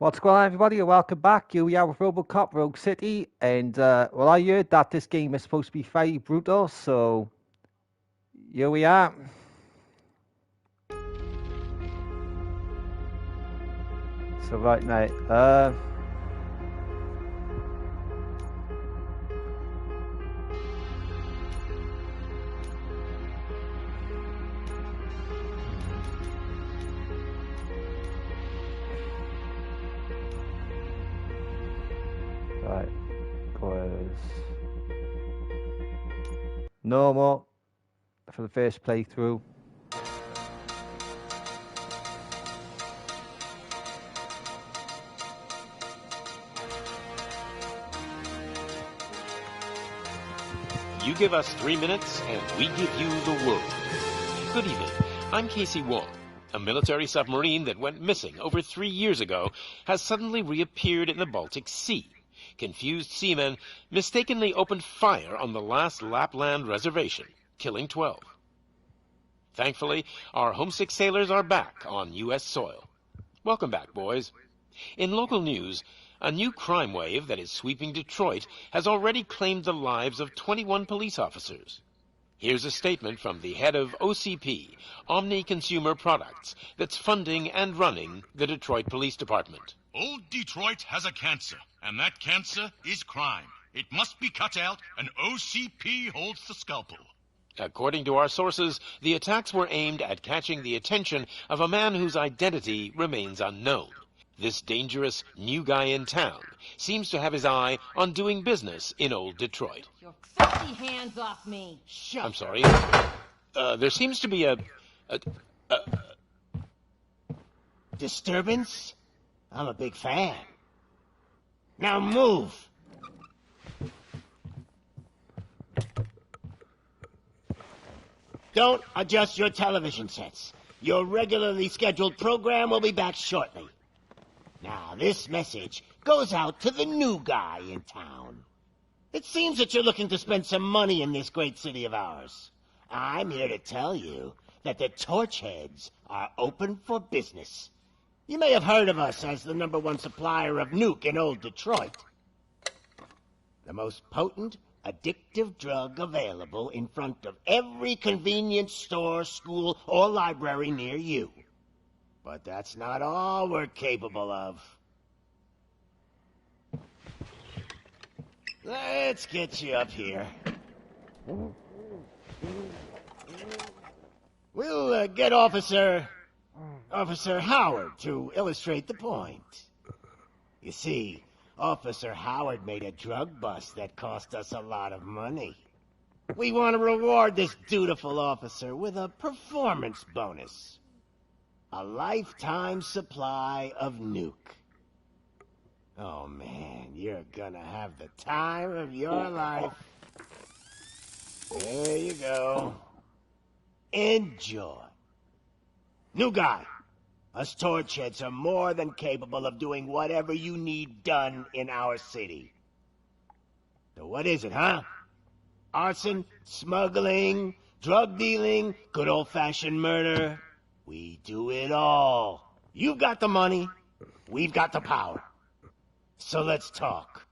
What's going on, everybody, and welcome back. Here we are with Robocop Rogue City, and well, I heard that this game is supposed to be very brutal, so here we are. So right now, right, was normal for the first playthrough. You give us 3 minutes, and we give you the world. Good evening. I'm Casey Wong. A military submarine that went missing over 3 years ago has suddenly reappeared in the Baltic Sea. Confused seamen mistakenly opened fire on the last Lapland reservation, killing 12. Thankfully, our homesick sailors are back on U.S. soil. Welcome back, boys. In local news, a new crime wave that is sweeping Detroit has already claimed the lives of 21 police officers. Here's a statement from the head of OCP, Omni Consumer Products, that's funding and running the Detroit Police Department. Old Detroit has a cancer, and that cancer is crime. It must be cut out, and OCP holds the scalpel. According to our sources, the attacks were aimed at catching the attention of a man whose identity remains unknown. This dangerous new guy in town seems to have his eye on doing business in old Detroit. Your filthy hands off me! Shut. I'm sorry. There seems to be a disturbance? I'm a big fan. Now move! Don't adjust your television sets. Your regularly scheduled program will be back shortly. Now, this message goes out to the new guy in town. It seems that you're looking to spend some money in this great city of ours. I'm here to tell you that the Torchheads are open for business. You may have heard of us as the #1 supplier of nuke in old Detroit. The most potent, addictive drug available in front of every convenience store, school, or library near you. But that's not all we're capable of. Let's get you up here. We'll get Officer Howard to illustrate the point. You see, Officer Howard made a drug bust that cost us a lot of money. We want to reward this dutiful officer with a performance bonus. A lifetime supply of nuke. Oh man, you're gonna have the time of your life. There you go. Enjoy. New guy, us Torchheads are more than capable of doing whatever you need done in our city. So what is it, huh? Arson, smuggling, drug dealing, good old-fashioned murder. We do it all. You've got the money, we've got the power. So let's talk.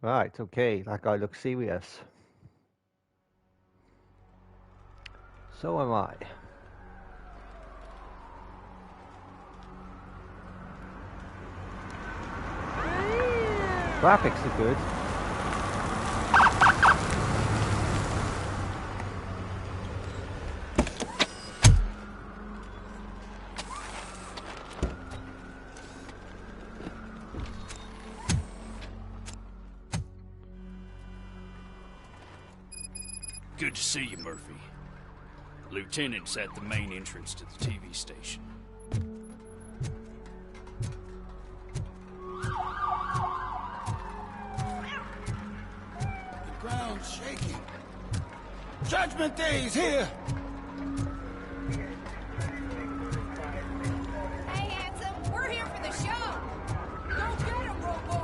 Right, okay, that guy looks serious. So am I. Graphics are good. Good to see you, Murphy. Lieutenant's at the main entrance to the TV station. The ground's shaking. Judgment Day's here! Hey, handsome, we're here for the show! Go get him, Robo!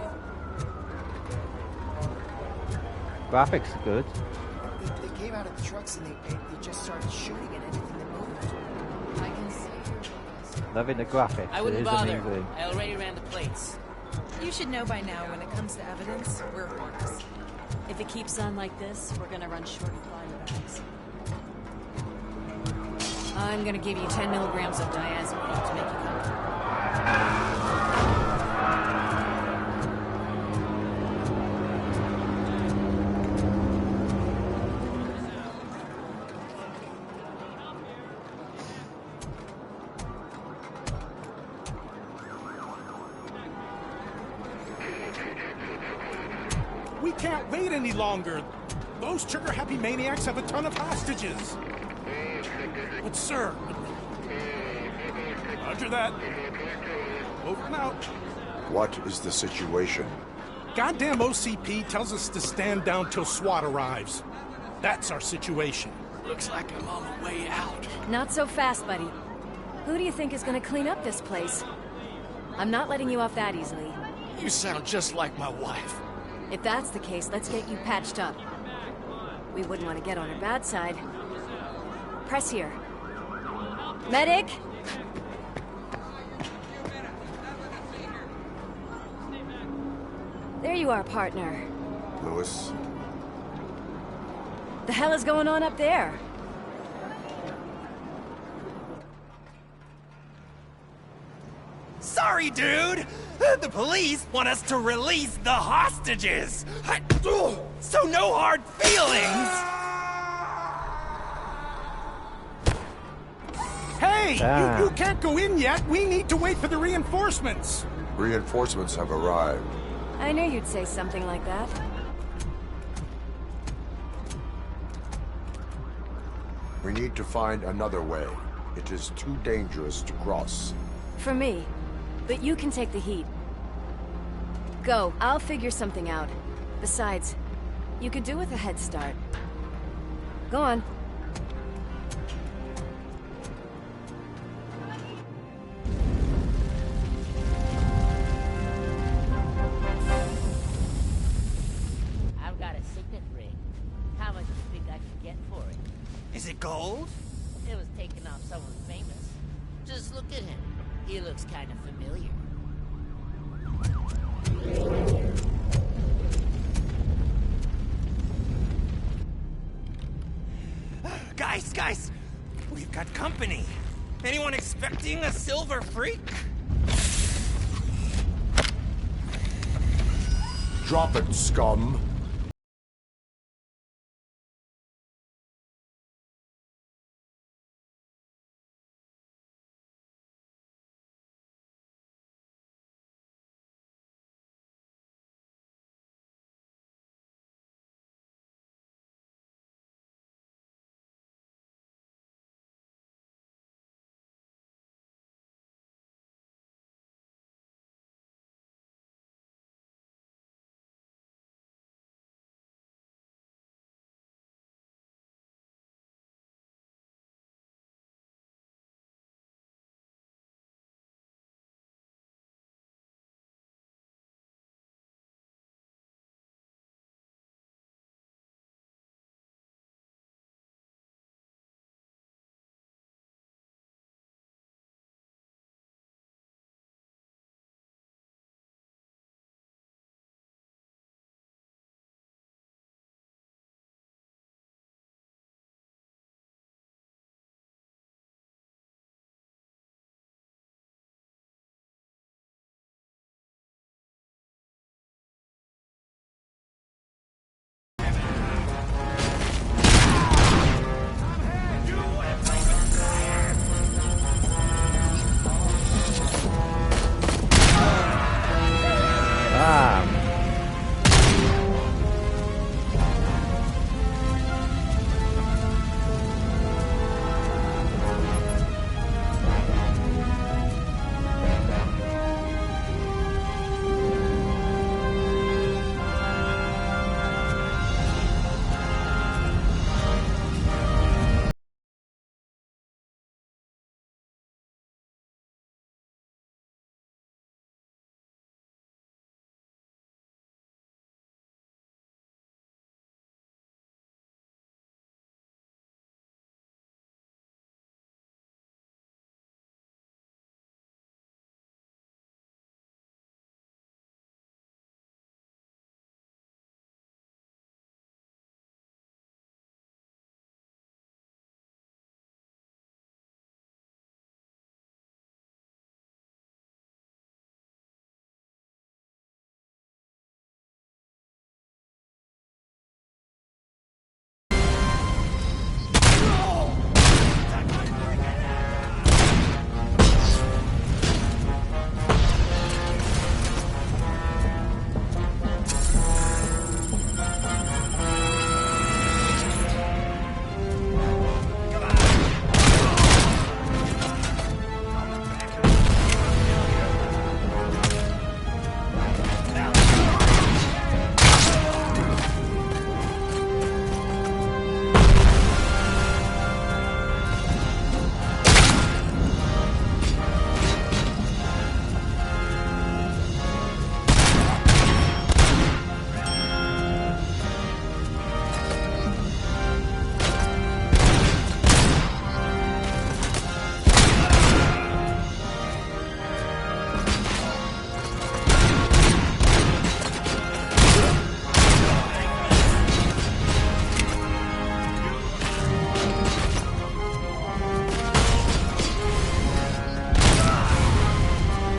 Graphics are good. They came out of the trucks and they just started shooting at anything that moved. I can see. Loving the graphics. I It wouldn't is bother. amazing. I already ran the plates. You should know by now when it comes to evidence, we're horks. If it keeps on like this, we're gonna run short of body bags. I'm gonna give you 10 milligrams of diazepam to make you comfortable. We can't wait any longer. Those trigger-happy maniacs have a ton of hostages. But sir... Roger that. Over and out. What is the situation? Goddamn OCP tells us to stand down till SWAT arrives. That's our situation. Looks like I'm on the way out. Not so fast, buddy. Who do you think is gonna clean up this place? I'm not letting you off that easily. You sound just like my wife. If that's the case, let's get you patched up. We wouldn't want to get on her bad side. Press here. Medic! There you are, partner. Lewis? The hell is going on up there? Sorry, dude! The police want us to release the hostages! So no hard feelings! Hey! Ah. You can't go in yet! We need to wait for the reinforcements! Reinforcements have arrived. I knew you'd say something like that. We need to find another way. It is too dangerous to cross. For me. But you can take the heat. Go. I'll figure something out. Besides, you could do with a head start. Go on. I've got a signet ring. How much do you think I can get for it? Is it gold? It was taken off someone famous. Just look at him. He looks kind of familiar. Guys! We've got company. Anyone expecting a silver freak? Drop it, scum!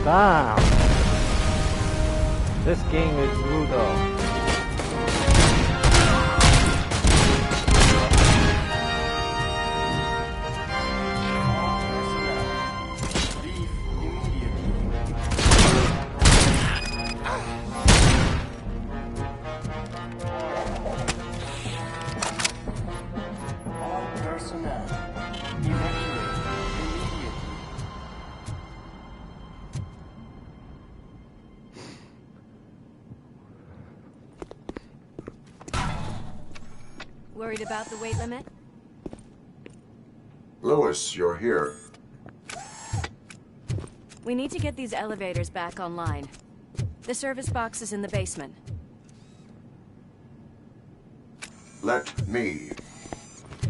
Damn. This game is brutal. Worried about the weight limit? Lewis, you're here. We need to get these elevators back online. The service box is in the basement. Let me.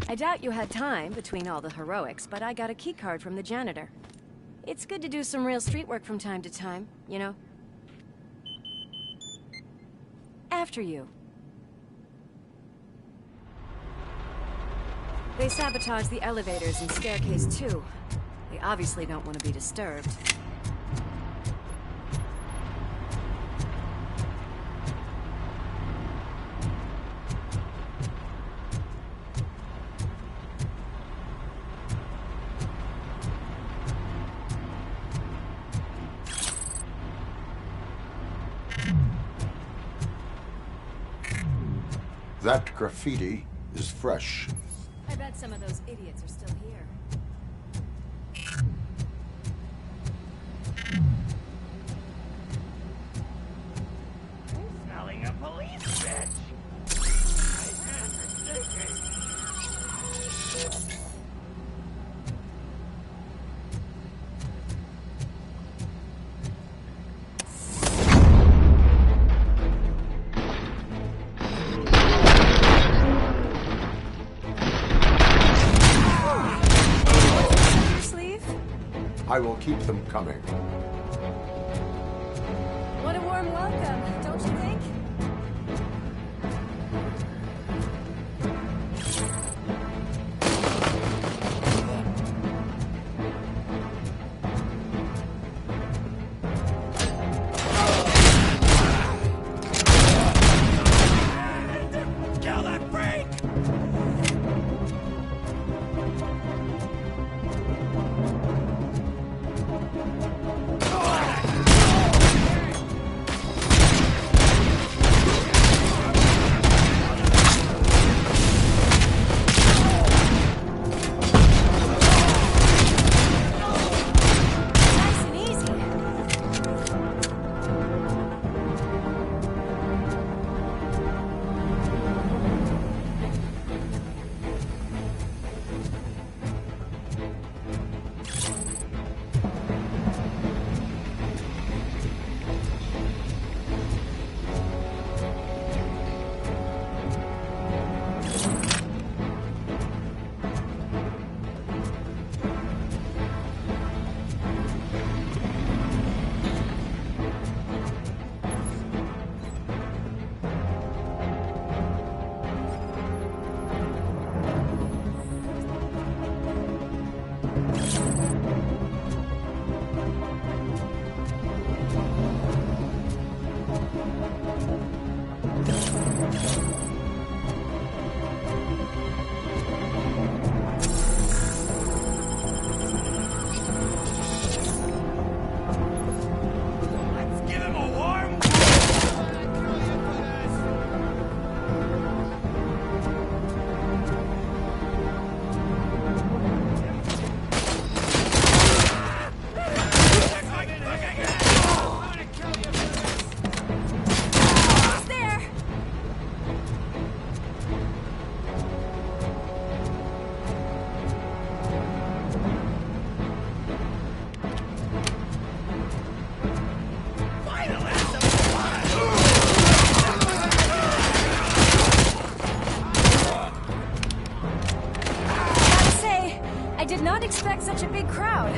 I doubt you had time between all the heroics, but I got a keycard from the janitor. It's good to do some real street work from time to time, you know? After you. They sabotaged the elevators and staircase too. They obviously don't want to be disturbed. That graffiti is fresh. I bet some of those idiots are still here. Smelling a police bitch. I will keep them coming. What a warm welcome, don't you think? Kill that freak! Expect such a big crowd.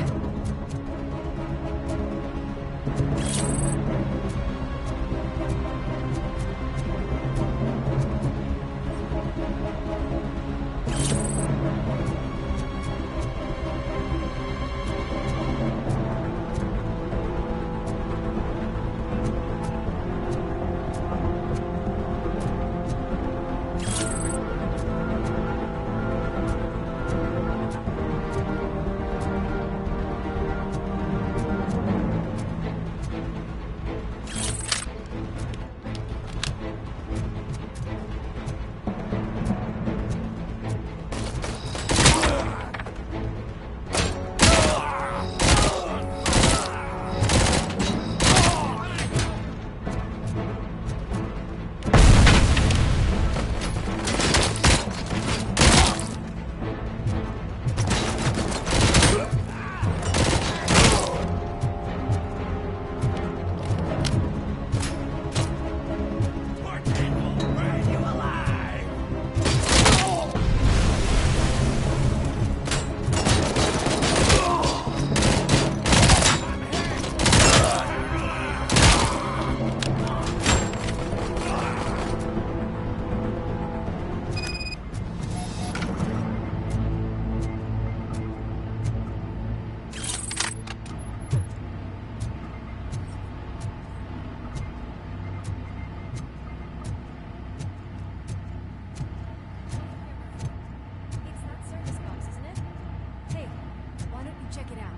check it out.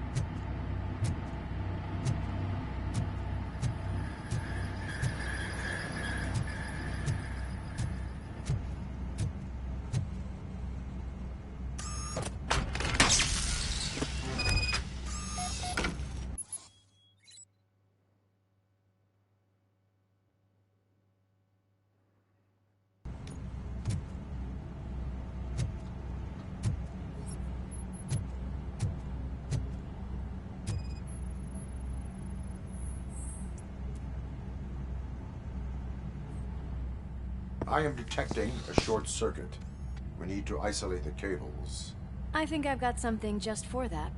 I am detecting a short circuit. We need to isolate the cables. I think I've got something just for that.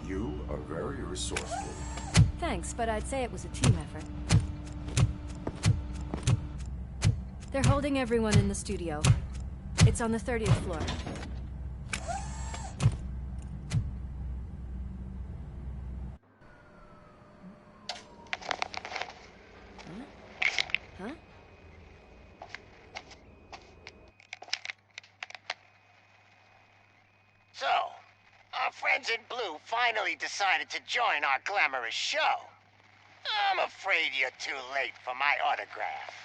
You are very resourceful. Thanks, but I'd say it was a team effort. They're holding everyone in the studio. It's on the 30th floor. Huh? So, our friends in blue finally decided to join our glamorous show. I'm afraid you're too late for my autograph.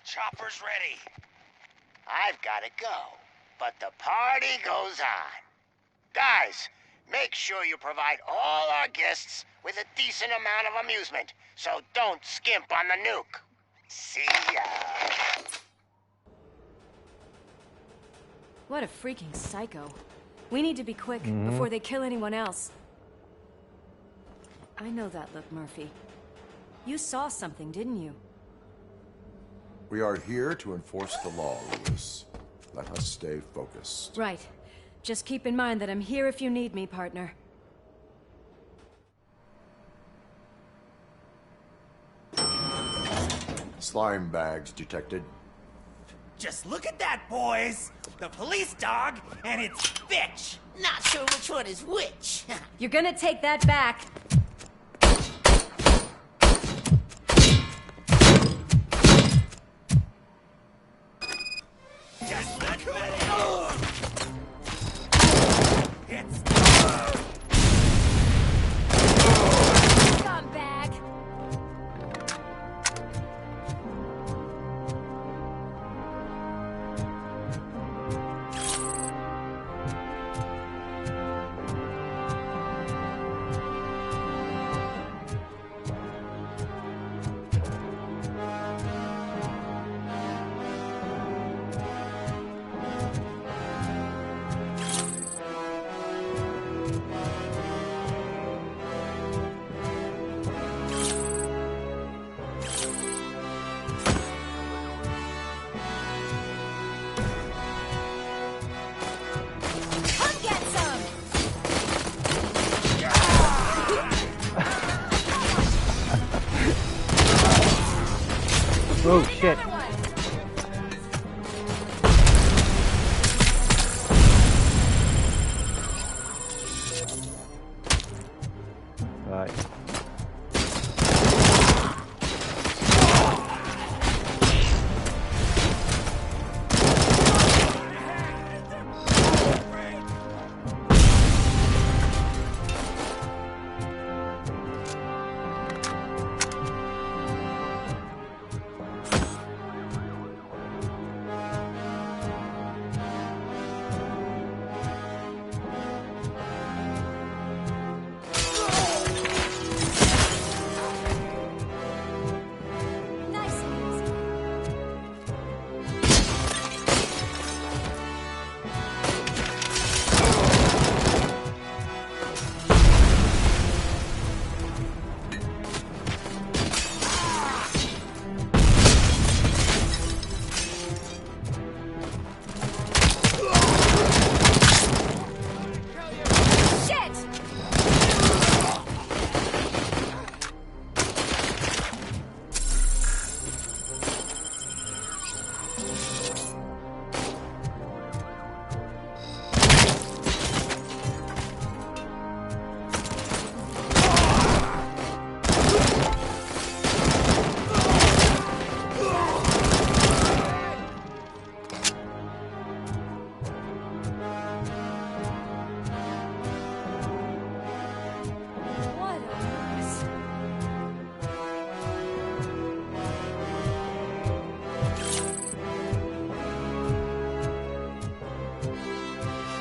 Chopper's ready. I've gotta go, but the party goes on. Guys, make sure you provide all our guests with a decent amount of amusement, so don't skimp on the nuke. See ya. What a freaking psycho. We need to be quick before they kill anyone else. I know that look, Murphy. You saw something, didn't you? We are here to enforce the law, Lewis. Let us stay focused. Right. Just keep in mind that I'm here if you need me, partner. Slime bags detected. Just look at that, boys! The police dog and its bitch! Not sure which one is which. You're gonna take that back. Just let me go! It's... Scumbag! Oh shit. Right.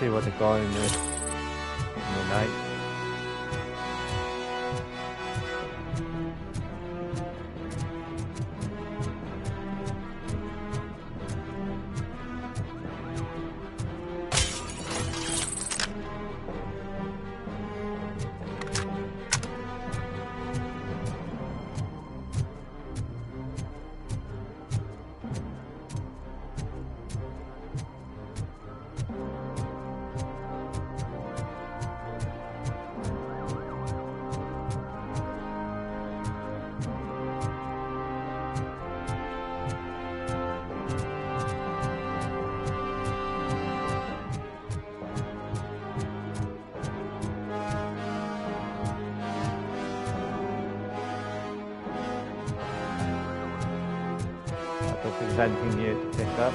see what they got in the night. I don't think there's anything here to pick up.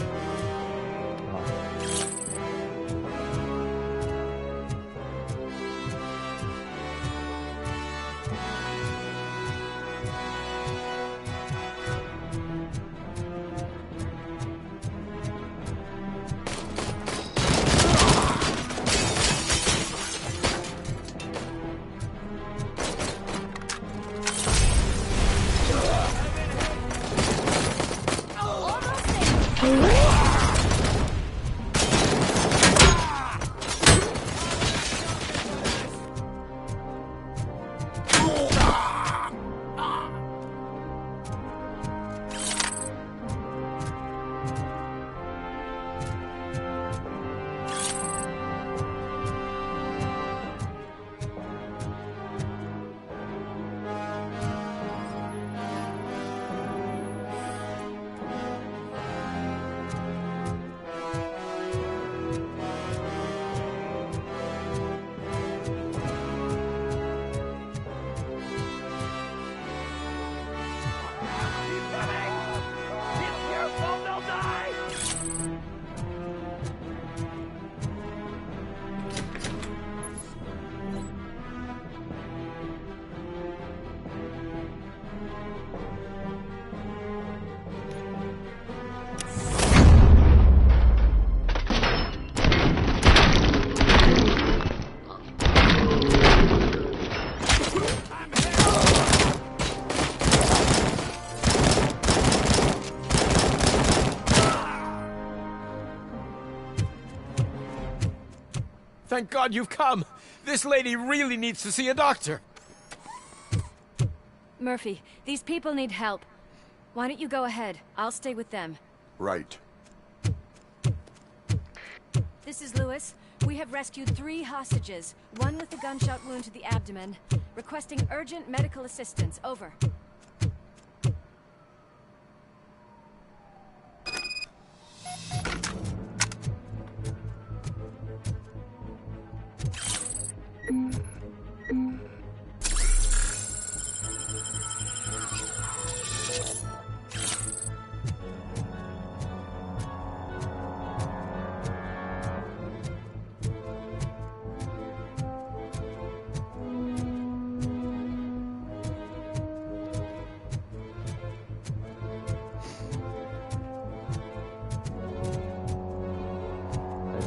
Thank God you've come. This lady really needs to see a doctor. Murphy, these people need help. Why don't you go ahead? I'll stay with them. Right. This is Lewis. We have rescued 3 hostages, one with a gunshot wound to the abdomen. Requesting urgent medical assistance. Over.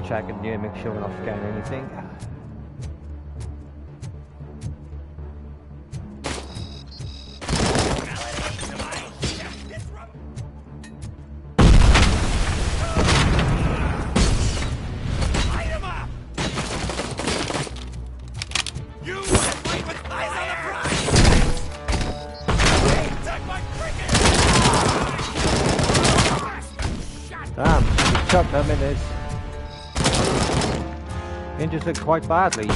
Checking here, make sure we're not scanning anything. Damn, we chucked them in this. Injured it quite badly.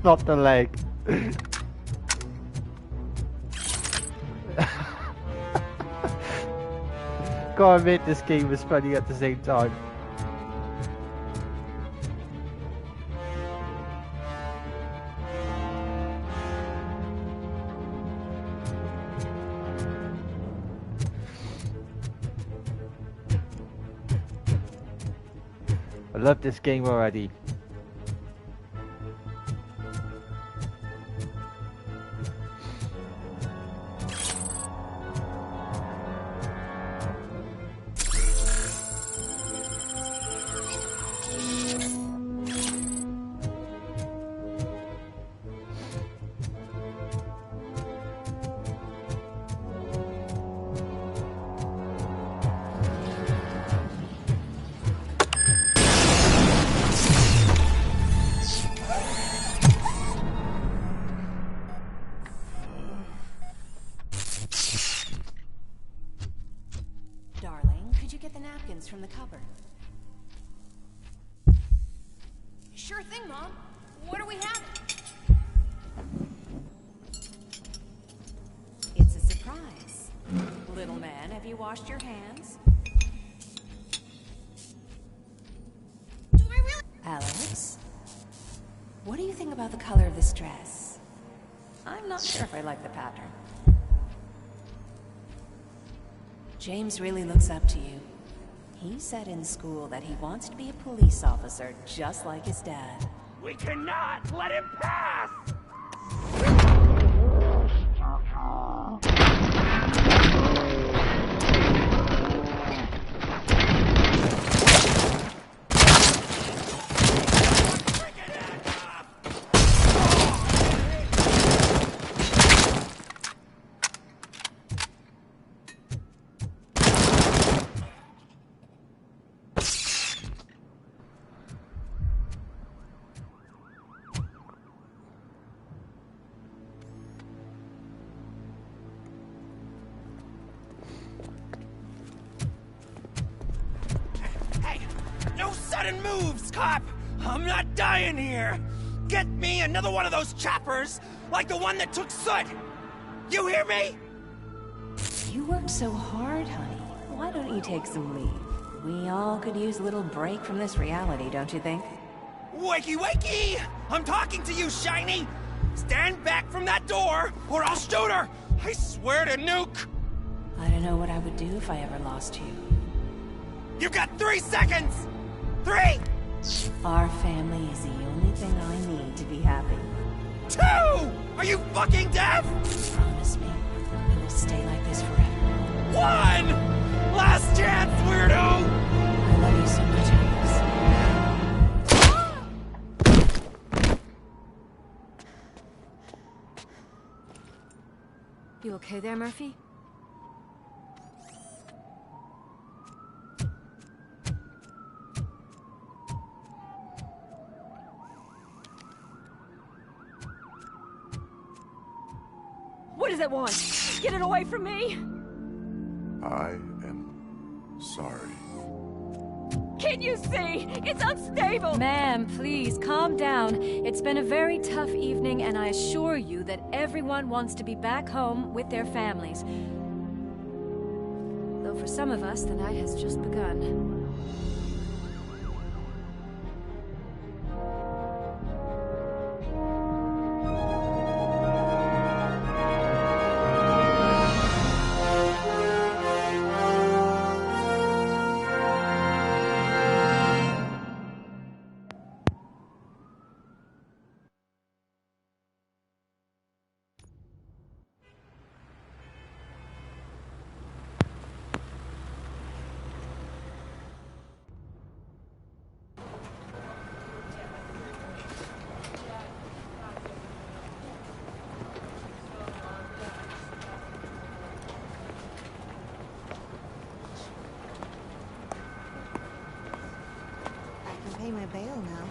Not the leg. Gotta admit, this game was funny at the same time. I love this game already. From the cupboard. Sure thing, Mom. What are we having? It's a surprise. Little man, have you washed your hands? Do I really? Alex? What do you think about the color of this dress? I'm not sure if I like the pattern. James really looks up to you. He said in school that he wants to be a police officer just like his dad. We cannot let him pass! Moves, cop! I'm not dying here! Get me another one of those choppers, like the one that took Soot! You hear me? You worked so hard, honey. Why don't you take some leave? We all could use a little break from this reality, don't you think? Wakey, wakey! I'm talking to you, Shiny! Stand back from that door, or I'll shoot her! I swear to nuke! I don't know what I would do if I ever lost you. You've got 3 seconds! 3! Our family is the only thing I need to be happy. 2! Are you fucking deaf? Promise me, we will stay like this forever. 1! Last chance, weirdo! I love you so much, Alex. You okay there, Murphy? What does it want? Get it away from me! I am sorry. Can't you see? It's unstable! Ma'am, please, calm down. It's been a very tough evening, and I assure you that everyone wants to be back home with their families. Though for some of us, the night has just begun. Pay my bail now.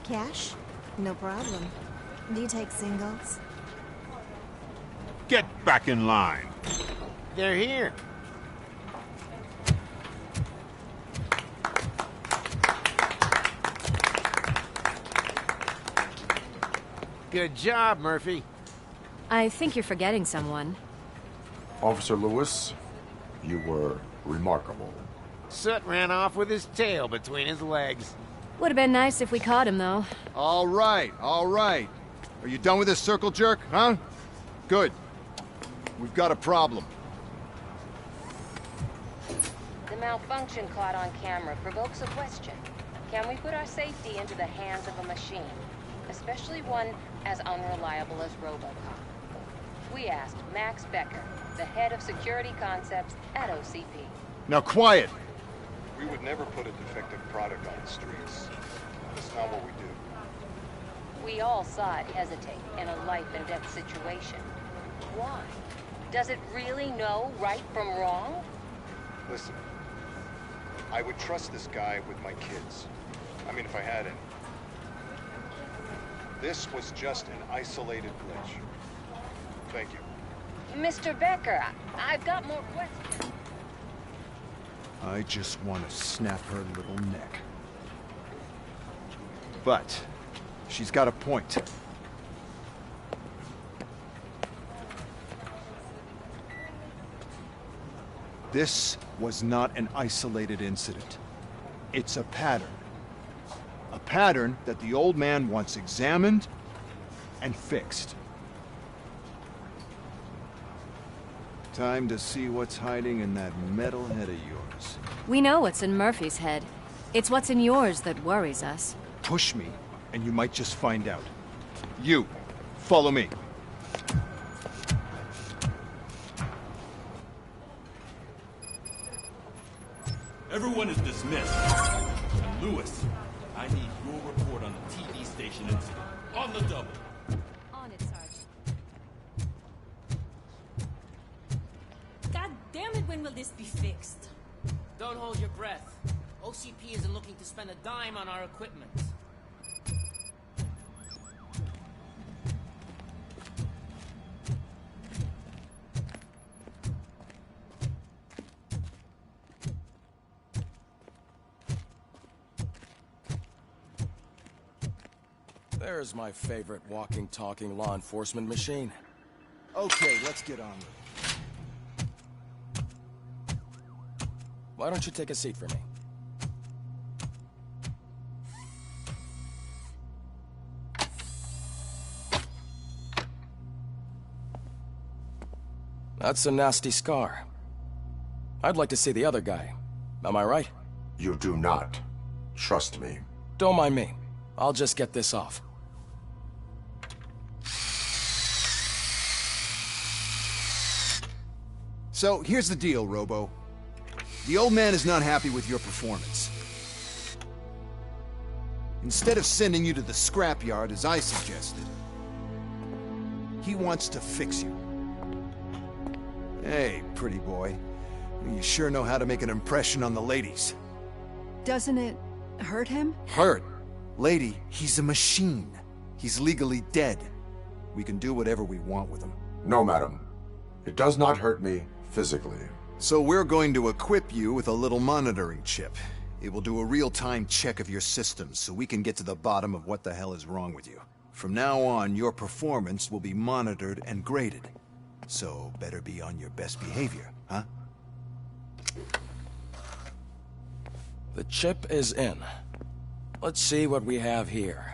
Cash? No problem. Do you take singles? Get back in line. They're here. Good job, Murphy. I think you're forgetting someone. Officer Lewis, you were remarkable. Soot ran off with his tail between his legs. Would have been nice if we caught him, though. All right, all right. Are you done with this circle jerk, huh? Good. We've got a problem. The malfunction caught on camera provokes a question. Can we put our safety into the hands of a machine, especially one as unreliable as Robocop? We asked Max Becker, the head of security concepts at OCP. Now quiet! We would never put a defective product on the streets. That's not what we do. We all saw it hesitate in a life-and-death situation. Why? Does it really know right from wrong? Listen, I would trust this guy with my kids. I mean, if I had any. This was just an isolated glitch. Thank you. Mr. Becker, I've got more questions. I just want to snap her little neck. But she's got a point. This was not an isolated incident. It's a pattern. A pattern that the old man wants examined and fixed. Time to see what's hiding in that metal head of yours. We know what's in Murphy's head. It's what's in yours that worries us. Push me, and you might just find out. You, follow me. Everyone is dismissed. And Lewis, I need your report on the TV station incident. On the double. On it, Sarge. God damn it, when will this be fixed? Don't hold your breath. OCP isn't looking to spend a dime on our equipment. There's my favorite walking, talking law enforcement machine. Okay, let's get on with it. Why don't you take a seat for me? That's a nasty scar. I'd like to see the other guy. Am I right? You do not. Trust me. Don't mind me. I'll just get this off. So, here's the deal, Robo. The old man is not happy with your performance. Instead of sending you to the scrapyard, as I suggested, he wants to fix you. Hey, pretty boy. You sure know how to make an impression on the ladies. Doesn't it hurt him? Hurt? Lady, he's a machine. He's legally dead. We can do whatever we want with him. No, madam. It does not hurt me physically. So we're going to equip you with a little monitoring chip. It will do a real-time check of your systems so we can get to the bottom of what the hell is wrong with you. From now on, your performance will be monitored and graded. So better be on your best behavior, huh? The chip is in. Let's see what we have here.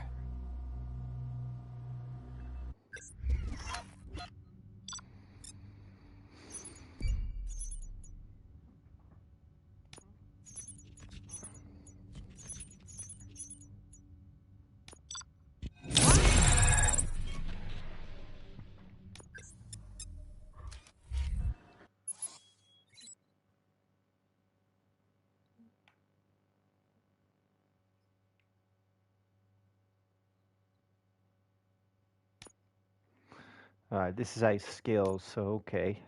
Alright, this is a skills, so okay.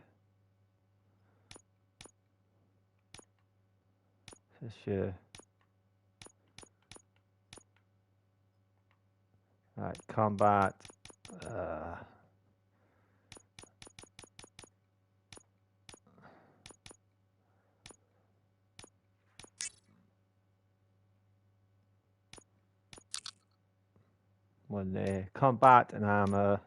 This your... Alright, combat. One there. Combat and armor.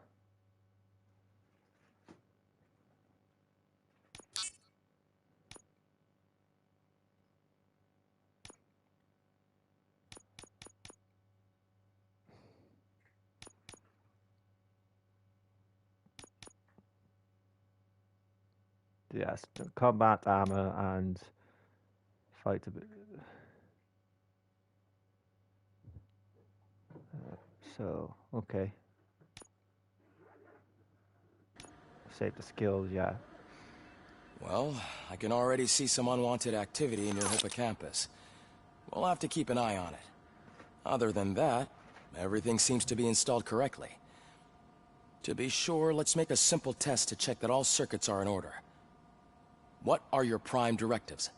Yes, combat armor and fight a bit. So, okay. Save the skills, yeah. Well, I can already see some unwanted activity in your hippocampus. We'll have to keep an eye on it. Other than that, everything seems to be installed correctly. To be sure, let's make a simple test to check that all circuits are in order. What are your prime directives?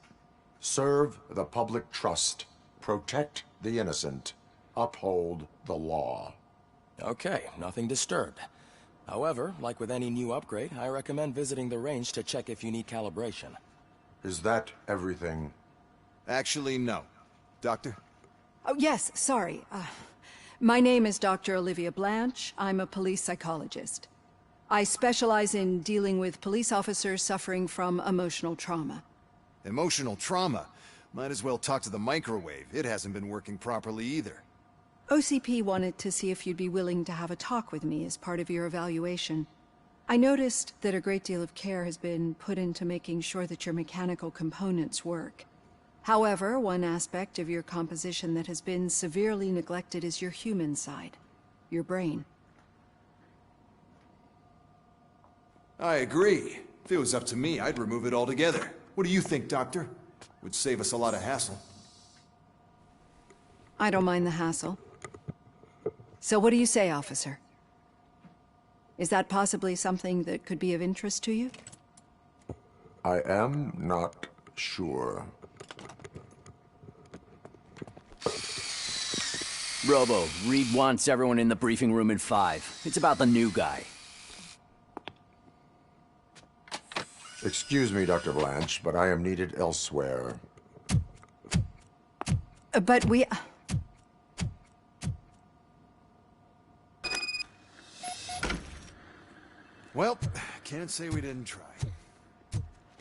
Serve the public trust. Protect the innocent. Uphold the law. Okay, nothing disturbed. However, like with any new upgrade, I recommend visiting the range to check if you need calibration. Is that everything? Actually, no. Doctor? Oh, yes, sorry. My name is Dr. Olivia Blanche. I'm a police psychologist. I specialize in dealing with police officers suffering from emotional trauma. Emotional trauma? Might as well talk to the microwave. It hasn't been working properly either. OCP wanted to see if you'd be willing to have a talk with me as part of your evaluation. I noticed that a great deal of care has been put into making sure that your mechanical components work. However, one aspect of your composition that has been severely neglected is your human side, your brain. I agree. If it was up to me, I'd remove it altogether. What do you think, Doctor? Would save us a lot of hassle. I don't mind the hassle. So what do you say, officer? Is that possibly something that could be of interest to you? I am not sure. Robo, Reed wants everyone in the briefing room in 5. It's about the new guy. Excuse me, Dr. Blanche, but I am needed elsewhere. But we... Well, can't say we didn't try.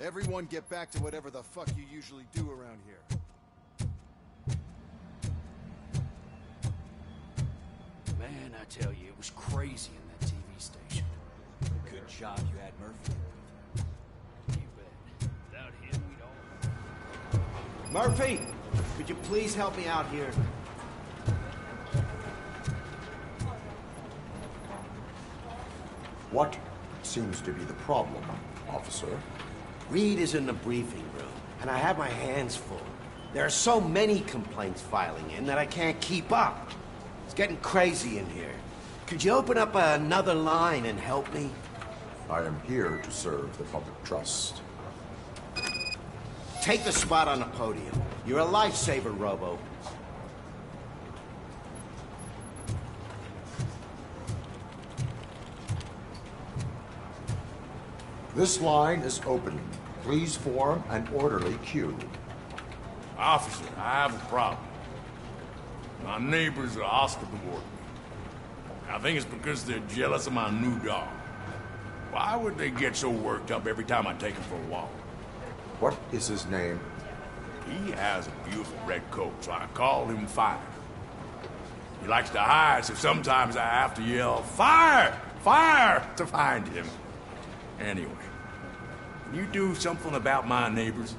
Everyone get back to whatever the fuck you usually do around here. Man, I tell you, it was crazy in that TV station. Good job you had Murphy. You bet. Without him, we'd all... Murphy, could you please help me out here? What seems to be the problem, officer? Reed is in the briefing room, and I have my hands full. There are so many complaints filing in that I can't keep up. It's getting crazy in here. Could you open up another line and help me? I am here to serve the public trust. Take the spot on the podium. You're a lifesaver, Robo. This line is open. Please form an orderly queue. Officer, I have a problem. My neighbors are hostile toward me. I think it's because they're jealous of my new dog. Why would they get so worked up every time I take him for a walk? What is his name? He has a beautiful red coat, so I call him Fire. He likes to hide, so sometimes I have to yell, "Fire! Fire!" to find him. Anyway, can you do something about my neighbors?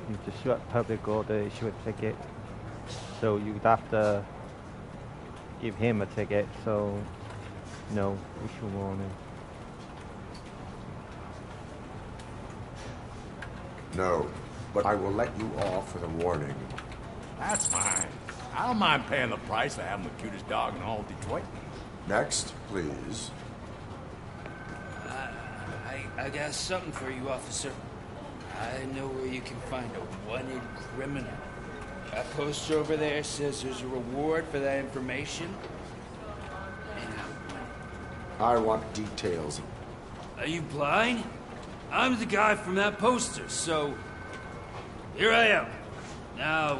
You disrupt public order, issue a ticket. So you'd have to give him a ticket, so no, issue warning. No, but I will let you off with a warning. That's fine. I don't mind paying the price for having the cutest dog in all Detroit. Next, please. I got something for you, officer. I know where you can find a wanted criminal. That poster over there says there's a reward for that information. And I want details. are you blind? I'm the guy from that poster, so here I am. Now,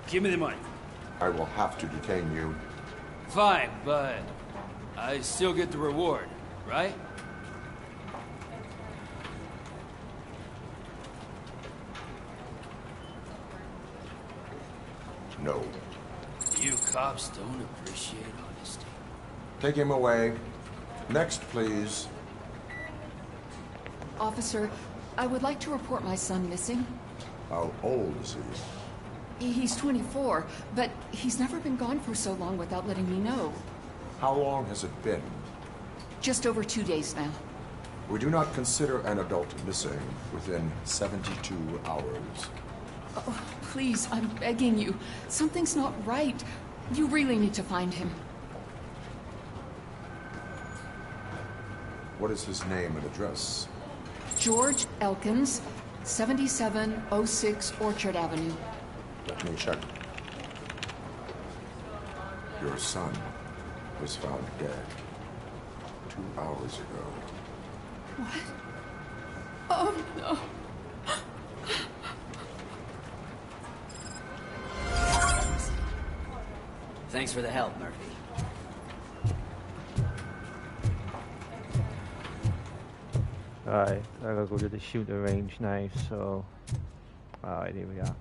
give me the money. I will have to detain you. Fine, but I still get the reward, right? No. You cops don't appreciate honesty. Take him away. Next, please. Officer, I would like to report my son missing. How old is he? He's 24, but he's never been gone for so long without letting me know. How long has it been? Just over 2 days now. We do not consider an adult missing within 72 hours. Oh, please, I'm begging you. Something's not right. You really need to find him. What is his name and address? George Elkins, 7706 Orchard Avenue. Let me check. Your son was found dead 2 hours ago. What? Oh, no. Thanks for the help, Murphy. Alright, I gotta go to the shooting range now, so... Alright, here we are.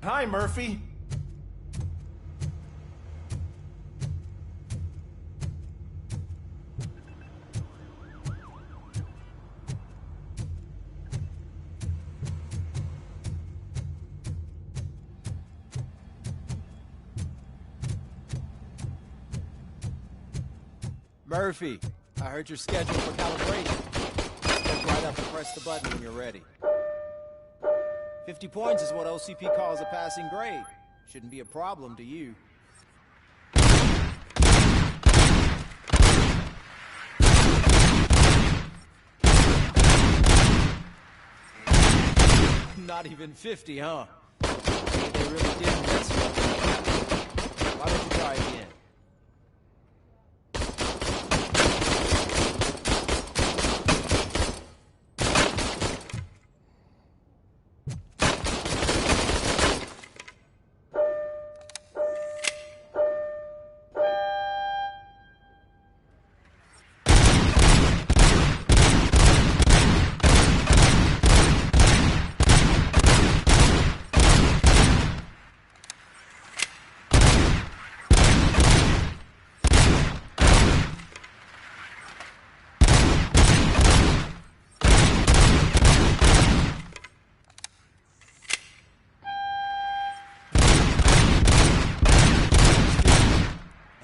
Hi, Murphy. Murphy, I heard you're scheduled for calibration. Look right up and press the button when you're ready. 50 points is what OCP calls a passing grade. Shouldn't be a problem to you. Not even 50, huh? They really did mess you up. Why don't you try again?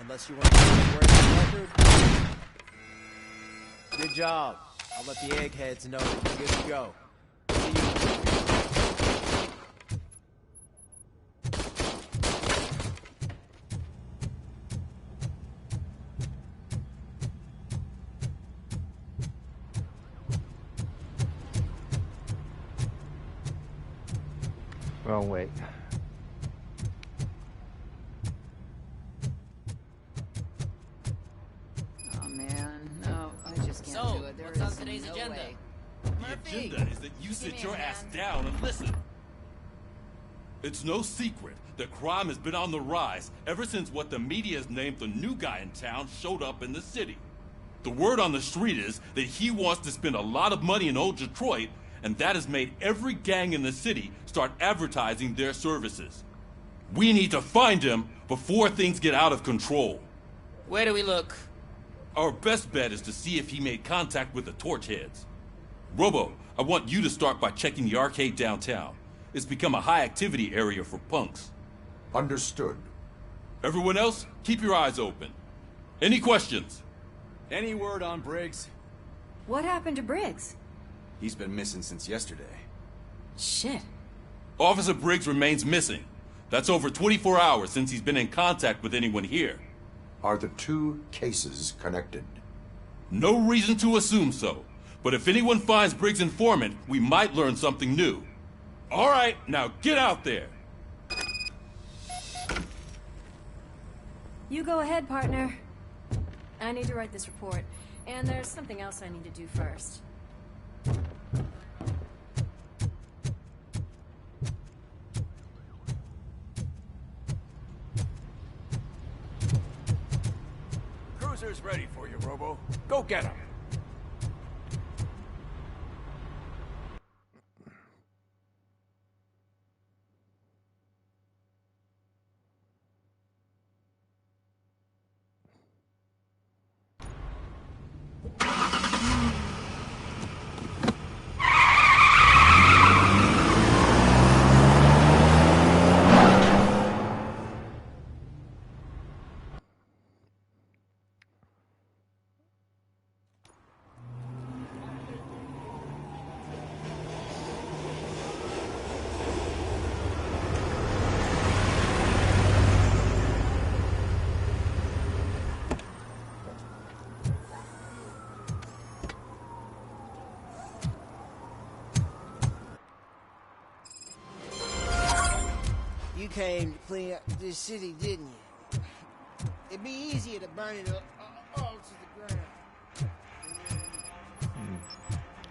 Unless you want to break the record. Good job. I'll let the eggheads know that you're good to go. See you. Wrong way. Oh man, no, I just can't So, do it. There what's on is today's no agenda? way. The agenda is that you sit your ass down and listen. It's no secret that crime has been on the rise ever since what the media has named the new guy in town showed up in the city. The word on the street is that he wants to spend a lot of money in old Detroit, and that has made every gang in the city start advertising their services. We need to find him before things get out of control. Where do we look? Our best bet is to see if he made contact with the torch heads. Robo, I want you to start by checking the arcade downtown. It's become a high-activity area for punks. Understood. Everyone else, keep your eyes open. Any questions? Any word on Briggs? What happened to Briggs? He's been missing since yesterday. Shit. Officer Briggs remains missing. That's over 24 hours since he's been in contact with anyone here. Are the two cases connected? No reason to assume so. But if anyone finds Briggs' informant, we might learn something new. All right, now get out there. You go ahead, partner. I need to write this report, and there's something else I need to do first. Cruiser's ready for you, Robo. Go get him. You came to clean up this city, didn't you? It'd be easier to burn it all to the ground.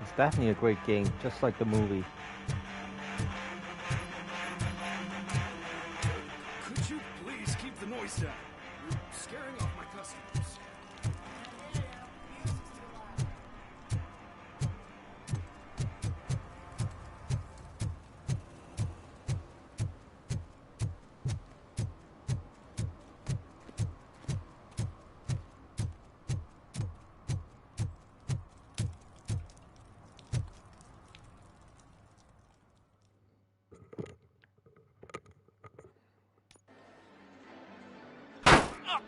It's definitely a great game, just like the movie. Could you please keep the noise down? You're scaring off my customers.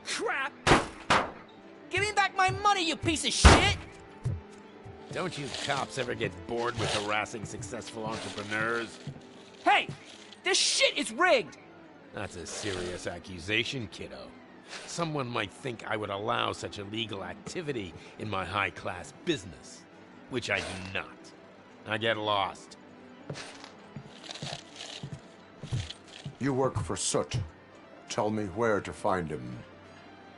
Crap! Give me back my money, you piece of shit! Don't you cops ever get bored with harassing successful entrepreneurs? Hey! This shit is rigged! That's a serious accusation, kiddo. Someone might think I would allow such illegal activity in my high-class business, which I do not. I get lost. You work for Soot. Tell me where to find him.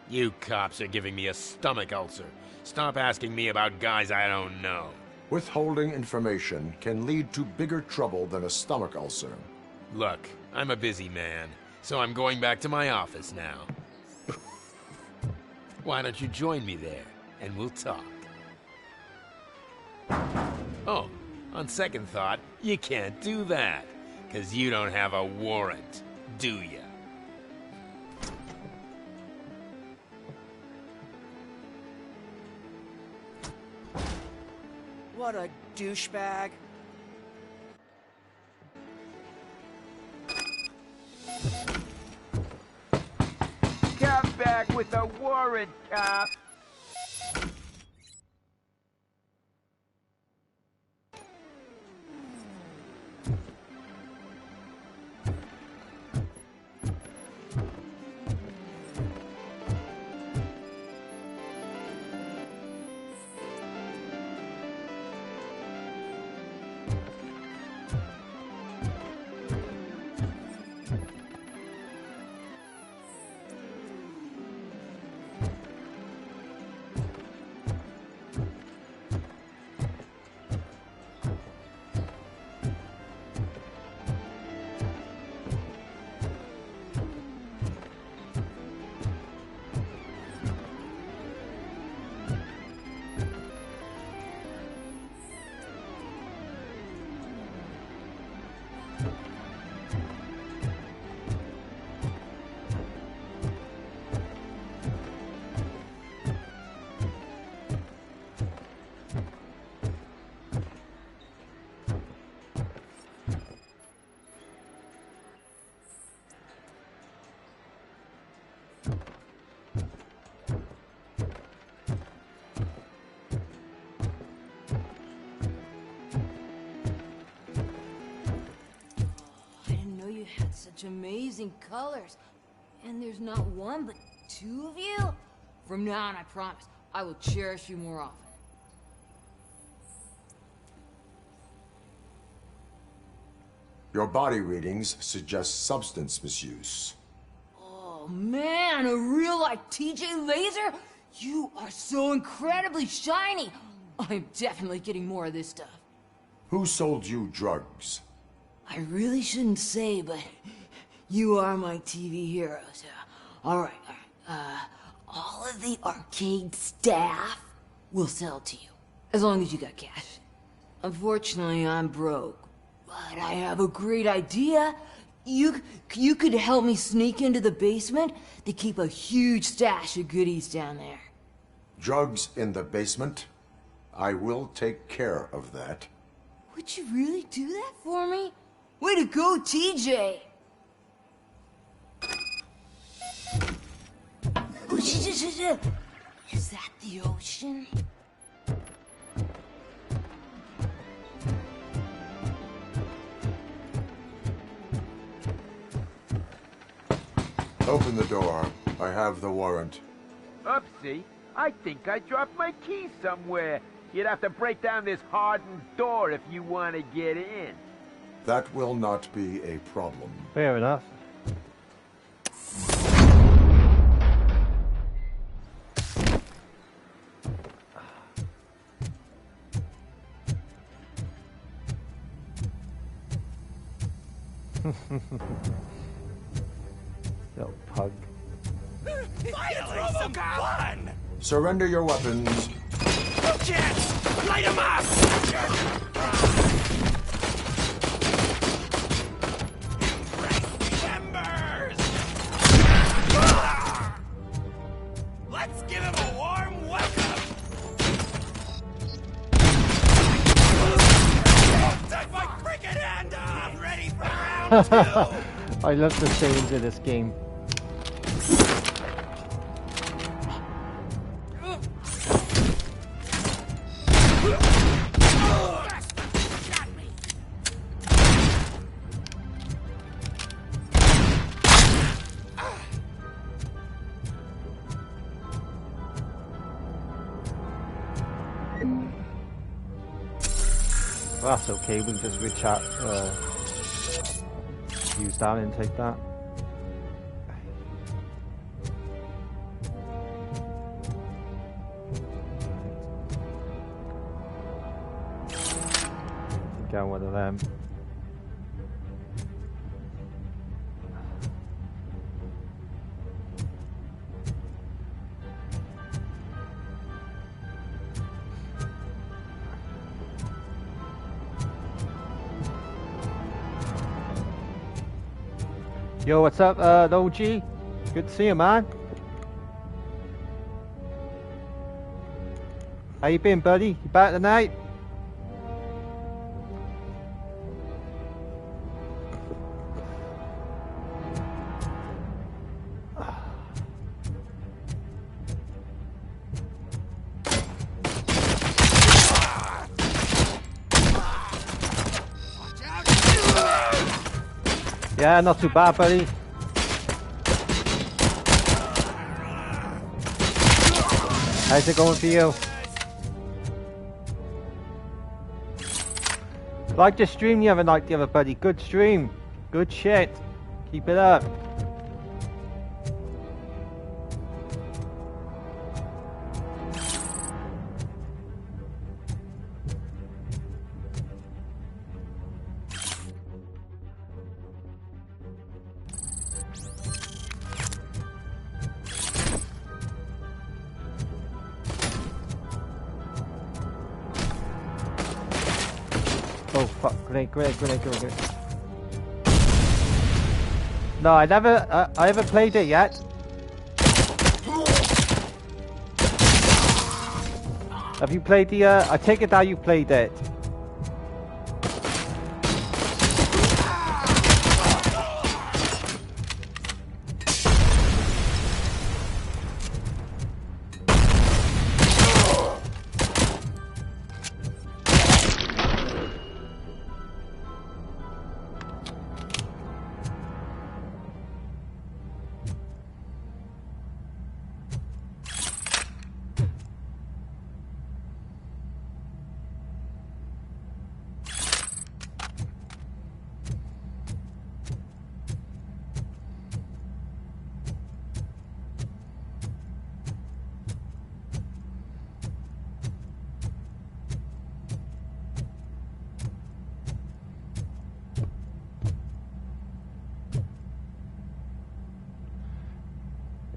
You cops are giving me a stomach ulcer. Stop asking me about guys I don't know. Withholding information can lead to bigger trouble than a stomach ulcer. Look, I'm a busy man, so I'm going back to my office now. Why don't you join me there, and we'll talk. Oh, on second thought, you can't do that, 'cause you don't have a warrant, do ya? What a douchebag. Come back with a warrant, cop! I didn't know you had such amazing colors. And there's not one, but two of you? From now on, I promise, I will cherish you more often. Your body readings suggest substance misuse. Oh man, a real-life TJ laser? You are so incredibly shiny! I'm definitely getting more of this stuff. Who sold you drugs? I really shouldn't say, but you are my TV heroes. Alright. All of the arcade staff will sell to you, as long as you got cash. Unfortunately, I'm broke, but I have a great idea. You could help me sneak into the basement. They keep a huge stash of goodies down there. Drugs in the basement? I will take care of that. Would you really do that for me? Way to go, TJ! Is that the ocean? Open the door. I have the warrant. Oopsie. I think I dropped my key somewhere. You'd have to break down this hardened door if you want to get in. That will not be a problem. Fair enough. Little pug. Finally, some fun! Surrender your weapons. No chance! Light 'em up! Embers! Let's give him a warm welcome! Take my cricket hand off! Ready for round 2! I love the sayings of this game. Well, that's okay, we can just rechat, use that and take that. Get one of them. Yo, what's up, the OG? Good to see you, man. How you been, buddy? You back tonight? Yeah, not too bad, buddy. How's it going for you? Like the stream the other night, the other buddy. Good stream. Good shit. Keep it up. Oh fuck, grenade. No, I haven't played it yet. Have you played the, I take it that you played it.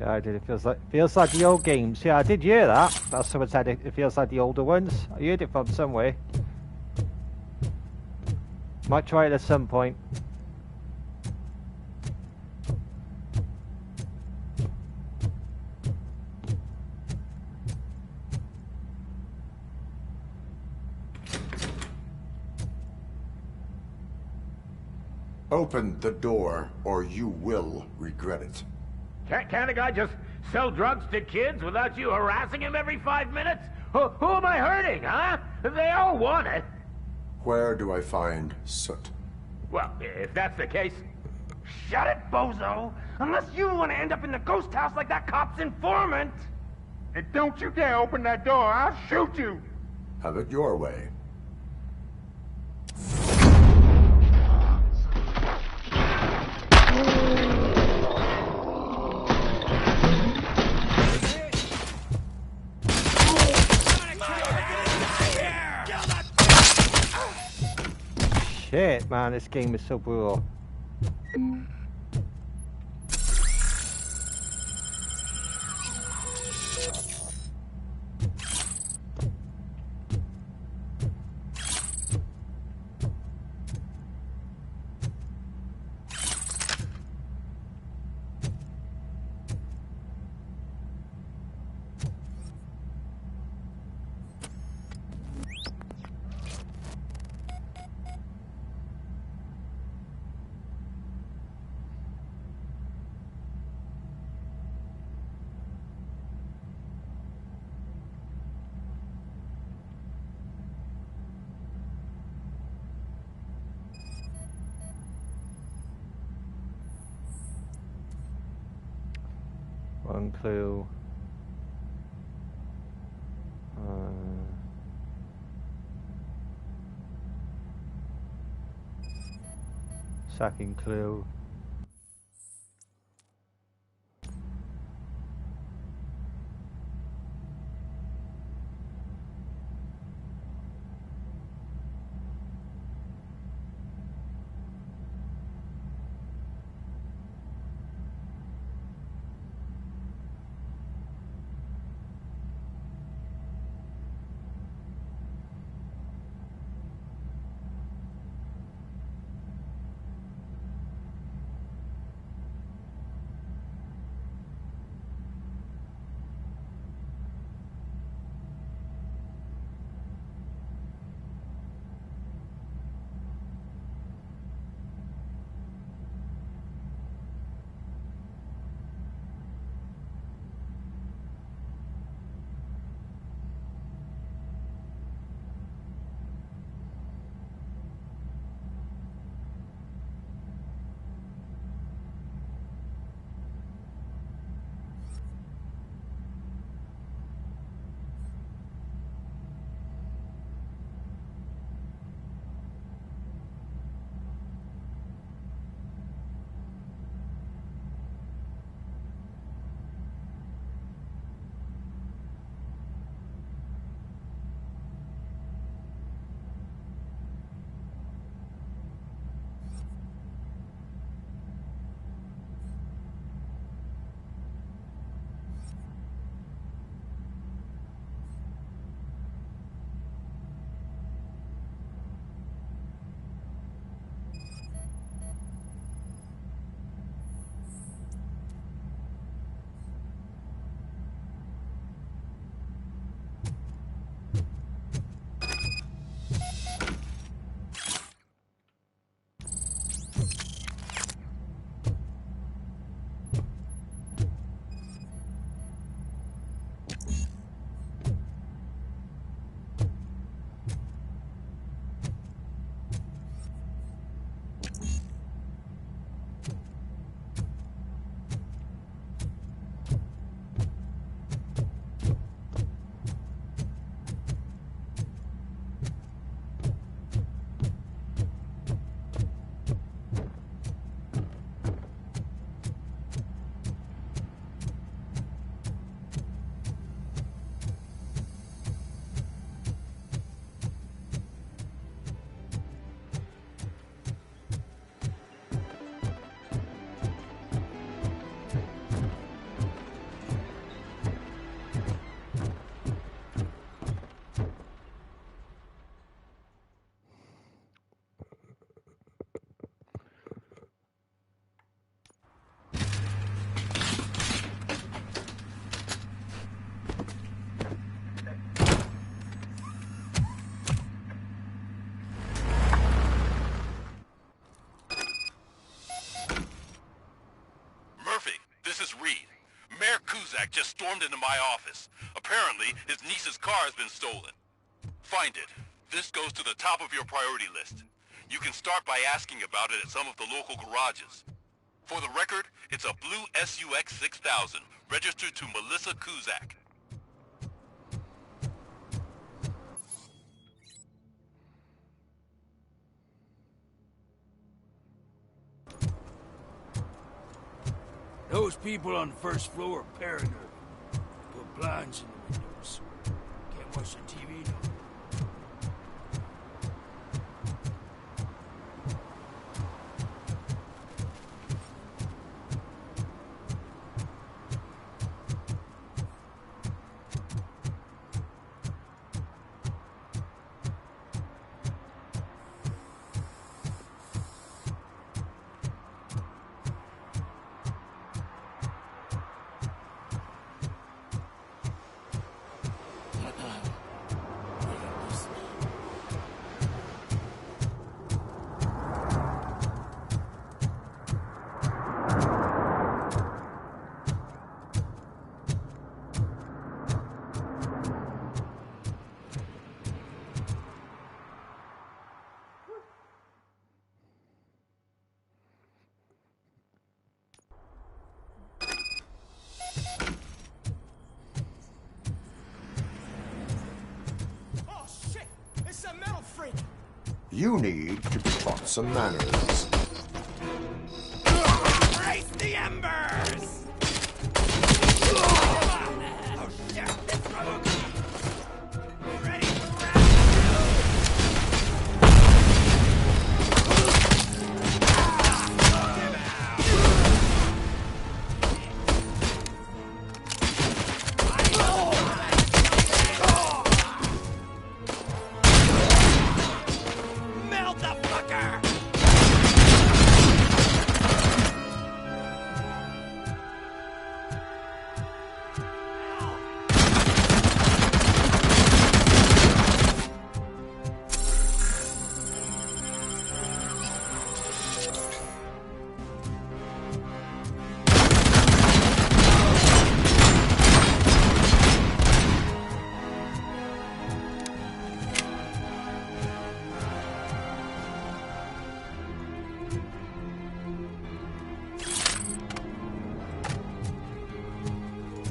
Yeah, I did. It feels like the old games. Yeah, I did hear that. That's someone said it feels like the older ones. I heard it from somewhere. Might try it at some point. Open the door, or you will regret it. Can't a guy just sell drugs to kids without you harassing him every 5 minutes? Who am I hurting, huh? They all want it. Where do I find Soot? Well, if that's the case... Shut it, bozo! Unless you want to end up in the ghost house like that cop's informant! And don't you dare open that door, I'll shoot you! Have it your way. Shit, man, this game is so brutal. One clue. Second clue. This is Reed. Mayor Kuzak just stormed into my office. Apparently, his niece's car has been stolen. Find it. This goes to the top of your priority list. You can start by asking about it at some of the local garages. For the record, it's a blue SUX 6000, registered to Melissa Kuzak. Those people on the first floor are paranoid. Put blinds in the windows. Can't watch the TV now. You need to be taught some manners. Raise the embers! Oh shit, it's Robocop!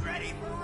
Ready for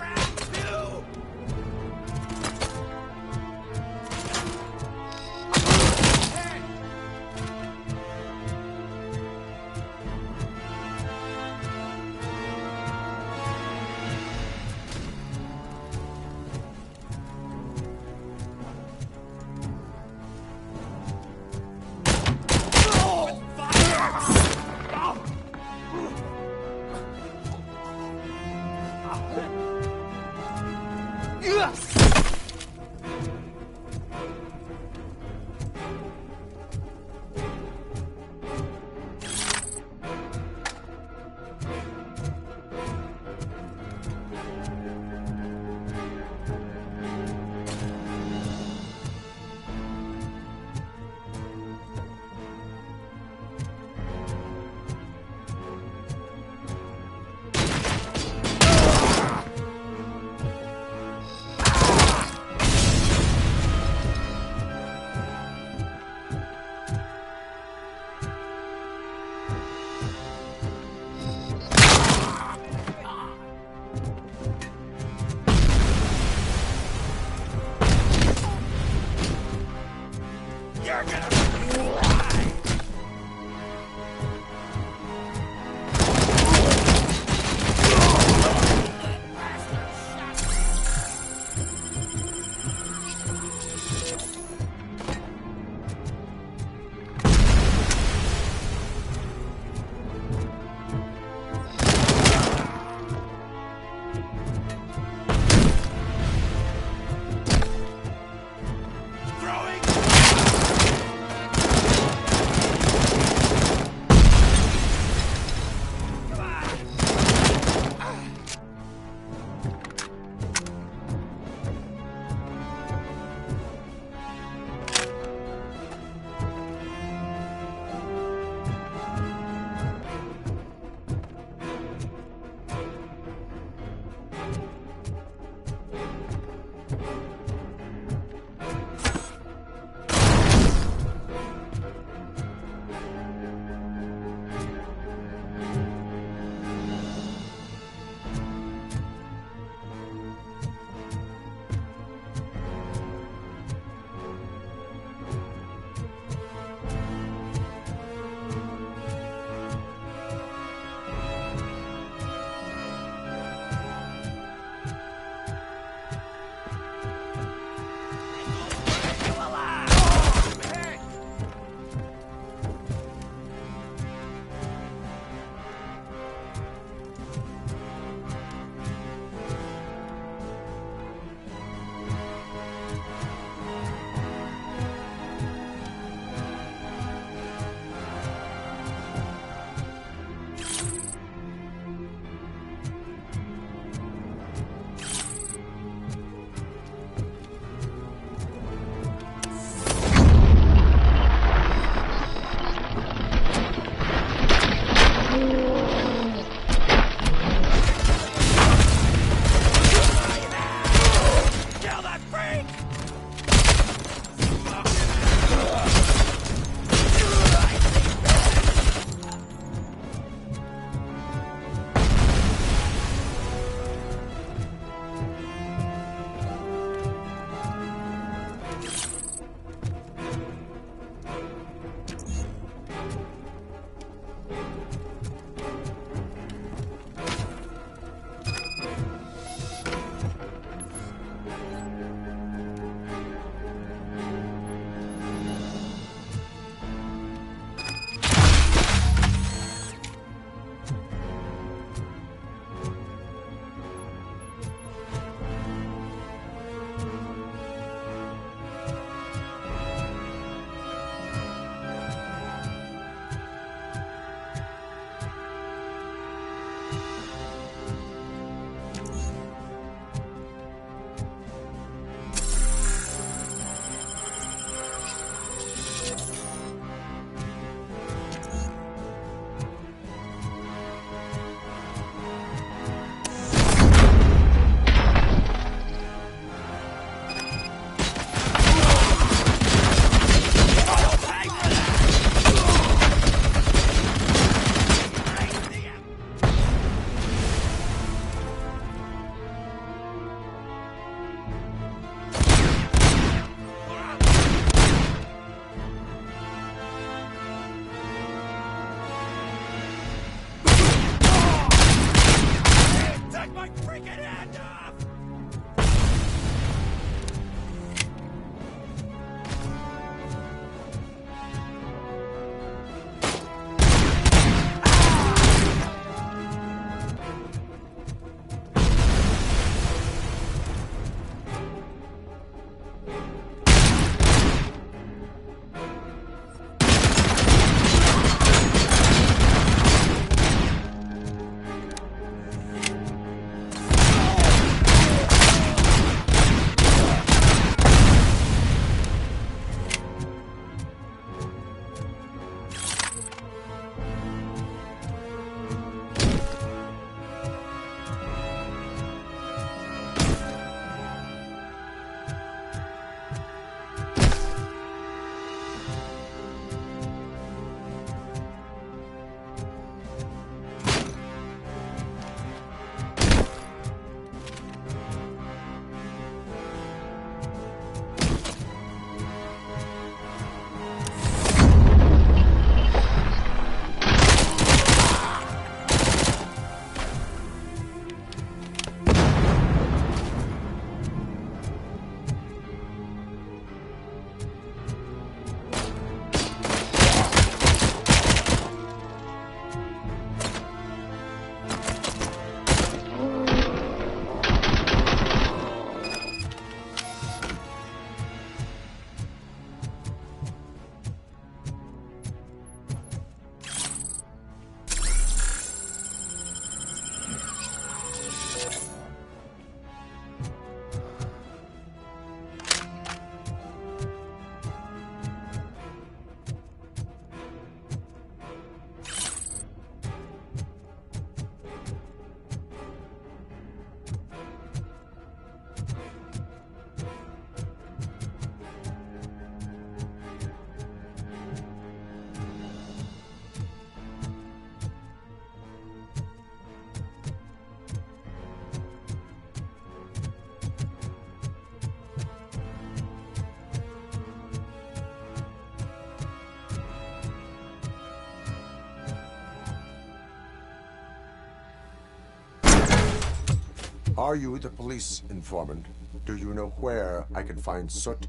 Are you the police informant? Do you know where I can find Soot?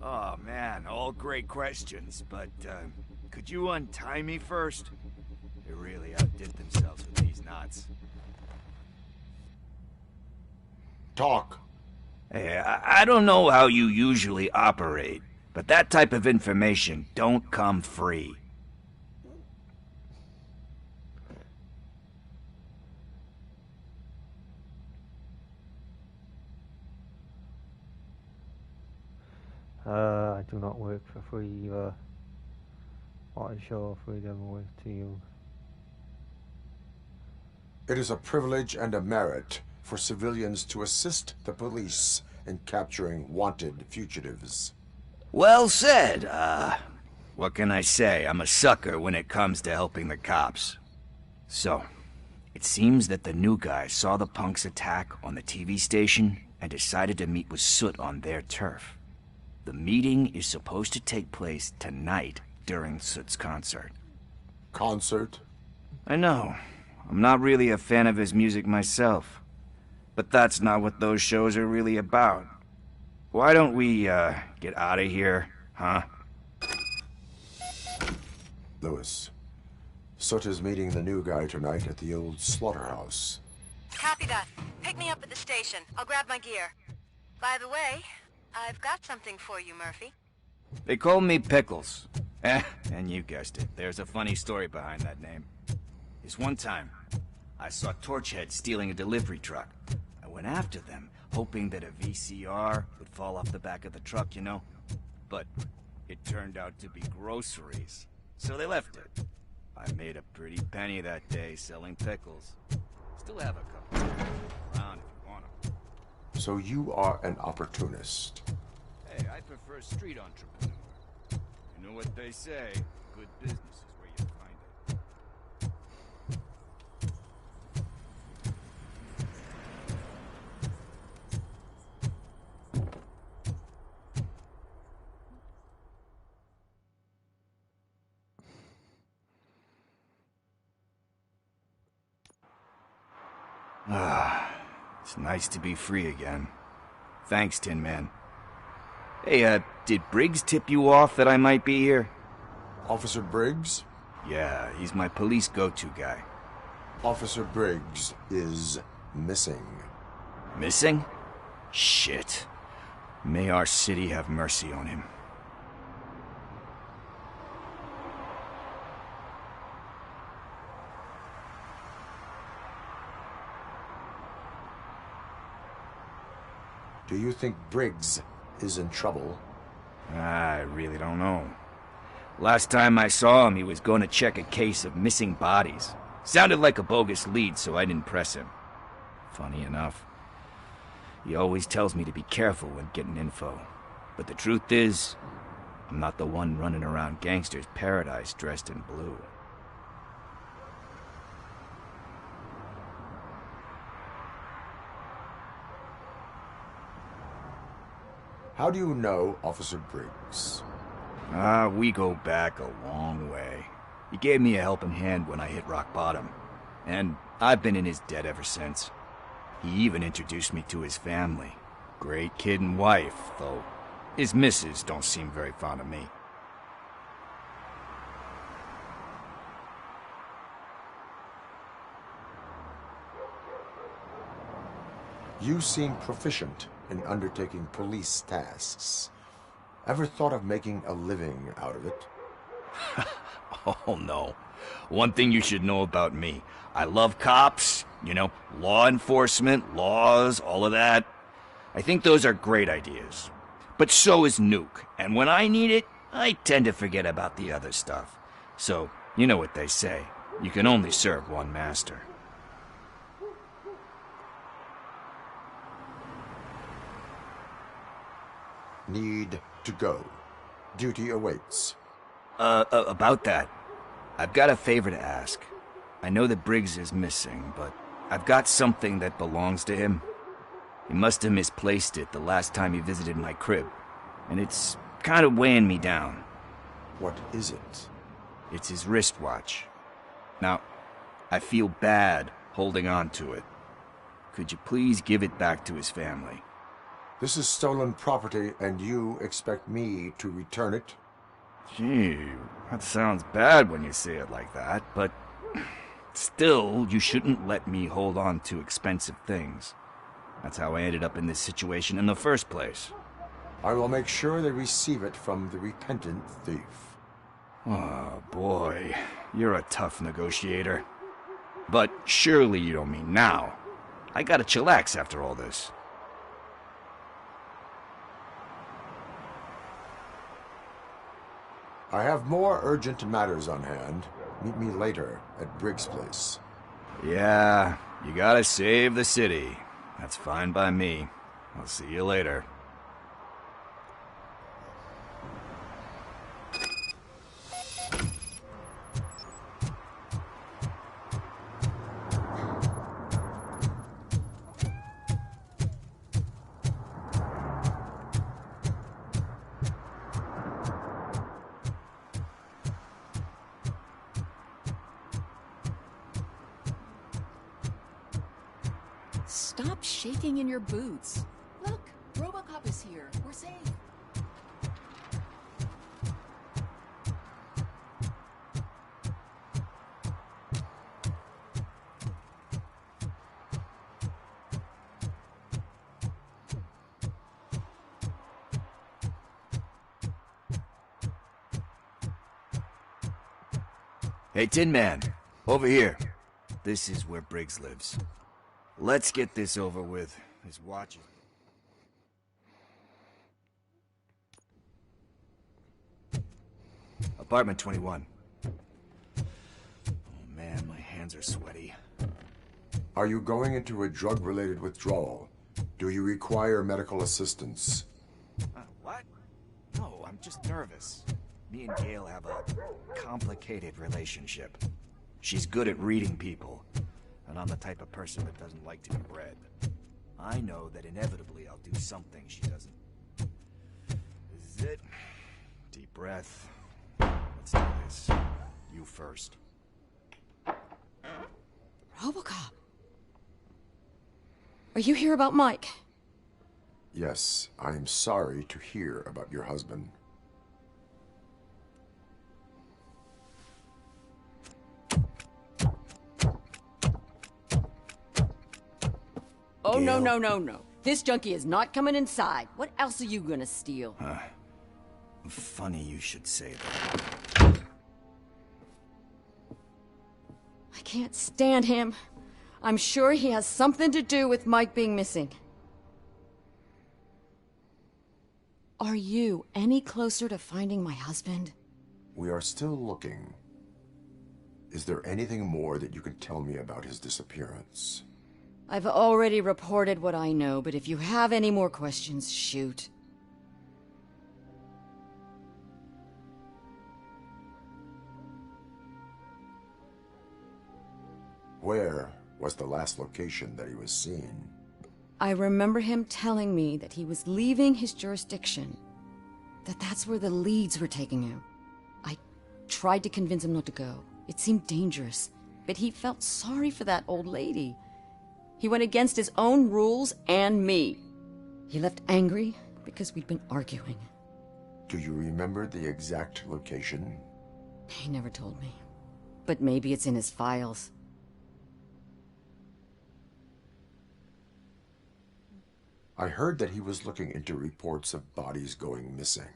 Oh man, all great questions, but could you untie me first? They really outdid themselves with these knots. Talk. Hey, I don't know how you usually operate, but that type of information don't come free. I do not work for free either. What is your freedom worth to you? It is a privilege and a merit for civilians to assist the police in capturing wanted fugitives. Well said. What can I say? I'm a sucker when it comes to helping the cops. So, it seems that the new guy saw the punks' attack on the TV station and decided to meet with Soot on their turf. The meeting is supposed to take place tonight during Soot's concert. Concert? I know. I'm not really a fan of his music myself. But that's not what those shows are really about. Why don't we, get out of here, huh? Lewis, Soot is meeting the new guy tonight at the old slaughterhouse. Copy that. Pick me up at the station. I'll grab my gear. By the way, I've got something for you, Murphy. They call me Pickles. And you guessed it. There's a funny story behind that name. This one time, I saw Torchhead stealing a delivery truck. I went after them, hoping that a VCR would fall off the back of the truck, you know? But it turned out to be groceries. So they left it. I made a pretty penny that day selling pickles. Still have a couple around if you want them. So you are an opportunist. Hey, I prefer street entrepreneur. You know what they say, good business is where you find it. It's nice to be free again. Thanks, Tin Man. Hey, did Briggs tip you off that I might be here? Officer Briggs? Yeah, he's my police go-to guy. Officer Briggs is missing. Missing? Shit. May our city have mercy on him. Do you think Briggs is in trouble? I really don't know. Last time I saw him, he was going to check a case of missing bodies. Sounded like a bogus lead, so I didn't press him. Funny enough. He always tells me to be careful when getting info. But the truth is, I'm not the one running around Gangster's Paradise dressed in blue. How do you know Officer Briggs? We go back a long way. He gave me a helping hand when I hit rock bottom. And I've been in his debt ever since. He even introduced me to his family. Great kid and wife, though his missus don't seem very fond of me. You seem proficient in undertaking police tasks. Ever thought of making a living out of it? Oh no. One thing you should know about me. I love cops, you know, law enforcement, laws, all of that. I think those are great ideas. But so is Nuke, and when I need it, I tend to forget about the other stuff. So, you know what they say. You can only serve one master. Need to go. Duty awaits. About that, I've got a favor to ask. I know that Briggs is missing, but I've got something that belongs to him. He must have misplaced it the last time he visited my crib, and it's kind of weighing me down. What is it? It's his wristwatch. Now, I feel bad holding on to it. Could you please give it back to his family? This is stolen property, and you expect me to return it? Gee, that sounds bad when you say it like that, but still, you shouldn't let me hold on to expensive things. That's how I ended up in this situation in the first place. I will make sure they receive it from the repentant thief. Oh, boy. You're a tough negotiator. But surely you don't mean now. I gotta chillax after all this. I have more urgent matters on hand. Meet me later at Briggs' place. Yeah, you gotta save the city. That's fine by me. I'll see you later. Stop shaking in your boots. Look, Robocop is here. We're safe. Hey, Tin Man, over here. This is where Briggs lives. Let's get this over with. His watch is... Apartment 21. Oh man, my hands are sweaty. Are you going into a drug-related withdrawal? Do you require medical assistance? What? No, I'm just nervous. Me and Gail have a complicated relationship. She's good at reading people, and I'm the type of person that doesn't like to be read. I know that inevitably I'll do something she doesn't. This is it. Deep breath. Let's do this. You first. Robocop. Are you here about Mike? Yes, I am sorry to hear about your husband. Oh, no, no, no, no. This junkie is not coming inside. What else are you gonna steal? Funny you should say that. I can't stand him. I'm sure he has something to do with Mike being missing. Are you any closer to finding my husband? We are still looking. Is there anything more that you can tell me about his disappearance? I've already reported what I know, but if you have any more questions, shoot. Where was the last location that he was seen? I remember him telling me that he was leaving his jurisdiction, that's where the leads were taking him. I tried to convince him not to go. It seemed dangerous, but he felt sorry for that old lady. He went against his own rules and me. He left angry because we'd been arguing. Do you remember the exact location? He never told me. But maybe it's in his files. I heard that he was looking into reports of bodies going missing.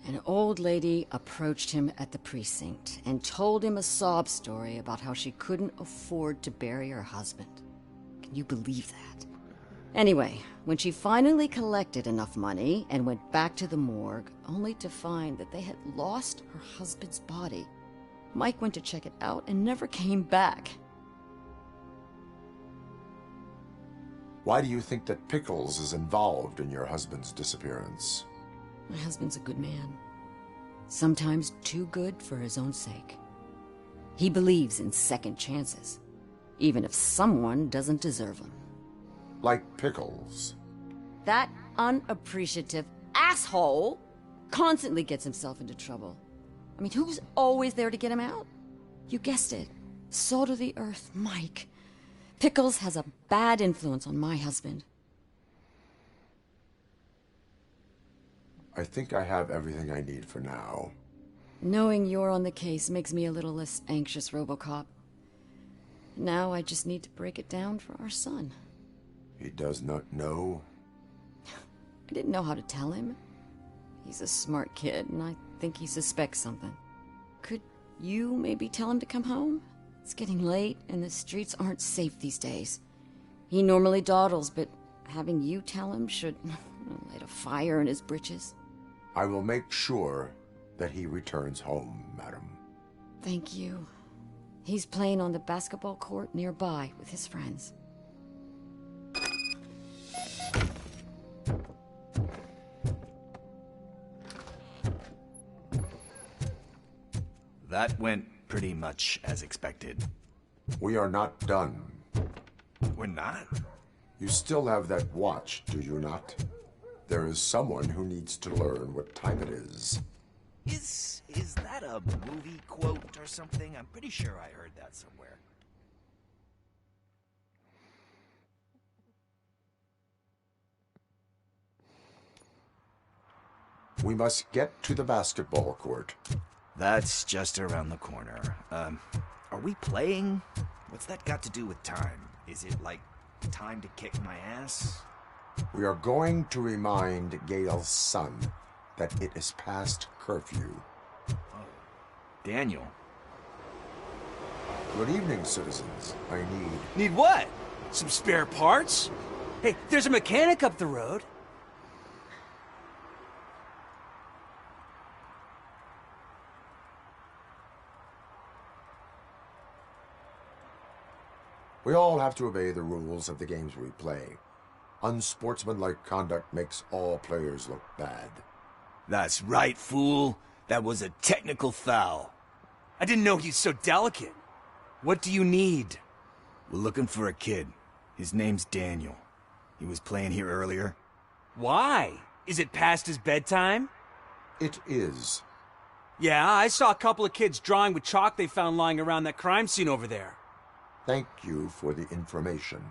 An old lady approached him at the precinct and told him a sob story about how she couldn't afford to bury her husband. Can you believe that? Anyway, when she finally collected enough money and went back to the morgue, only to find that they had lost her husband's body, Mike went to check it out and never came back. Why do you think that Pickles is involved in your husband's disappearance? My husband's a good man. Sometimes too good for his own sake. He believes in second chances, even if someone doesn't deserve them. Like Pickles. That unappreciative asshole constantly gets himself into trouble. I mean, who's always there to get him out? You guessed it. Salt of the earth, Mike. Pickles has a bad influence on my husband. I think I have everything I need for now. Knowing you're on the case makes me a little less anxious, Robocop. Now I just need to break it down for our son. He does not know? I didn't know how to tell him. He's a smart kid, and I think he suspects something. Could you maybe tell him to come home? It's getting late, and the streets aren't safe these days. He normally dawdles, but having you tell him should light a fire in his britches. I will make sure that he returns home, madam. Thank you. He's playing on the basketball court nearby with his friends. That went pretty much as expected. We are not done. We're not? You still have that watch, do you not? There is someone who needs to learn what time it is. Is that a movie quote or something? I'm pretty sure I heard that somewhere. We must get to the basketball court. That's just around the corner. Are we playing? What's that got to do with time? Is it like time to kick my ass? We are going to remind Gail's son that it is past curfew. Oh, Daniel. Good evening, citizens. I need... Need what? Some spare parts? Hey, there's a mechanic up the road. We all have to obey the rules of the games we play. Unsportsmanlike conduct makes all players look bad. That's right, fool. That was a technical foul. I didn't know he's so delicate. What do you need? We're looking for a kid. His name's Daniel. He was playing here earlier. Why? Is it past his bedtime? It is. Yeah, I saw a couple of kids drawing with chalk they found lying around that crime scene over there. Thank you for the information.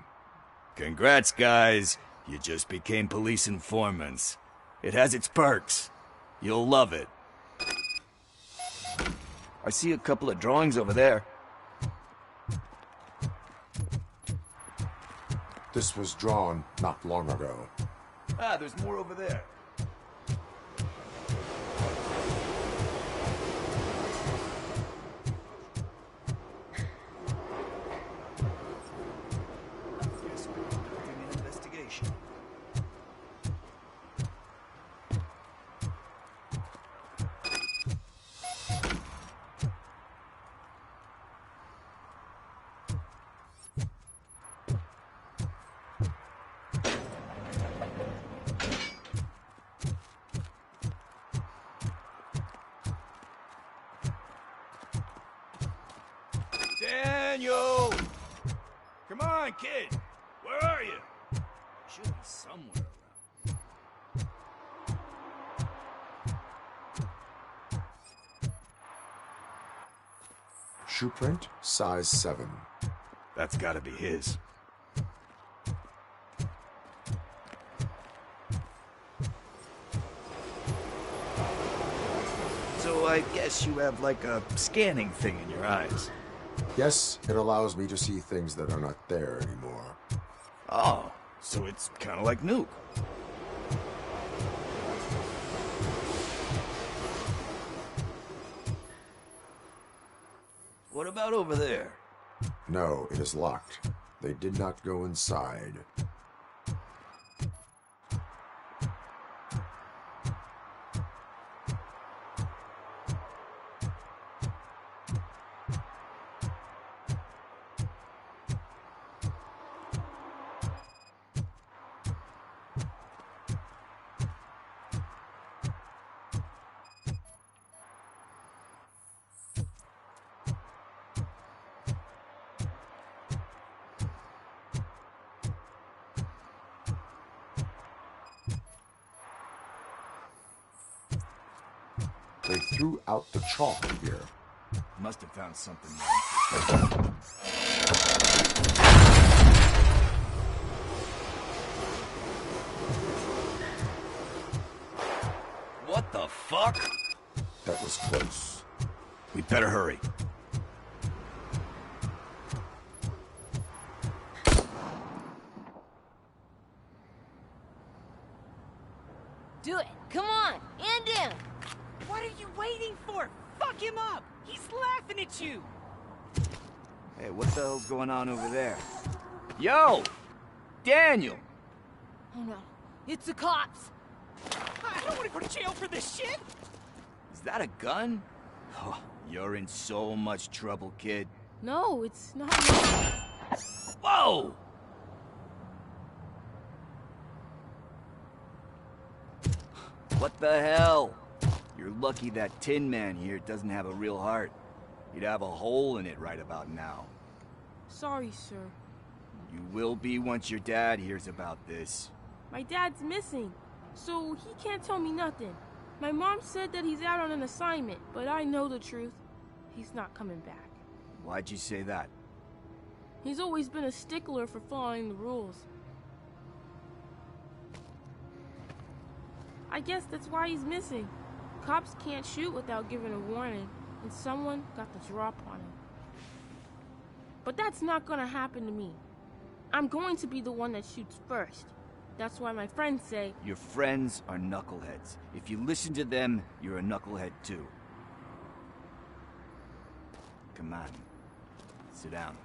Congrats, guys. You just became police informants. It has its perks. You'll love it. I see a couple of drawings over there. This was drawn not long ago. Ah, there's more over there. Daniel! Come on, kid! Where are you? Should be somewhere around. Shoe print, size 7. That's gotta be his. So I guess you have like a scanning thing in your eyes. Yes, it allows me to see things that are not there anymore. Oh, so it's kind of like Nuke. What about over there? No, it is locked. They did not go inside. They threw out the chalk here. Must have found something. better hurry. Do it. Come on. End him. What are you waiting for? Fuck him up. He's laughing at you. Hey, what the hell's going on over there? Yo! Daniel! Oh no. It's the cops. I don't want to go to jail for this shit. Is that a gun? Oh, you're in so much trouble, kid. No, it's not. Whoa! What the hell? You're lucky that Tin Man here doesn't have a real heart. He'd have a hole in it right about now. Sorry, sir. You will be once your dad hears about this. My dad's missing, so he can't tell me nothing. My mom said that he's out on an assignment, but I know the truth. He's not coming back. Why'd you say that? He's always been a stickler for following the rules. I guess that's why he's missing. Cops can't shoot without giving a warning, and someone got the drop on him. But that's not gonna happen to me. I'm going to be the one that shoots first. That's why my friends say... Your friends are knuckleheads. If you listen to them, you're a knucklehead too. Come on. Sit down.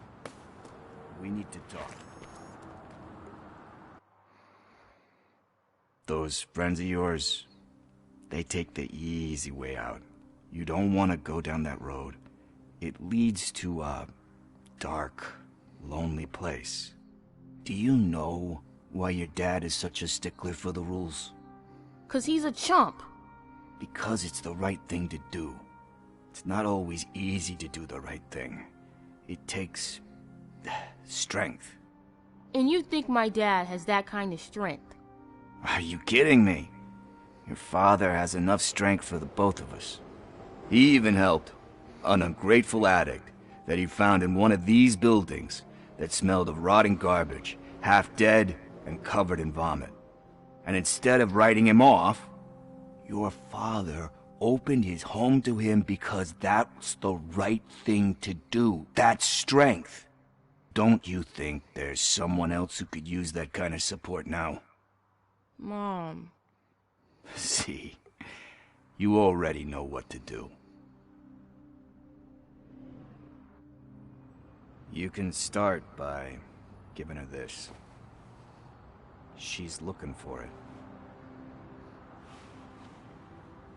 We need to talk. Those friends of yours, they take the easy way out. You don't want to go down that road. It leads to a dark, lonely place. Do you know why your dad is such a stickler for the rules? 'Cause he's a chump. Because it's the right thing to do. It's not always easy to do the right thing. It takes strength. And you think my dad has that kind of strength? Are you kidding me? Your father has enough strength for the both of us. He even helped an ungrateful addict that he found in one of these buildings that smelled of rotting garbage, half dead and covered in vomit. And instead of writing him off, your father opened his home to him because that's the right thing to do. That's strength. Don't you think there's someone else who could use that kind of support now? Mom. See, you already know what to do. You can start by giving her this. She's looking for it.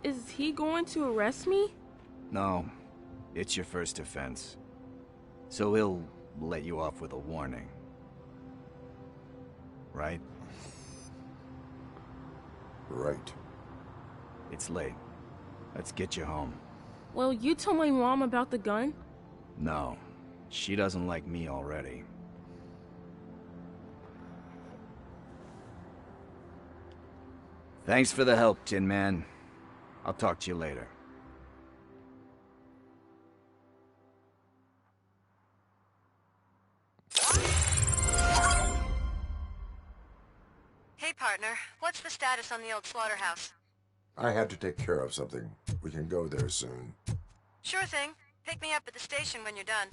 Is he going to arrest me? No, it's your first offense. So he'll let you off with a warning. Right? Right. It's late. Let's get you home. Well, you told my mom about the gun? No, she doesn't like me already. Thanks for the help, Tin Man. I'll talk to you later. Hey, partner. What's the status on the old slaughterhouse? I had to take care of something. We can go there soon. Sure thing. Pick me up at the station when you're done.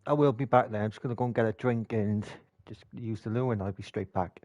I will be back there. I'm just going to go and get a drink and just use the loo, and I'll be straight back.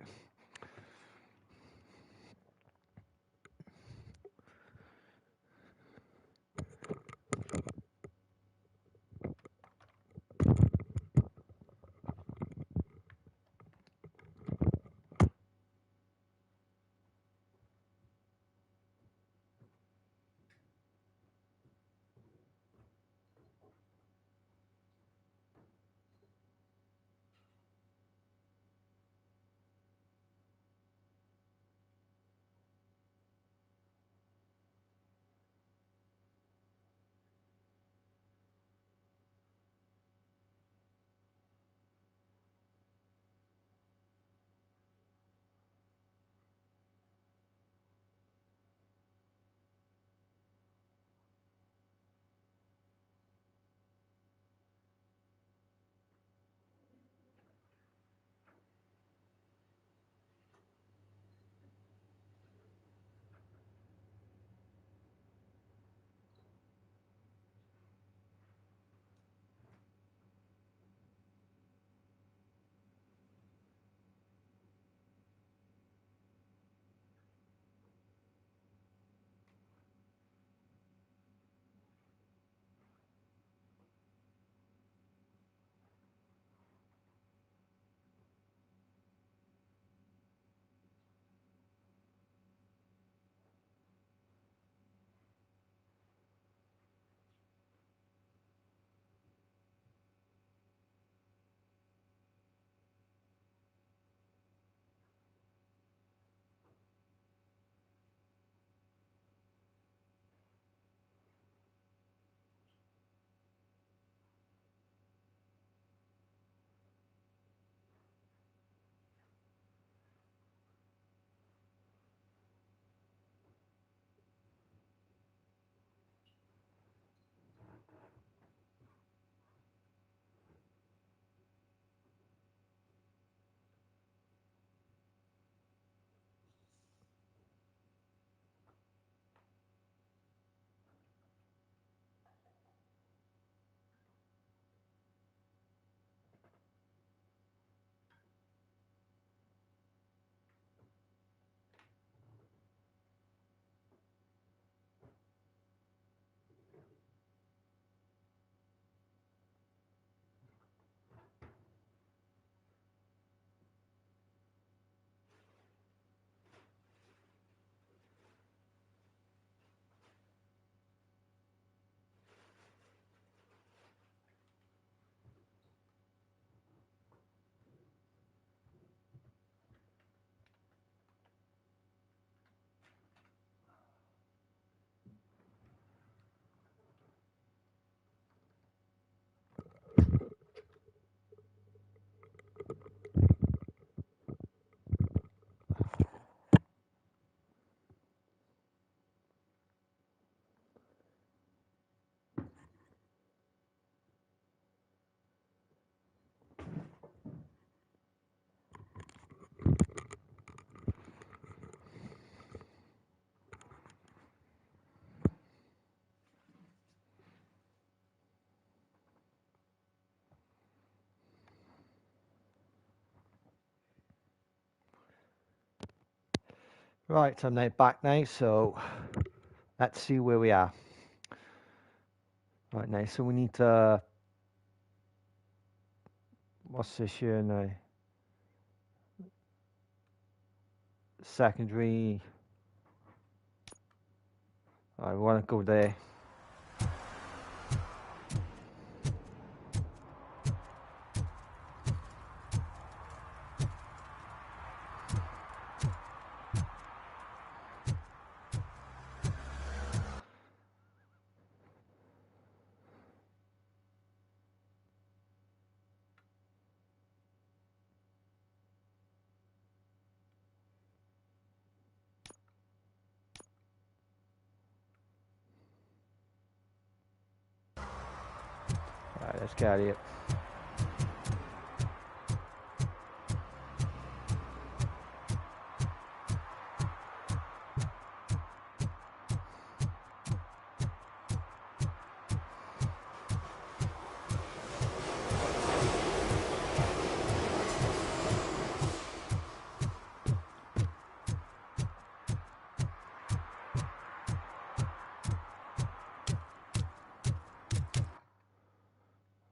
Right, I'm now back now, so let's see where we are. Right now, so we need to... What's this here now? Secondary. I want to go there. Alright, let's get out of here.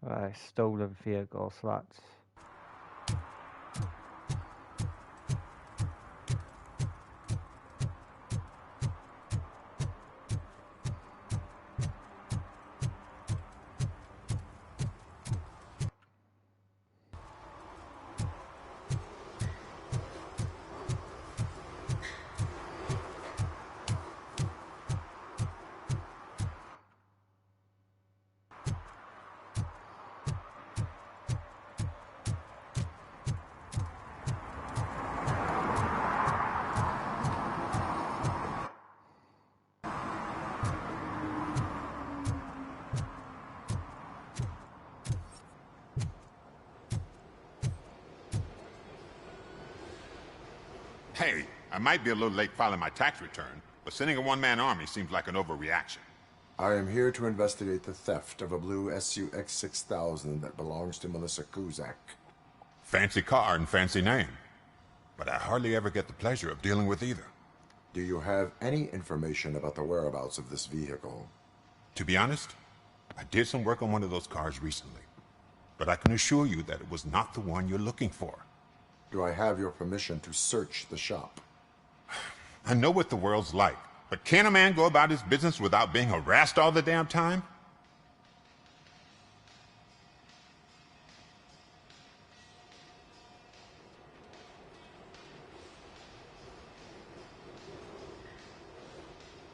Alright, stolen vehicle slots. Hey, I might be a little late filing my tax return, but sending a one-man army seems like an overreaction. I am here to investigate the theft of a blue SUX 6000 that belongs to Melissa Kuzak. Fancy car and fancy name, but I hardly ever get the pleasure of dealing with either. Do you have any information about the whereabouts of this vehicle? To be honest, I did some work on one of those cars recently, but I can assure you that it was not the one you're looking for. Do I have your permission to search the shop? I know what the world's like, but can a man go about his business without being harassed all the damn time?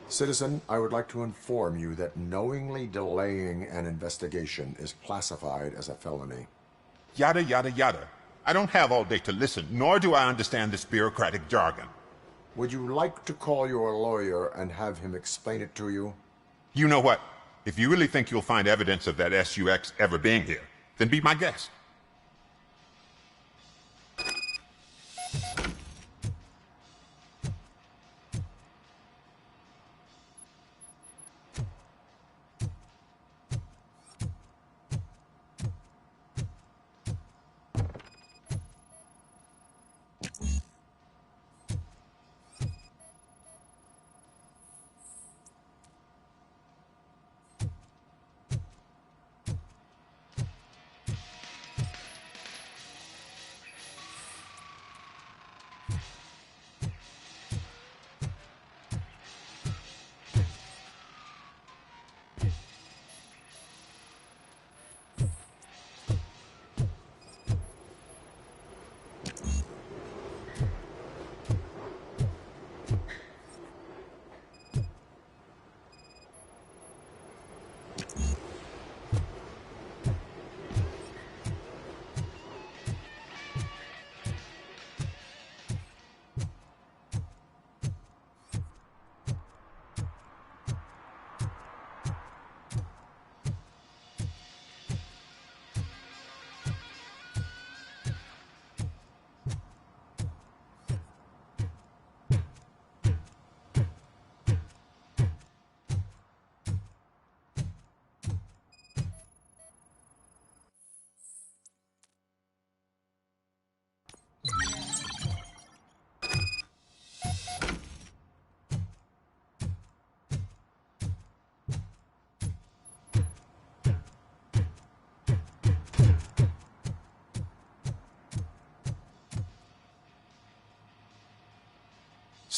Citizen, I would like to inform you that knowingly delaying an investigation is classified as a felony. Yada, yada, yada. I don't have all day to listen, nor do I understand this bureaucratic jargon. Would you like to call your lawyer and have him explain it to you? You know what? If you really think you'll find evidence of that SUX ever being here, then be my guest.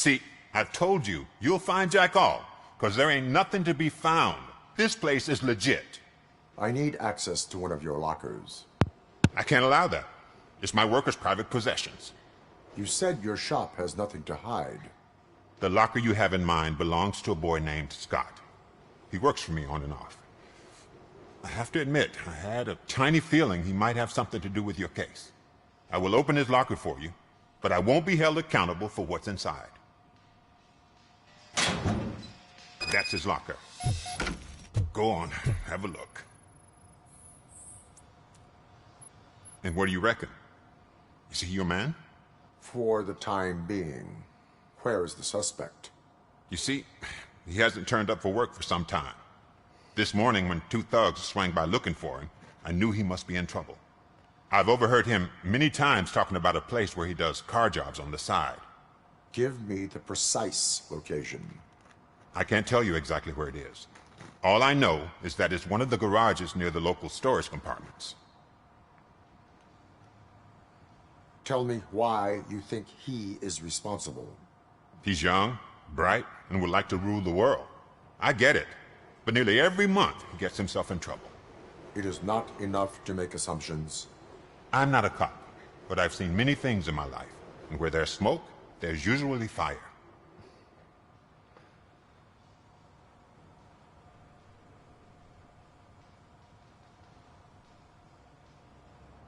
See, I told you, you'll find Jack all, because there ain't nothing to be found. This place is legit. I need access to one of your lockers. I can't allow that. It's my workers' private possessions. You said your shop has nothing to hide. The locker you have in mind belongs to a boy named Scott. He works for me on and off. I have to admit, I had a tiny feeling he might have something to do with your case. I will open his locker for you, but I won't be held accountable for what's inside. That's his locker. Go on, have a look. And what do you reckon? Is he your man? For the time being. Where is the suspect? You see, he hasn't turned up for work for some time. This morning, when 2 thugs swang by looking for him, I knew he must be in trouble. I've overheard him many times talking about a place where he does car jobs on the side. Give me the precise location. I can't tell you exactly where it is. All I know is that it's one of the garages near the local storage compartments. Tell me why you think he is responsible. He's young, bright, and would like to rule the world. I get it. But nearly every month, he gets himself in trouble. It is not enough to make assumptions. I'm not a cop, but I've seen many things in my life. And where there's smoke, there's usually fire.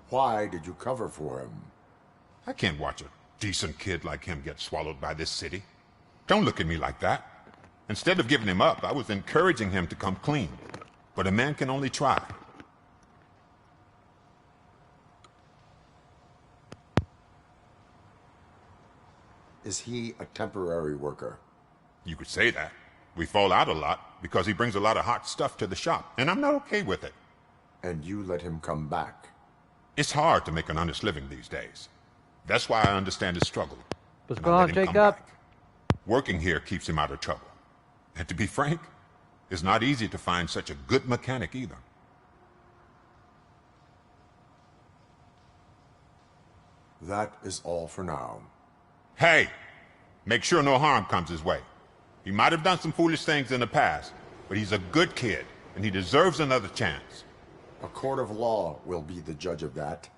Why did you cover for him? I can't watch a decent kid like him get swallowed by this city. Don't look at me like that. Instead of giving him up, I was encouraging him to come clean. But a man can only try. Is he a temporary worker? You could say that. We fall out a lot because he brings a lot of hot stuff to the shop, and I'm not okay with it. And you let him come back? It's hard to make an honest living these days. That's why I understand his struggle. What's and going I on, let him come Jacob? back. Working here keeps him out of trouble. And to be frank, it's not easy to find such a good mechanic either. That is all for now. Hey! Make sure no harm comes his way. He might have done some foolish things in the past, but he's a good kid, and he deserves another chance. A court of law will be the judge of that.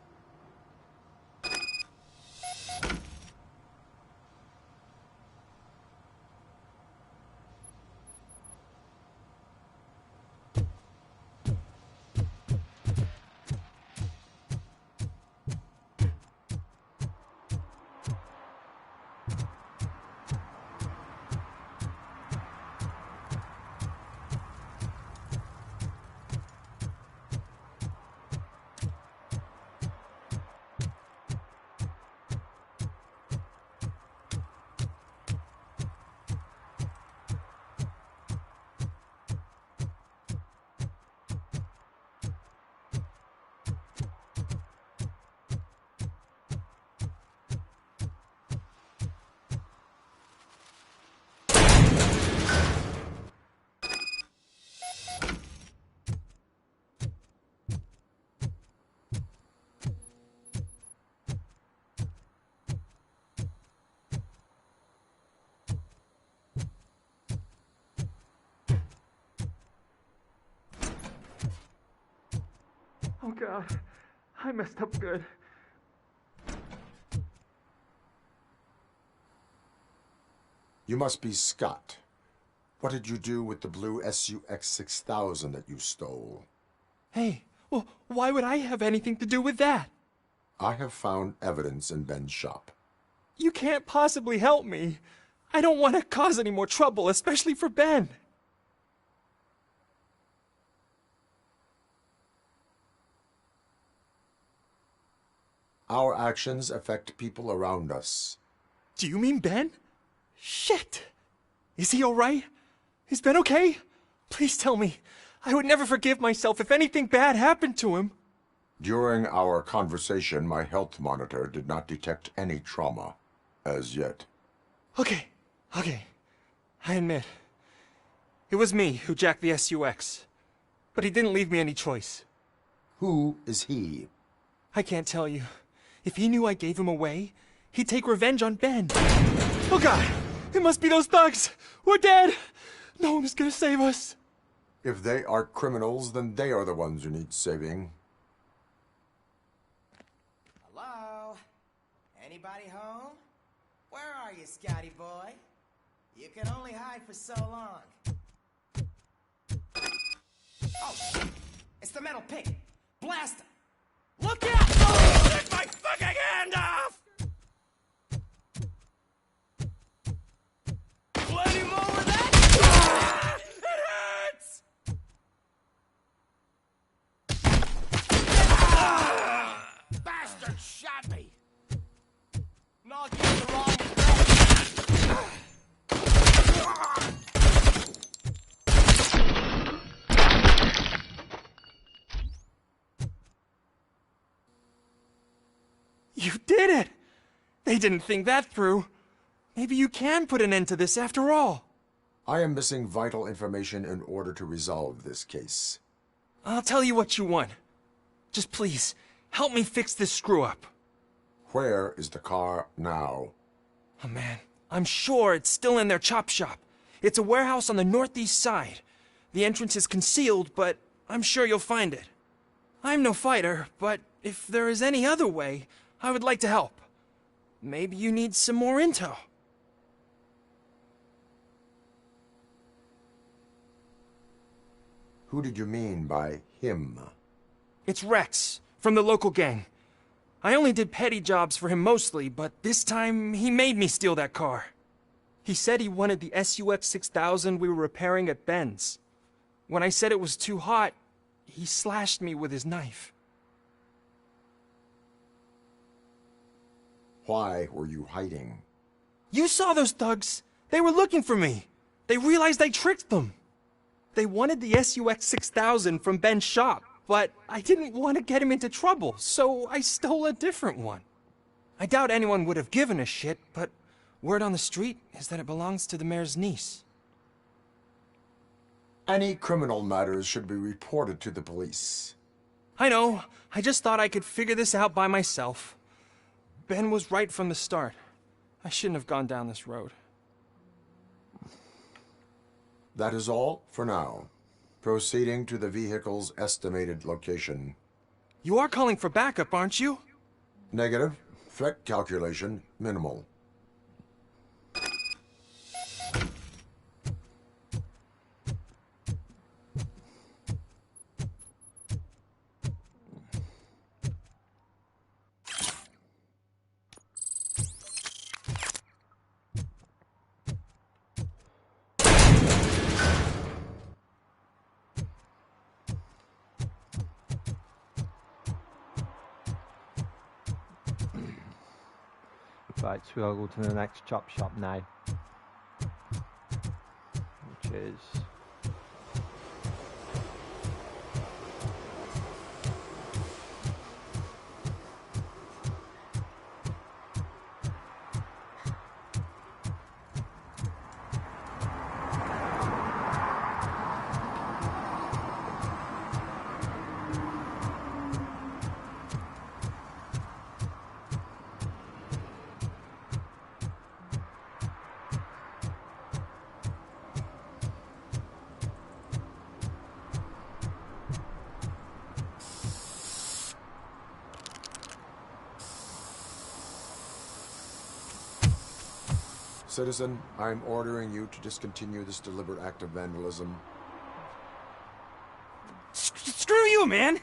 Oh God, I messed up good. You must be Scott. What did you do with the blue SUX 6000 that you stole? Hey, well, why would I have anything to do with that? I have found evidence in Ben's shop. You can't possibly help me. I don't want to cause any more trouble, especially for Ben. Our actions affect people around us. Do you mean Ben? Shit! Is he alright? Is Ben okay? Please tell me. I would never forgive myself if anything bad happened to him. During our conversation, my health monitor did not detect any trauma, as yet. Okay. I admit. It was me who jacked the SUX. But he didn't leave me any choice. Who is he? I can't tell you. If he knew I gave him away, he'd take revenge on Ben. Oh God! It must be those thugs! We're dead! No one is gonna save us. If they are criminals, then they are the ones who need saving. Hello? Anybody home? Where are you, Scotty boy? You can only hide for so long. Oh, shit! It's the metal pig! Blast him! Look out! Oh, take my fucking hand off! Plenty more of that? Ah, it hurts! Ah, bastard shot me! Knock you in the wrong direction. You did it! They didn't think that through. Maybe you can put an end to this after all. I am missing vital information in order to resolve this case. I'll tell you what you want. Just please, help me fix this screw-up. Where is the car now? Oh man, I'm sure it's still in their chop shop. It's a warehouse on the northeast side. The entrance is concealed, but I'm sure you'll find it. I'm no fighter, but if there is any other way, I would like to help. Maybe you need some more intel. Who did you mean by him? It's Rex, from the local gang. I only did petty jobs for him mostly, but this time he made me steal that car. He said he wanted the SUX 6000 we were repairing at Ben's. When I said it was too hot, he slashed me with his knife. Why were you hiding? You saw those thugs. They were looking for me. They realized I tricked them. They wanted the SUX 6000 from Ben's shop, but I didn't want to get him into trouble, so I stole a different one. I doubt anyone would have given a shit, but word on the street is that it belongs to the mayor's niece. Any criminal matters should be reported to the police. I know. I just thought I could figure this out by myself. Ben was right from the start. I shouldn't have gone down this road. That is all for now. Proceeding to the vehicle's estimated location. You are calling for backup, aren't you? Negative. Threat calculation minimal. Right, so we'll go to the next chop shop now, which is Citizen, I'm ordering you to discontinue this deliberate act of vandalism. Screw you, man!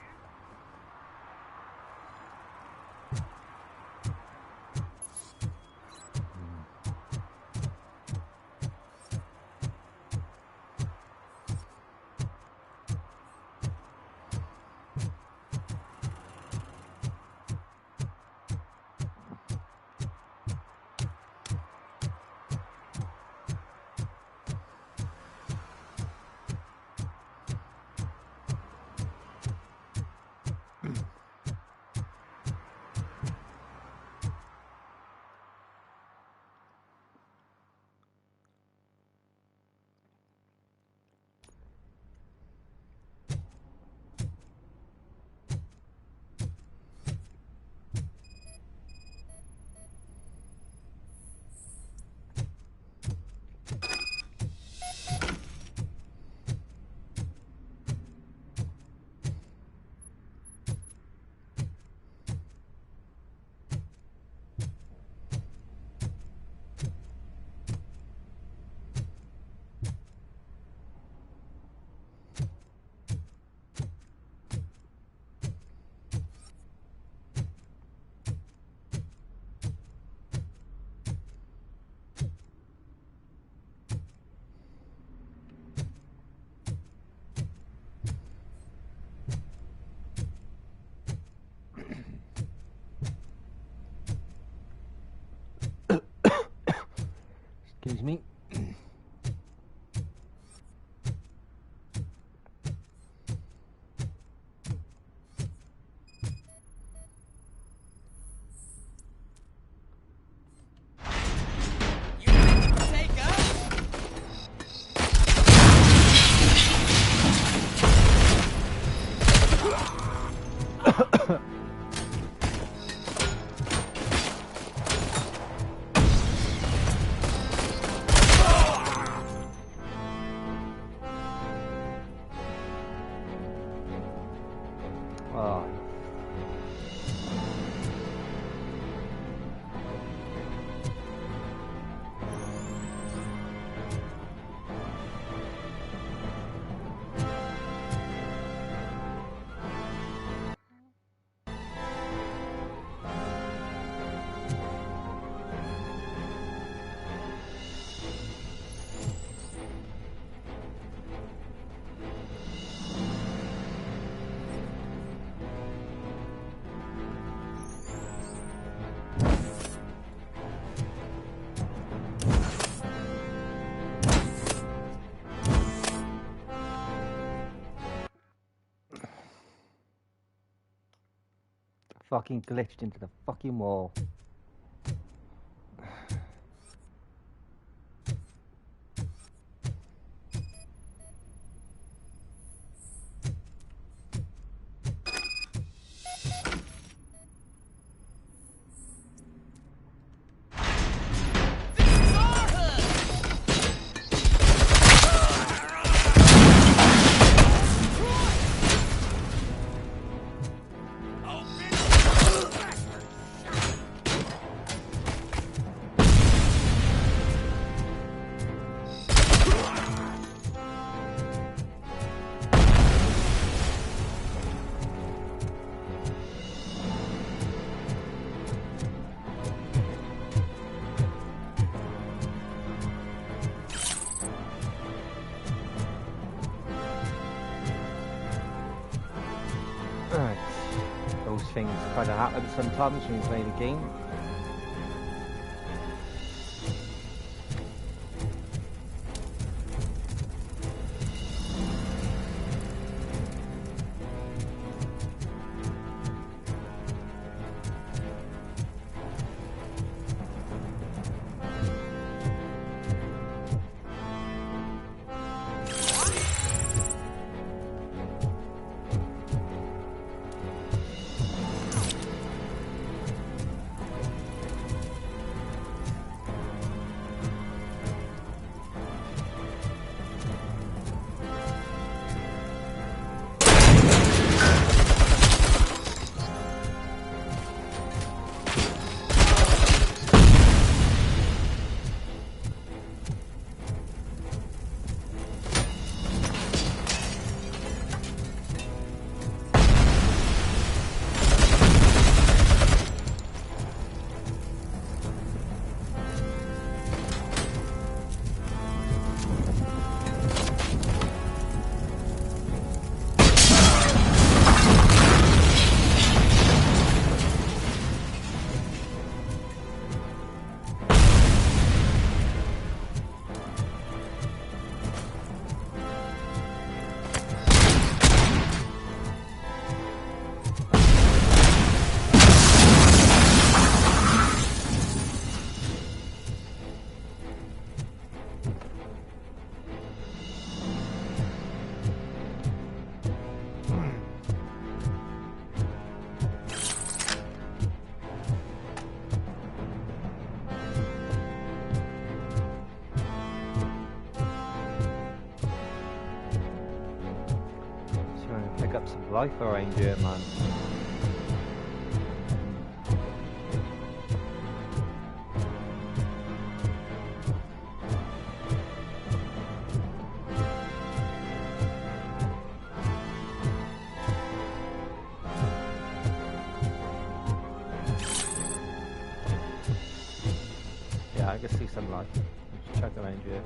Oh. Fucking glitched into the fucking wall. Right. Those things kind of happen sometimes when you play the game. Up some life around here, man. Yeah, I can see some life. Let's check around here.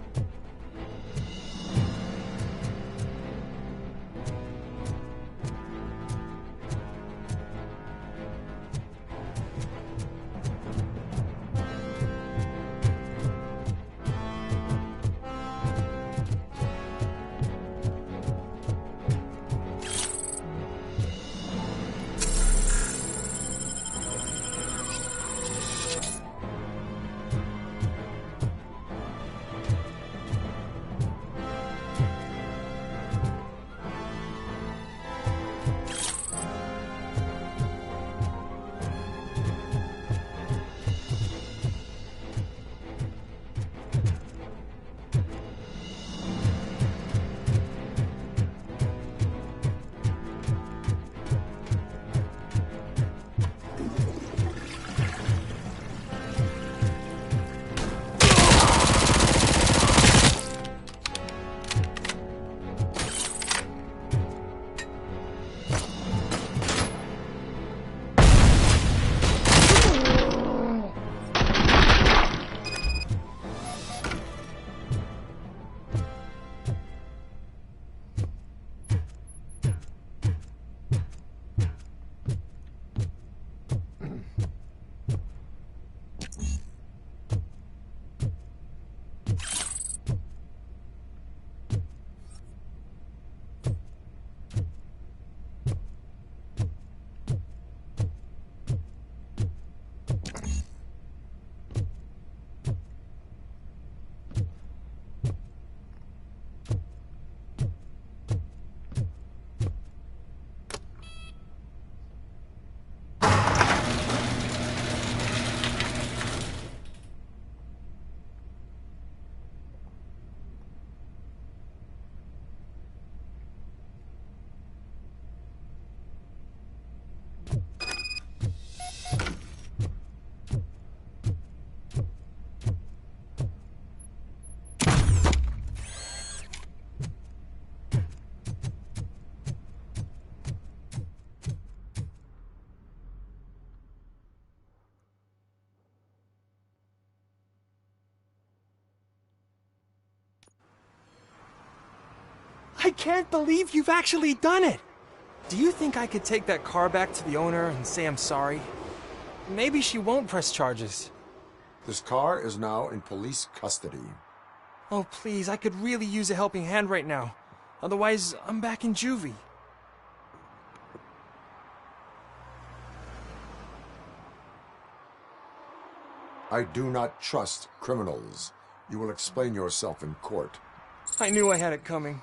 I can't believe you've actually done it! Do you think I could take that car back to the owner and say I'm sorry? Maybe she won't press charges. This car is now in police custody. Oh, please, I could really use a helping hand right now. Otherwise, I'm back in juvie. I do not trust criminals. You will explain yourself in court. I knew I had it coming.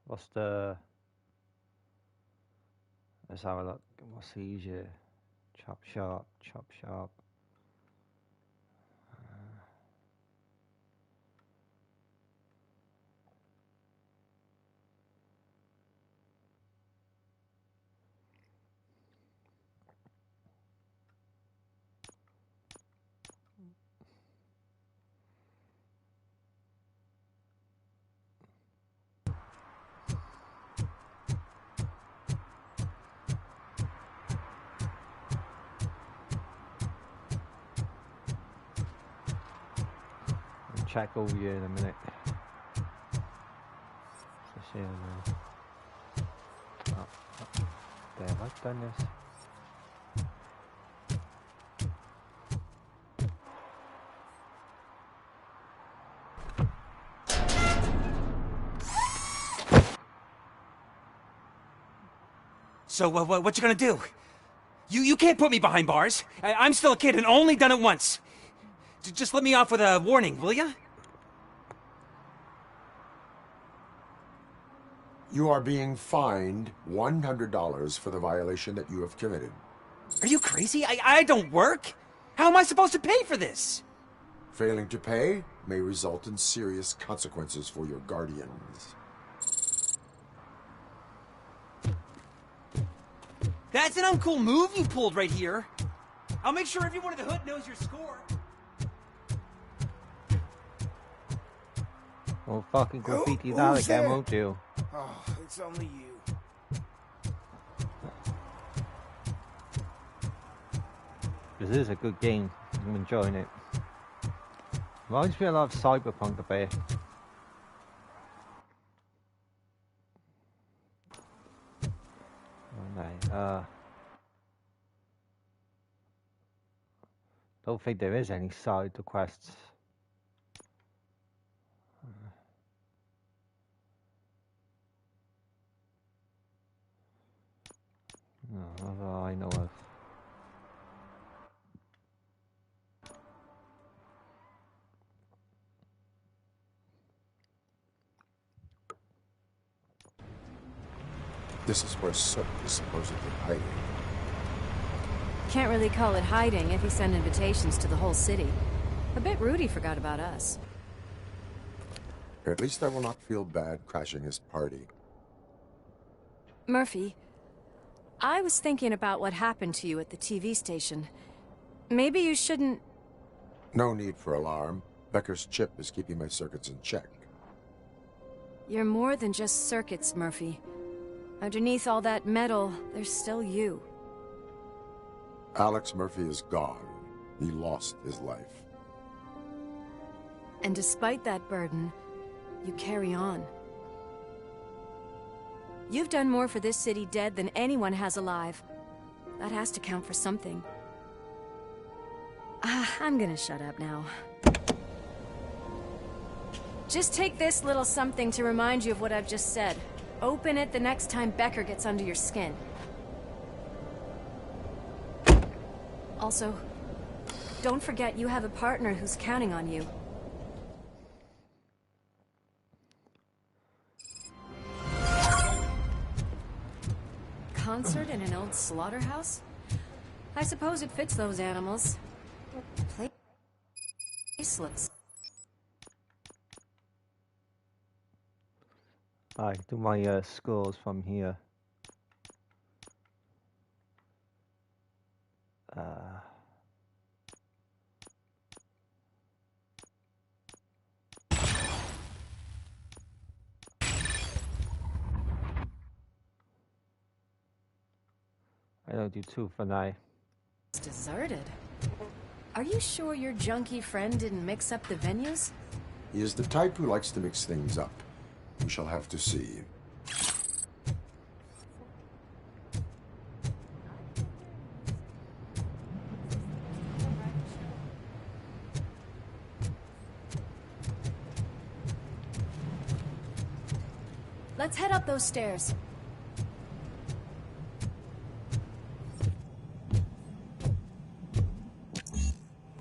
What's the... Let's have a look. What's easier? Chop sharp, chop sharp. Check over you in a minute. Let's see there, I've done this. So, what you gonna do? You can't put me behind bars. I'm still a kid and only done it once. Just let me off with a warning, will ya? You are being fined $100 for the violation that you have committed. Are you crazy? I don't work. How am I supposed to pay for this? Failing to pay may result in serious consequences for your guardians. That's an uncool move you pulled right here. I'll make sure everyone in the hood knows your score. Well, fucking graffiti that again, there? won't you? Oh, it's only you. This is a good game. I'm enjoying it. Reminds me a lot of Cyberpunk a bit. Oh, don't think there is any side quests. No, not that I know of. This is where Soot is supposedly hiding. Can't really call it hiding if he sent invitations to the whole city. A bit rude he forgot about us. At least I will not feel bad crashing his party. Murphy, I was thinking about what happened to you at the TV station. Maybe you shouldn't... No need for alarm. Becker's chip is keeping my circuits in check. You're more than just circuits, Murphy. Underneath all that metal, there's still you. Alex Murphy is gone. He lost his life. And despite that burden, you carry on. You've done more for this city dead than anyone has alive. That has to count for something. I'm gonna shut up now. Just take this little something to remind you of what I've just said. Open it the next time Becker gets under your skin. Also, don't forget you have a partner who's counting on you. Concert in an old slaughterhouse? I suppose it fits those animals. Place looks... I do my scores from here. gonna do 2 for now. It's deserted. Are you sure your junkie friend didn't mix up the venues? He is the type who likes to mix things up. We shall have to see. Let's head up those stairs.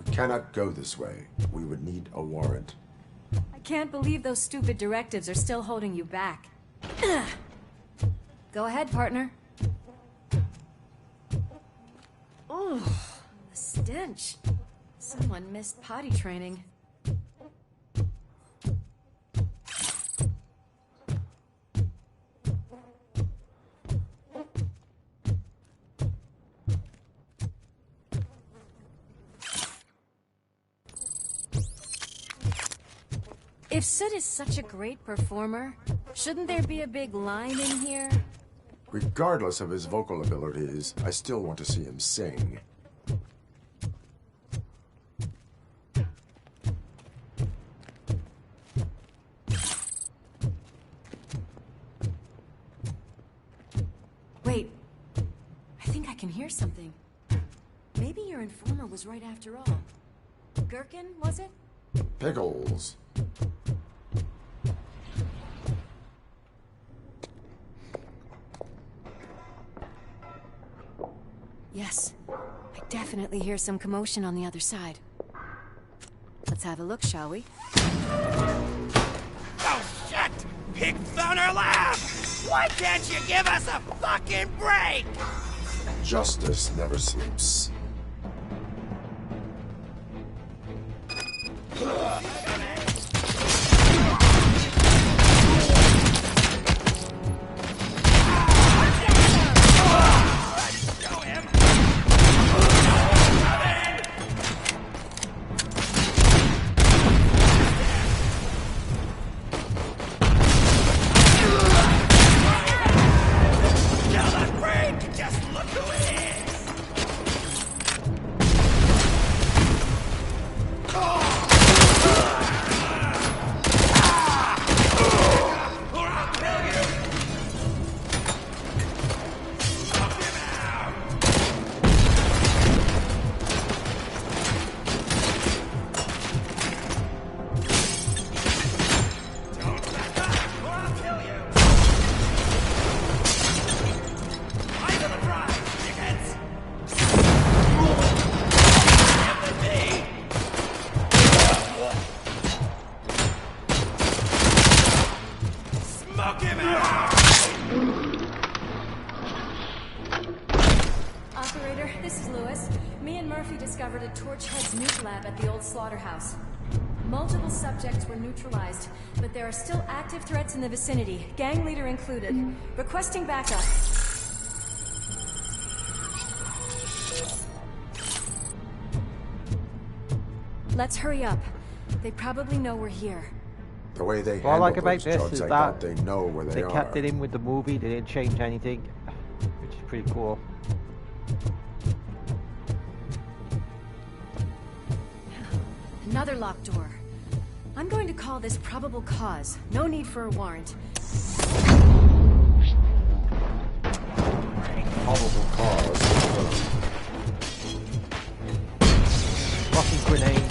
We cannot go this way. We would need a warrant. I can't believe those stupid directives are still holding you back. Go ahead, partner. Oh, the stench. Someone missed potty training. If Sid is such a great performer, shouldn't there be a big line in here? Regardless of his vocal abilities, I still want to see him sing. Wait, I think I can hear something. Maybe your informer was right after all. Gherkin, was it? Pickles. Yes, I definitely hear some commotion on the other side. Let's have a look, shall we? Oh, shit! Pigs on our lap! Why can't you give us a fucking break? Justice never sleeps. Operator, this is Lewis. Me and Murphy discovered a Torchhead's nuke lab at the old slaughterhouse. Multiple subjects were neutralized, but there are still active threats in the vicinity, gang leader included. Requesting backup. Let's hurry up. They probably know we're here. The way they What I like handle about those this drugs, is I that doubt they know where they are. kept it in with the movie, they didn't change anything, which is pretty cool. Another locked door. I'm going to call this probable cause. No need for a warrant. Probable cause. Fucking grenade.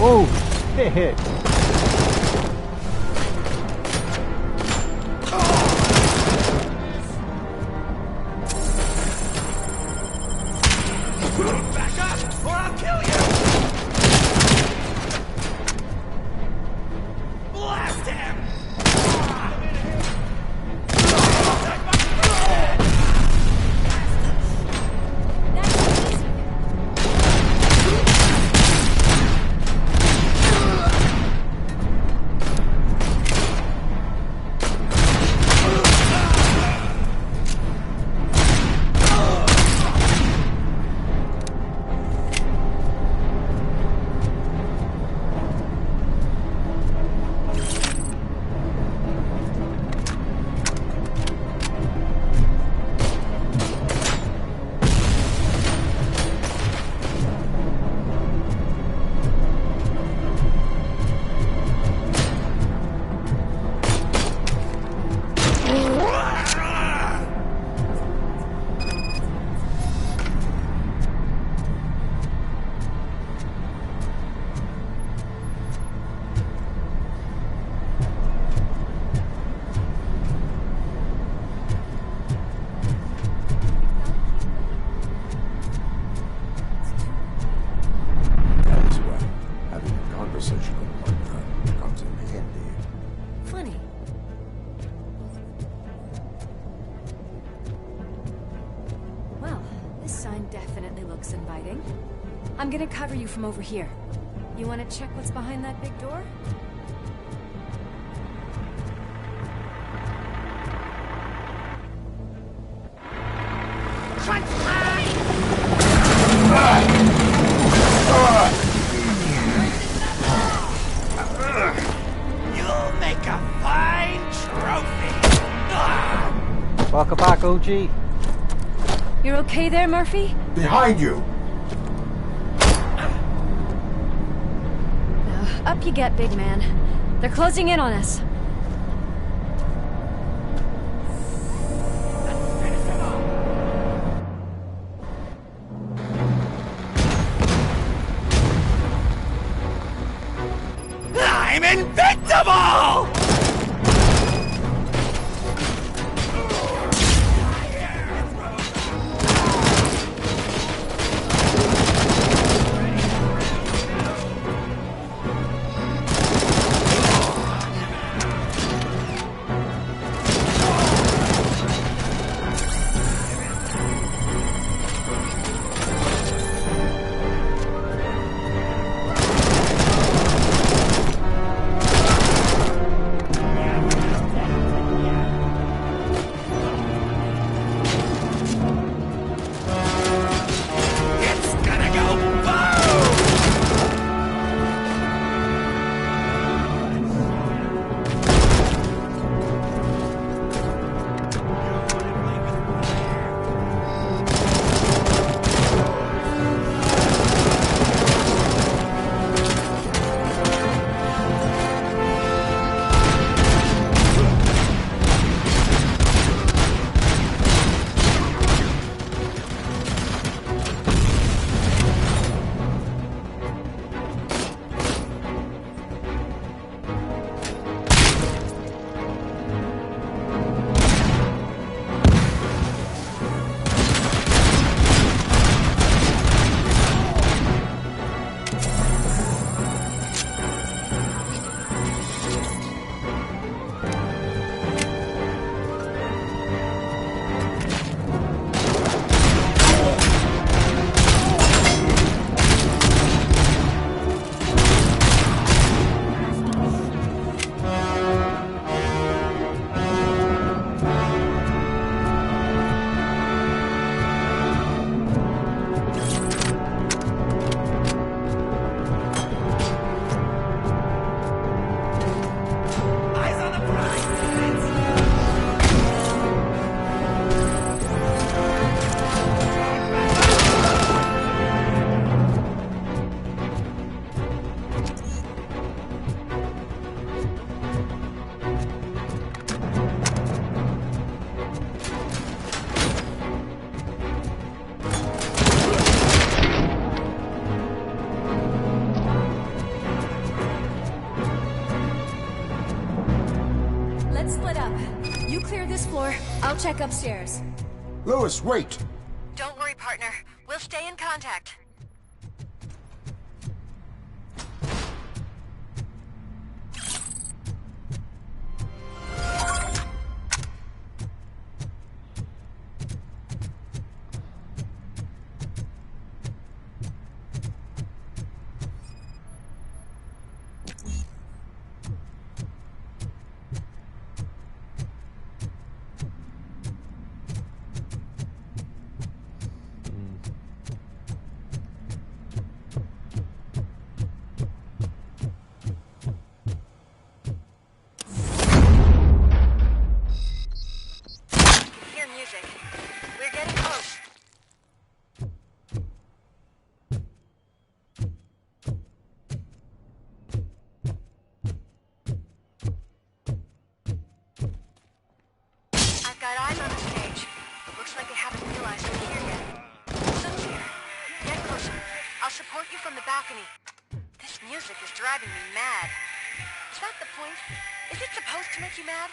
Oh, shit! Back up, or I'll kill you! conversational partner comes in handy. Funny. Well, this sign definitely looks inviting. I'm gonna cover you from over here. You wanna check what's behind that big door? You'll make a fine trophy. Welcome back, OG. You're okay there, Murphy? Behind you! Up you get, big man. They're closing in on us. I'm invincible! I'll check upstairs. Lewis, wait! Don't worry, partner. We'll stay in contact. Got eyes on the stage. Looks like they haven't realized we're here yet. So's here. Get closer. I'll support you from the balcony. This music is driving me mad. Is that the point? Is it supposed to make you mad?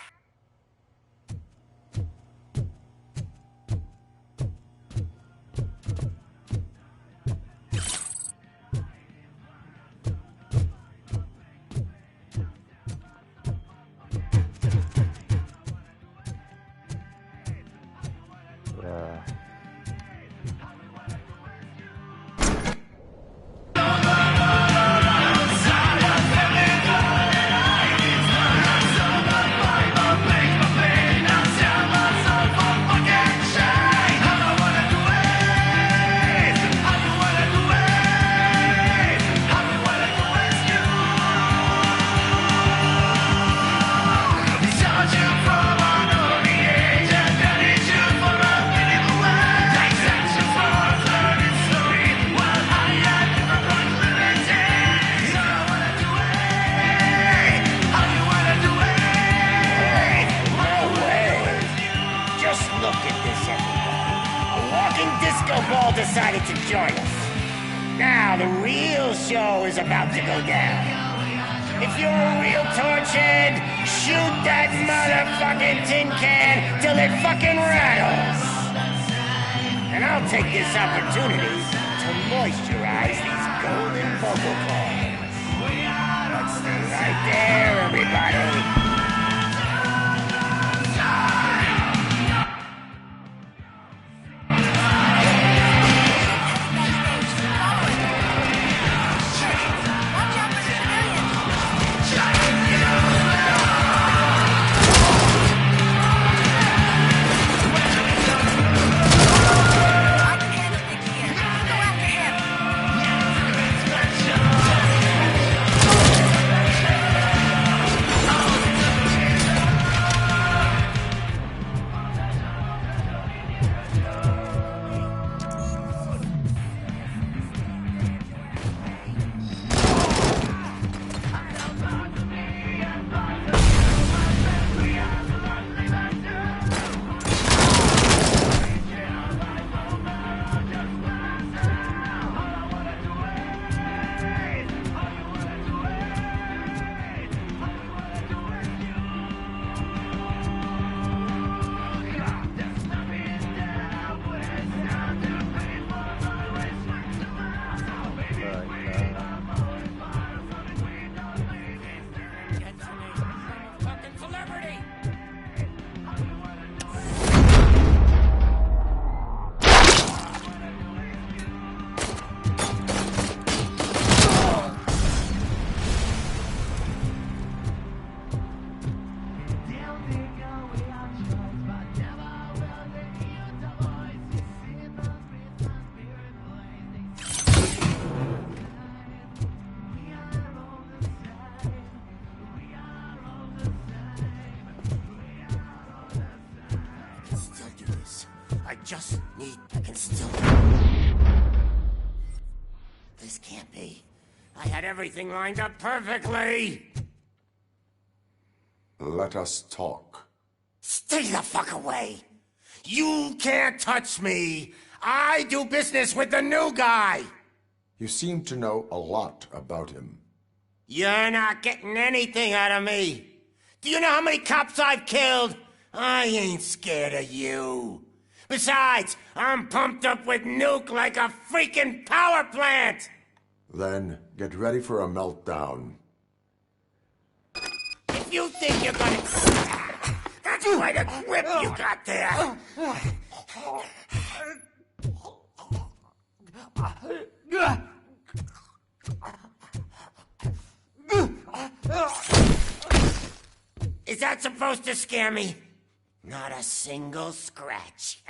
the real show is about to go down. If you're a real torchhead, shoot that motherfucking tin can till it fucking rattles. And I'll take this opportunity to moisturize these golden vocal cords. Let's stay right there, everybody. I can still... This can't be. I had everything lined up perfectly! Let us talk. Stay the fuck away! You can't touch me! I do business with the new guy! You seem to know a lot about him. You're not getting anything out of me! Do you know how many cops I've killed? I ain't scared of you. Besides, I'm pumped up with nuke like a freaking power plant! Then get ready for a meltdown. If you think you're gonna... That's quite a grip you got there! Is that supposed to scare me? Not a single scratch.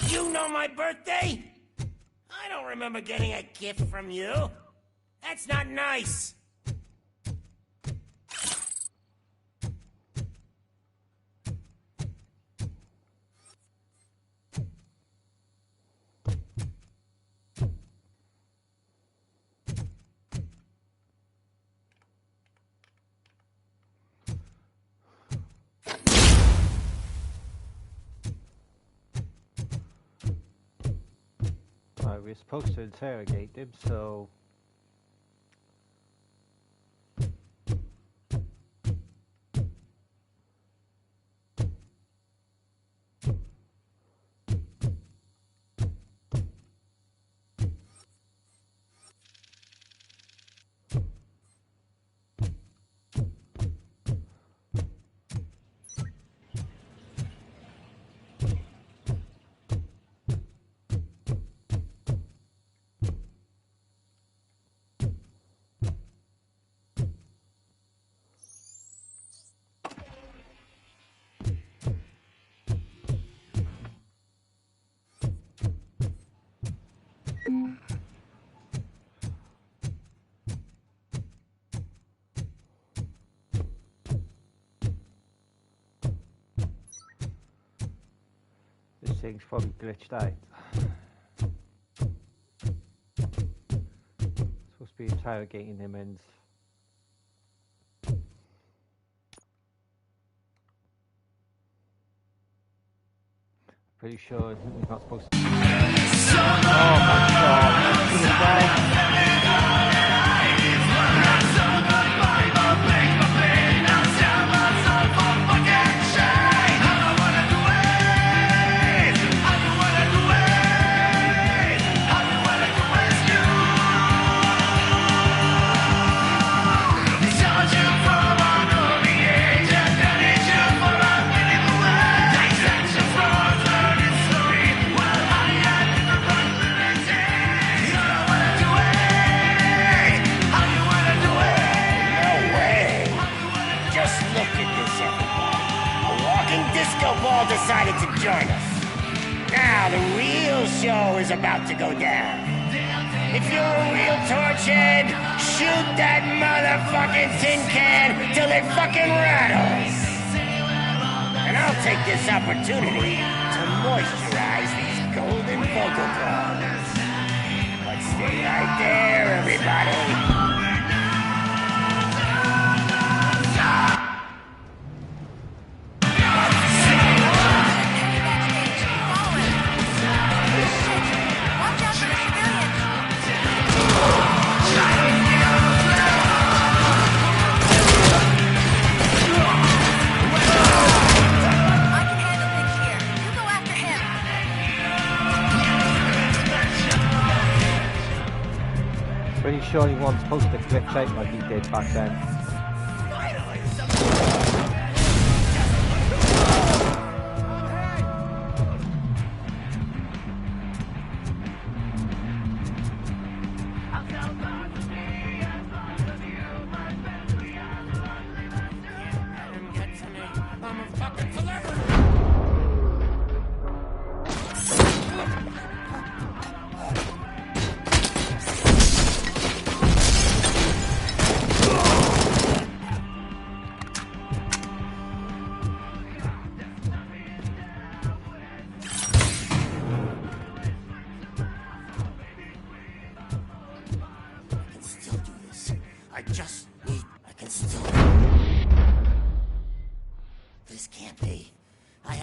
You know my birthday? I don't remember getting a gift from you. That's not nice. We're supposed to interrogate him, so... thing's probably glitched out. Supposed to be interrogating him and pretty sure he's not supposed to. Oh my god! Decided to join us. Now the real show is about to go down. If you're a real torchhead, shoot that motherfucking tin can till it fucking rattles. And I'll take this opportunity to moisturize these golden vocal cords. But stay right there, everybody. Pretty sure he wasn't supposed to glitch out like he did back then.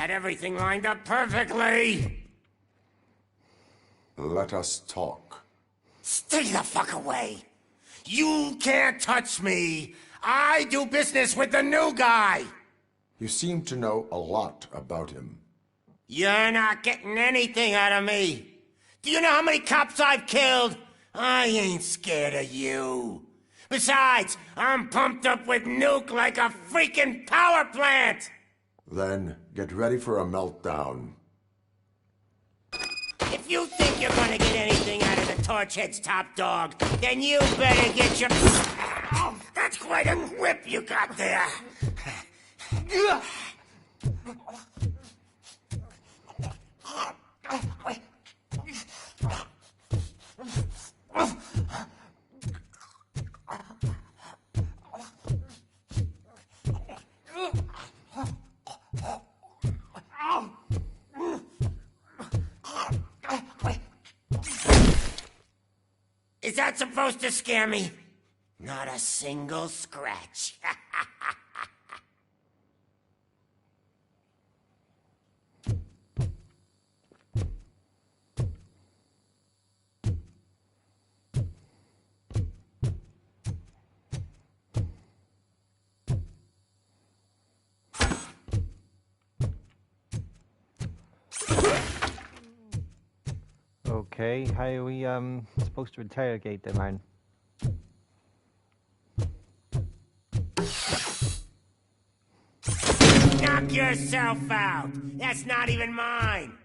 Everything lined up perfectly. Let us talk. Stay the fuck away. You can't touch me. I do business with the new guy. You seem to know a lot about him. You're not getting anything out of me. Do you know how many cops I've killed? I ain't scared of you. Besides, I'm pumped up with nuke like a freaking power plant. Then get ready for a meltdown. If you think you're gonna get anything out of the Torchhead's top dog, then you better get your... Oh, that's quite a whip you got there. Is that supposed to scare me? Not a single scratch. Okay, how are we supposed to interrogate the man? Knock yourself out. That's not even mine.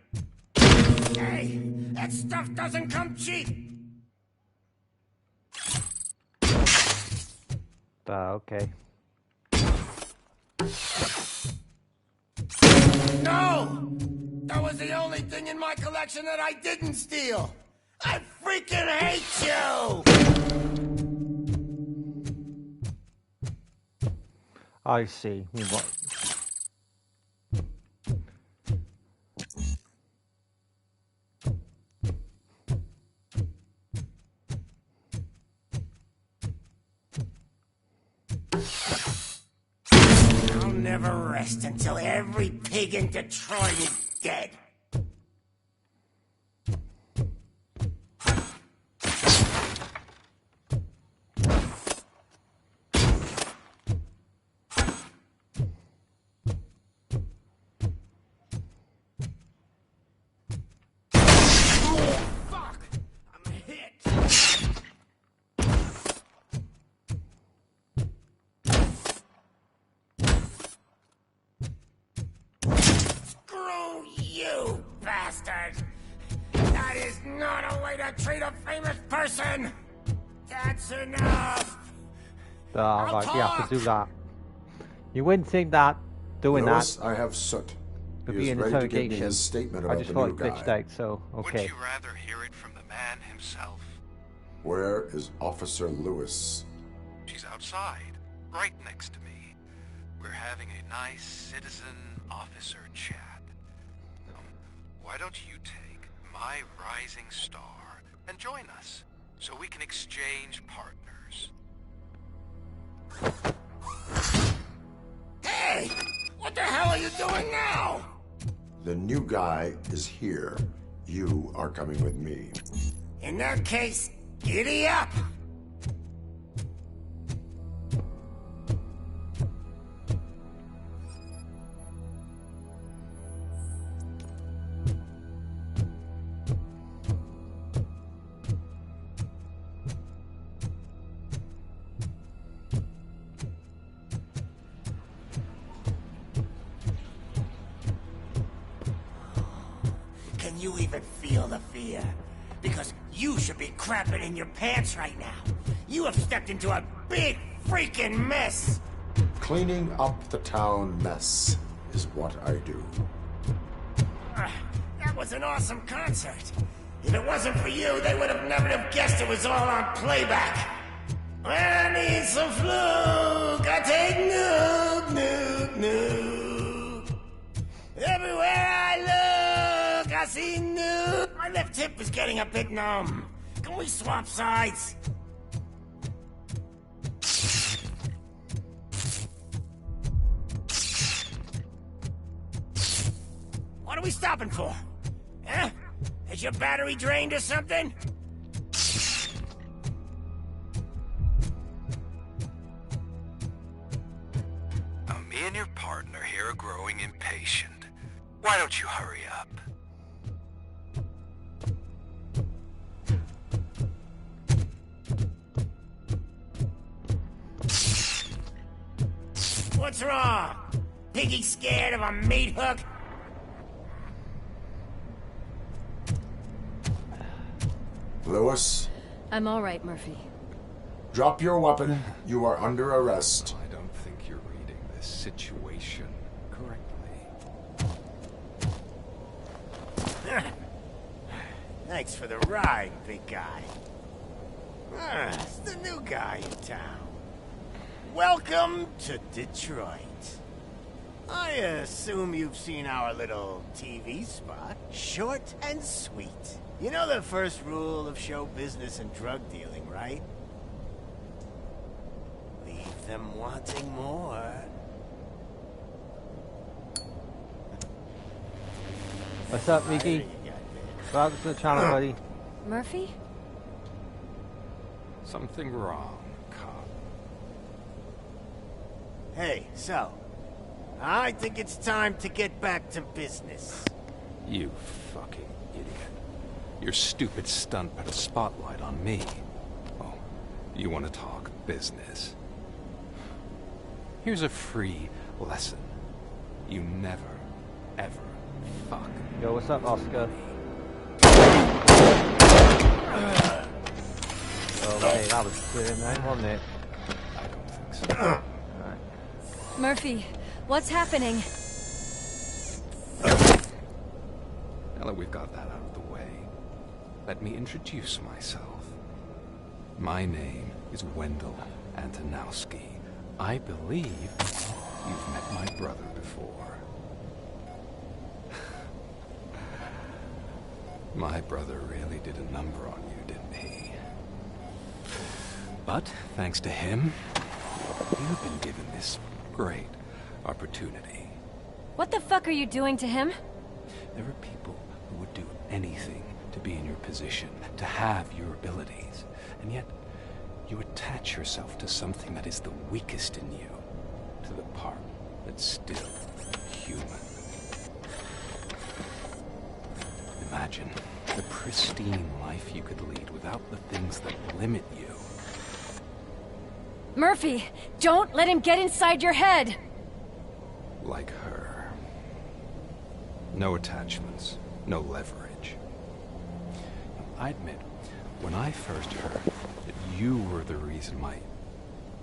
Hey, that stuff doesn't come cheap. Okay. No! That was the only thing in my collection that I didn't steal! I freaking hate you! I see. What? never rest until every pig in Detroit is dead. Screw you, bastard! That is not a way to treat a famous person! That's enough! Right, we have to do that. You wouldn't think that doing Lewis, that I have Soot. would He be is an ready to give me interrogation. his statement I about just the thought new it glitched guy. out, so okay. Would you rather hear it from the man himself? Where is Officer Lewis? She's outside, right next to me. We're having a nice citizen-officer chat. Why don't you take my rising star and join us, so we can exchange partners? Hey! What the hell are you doing now? The new guy is here. You are coming with me. In that case, giddy up! Can you even feel the fear? Because you should be crapping in your pants right now. You have stepped into a big freaking mess. Cleaning up the town mess is what I do. That was an awesome concert. If it wasn't for you, they would have never have guessed it was all on playback. When I need some fluke, I take Nuke, Nuke, Nuke. Everywhere I look, I see Nuke. My left hip is getting a bit numb. Can we swap sides? What are we stopping for? Huh? Is your battery drained or something? Me and your partner here are growing impatient. Why don't you hurry up? What's wrong? Piggy scared of a meat hook? Lewis, I'm all right, Murphy. drop your weapon. You are under arrest. I don't think you're reading this situation correctly. Thanks for the ride, big guy. It's the new guy in town. Welcome to Detroit. I assume you've seen our little TV spot. Short and sweet. You know the first rule of show business and drug dealing, right? Leave them wanting more. What's up, Mickey? Welcome to the channel, buddy. Murphy? Something wrong, cop. Hey, so, I think it's time to get back to business. You fucking idiot. Your stupid stunt put a spotlight on me. Oh, you want to talk business? Here's a free lesson. You never, ever fuck. Yo, what's up, Oscar? Okay, that was good, man, wasn't it? I don't think so. Right. Murphy, what's happening? Now that we've got that out of the way, let me introduce myself. My name is Wendell Antonowski. I believe you've met my brother before. My brother really did a number on you, didn't he? But, thanks to him, you've been given this great opportunity. What the fuck are you doing to him? There are people who would do anything to be in your position, to have your abilities, and yet you attach yourself to something that is the weakest in you, to the part that's still human. Imagine the pristine life you could lead without the things that limit you. Murphy, don't let him get inside your head! Like her. No attachments, no leverage. I admit, when I first heard that you were the reason my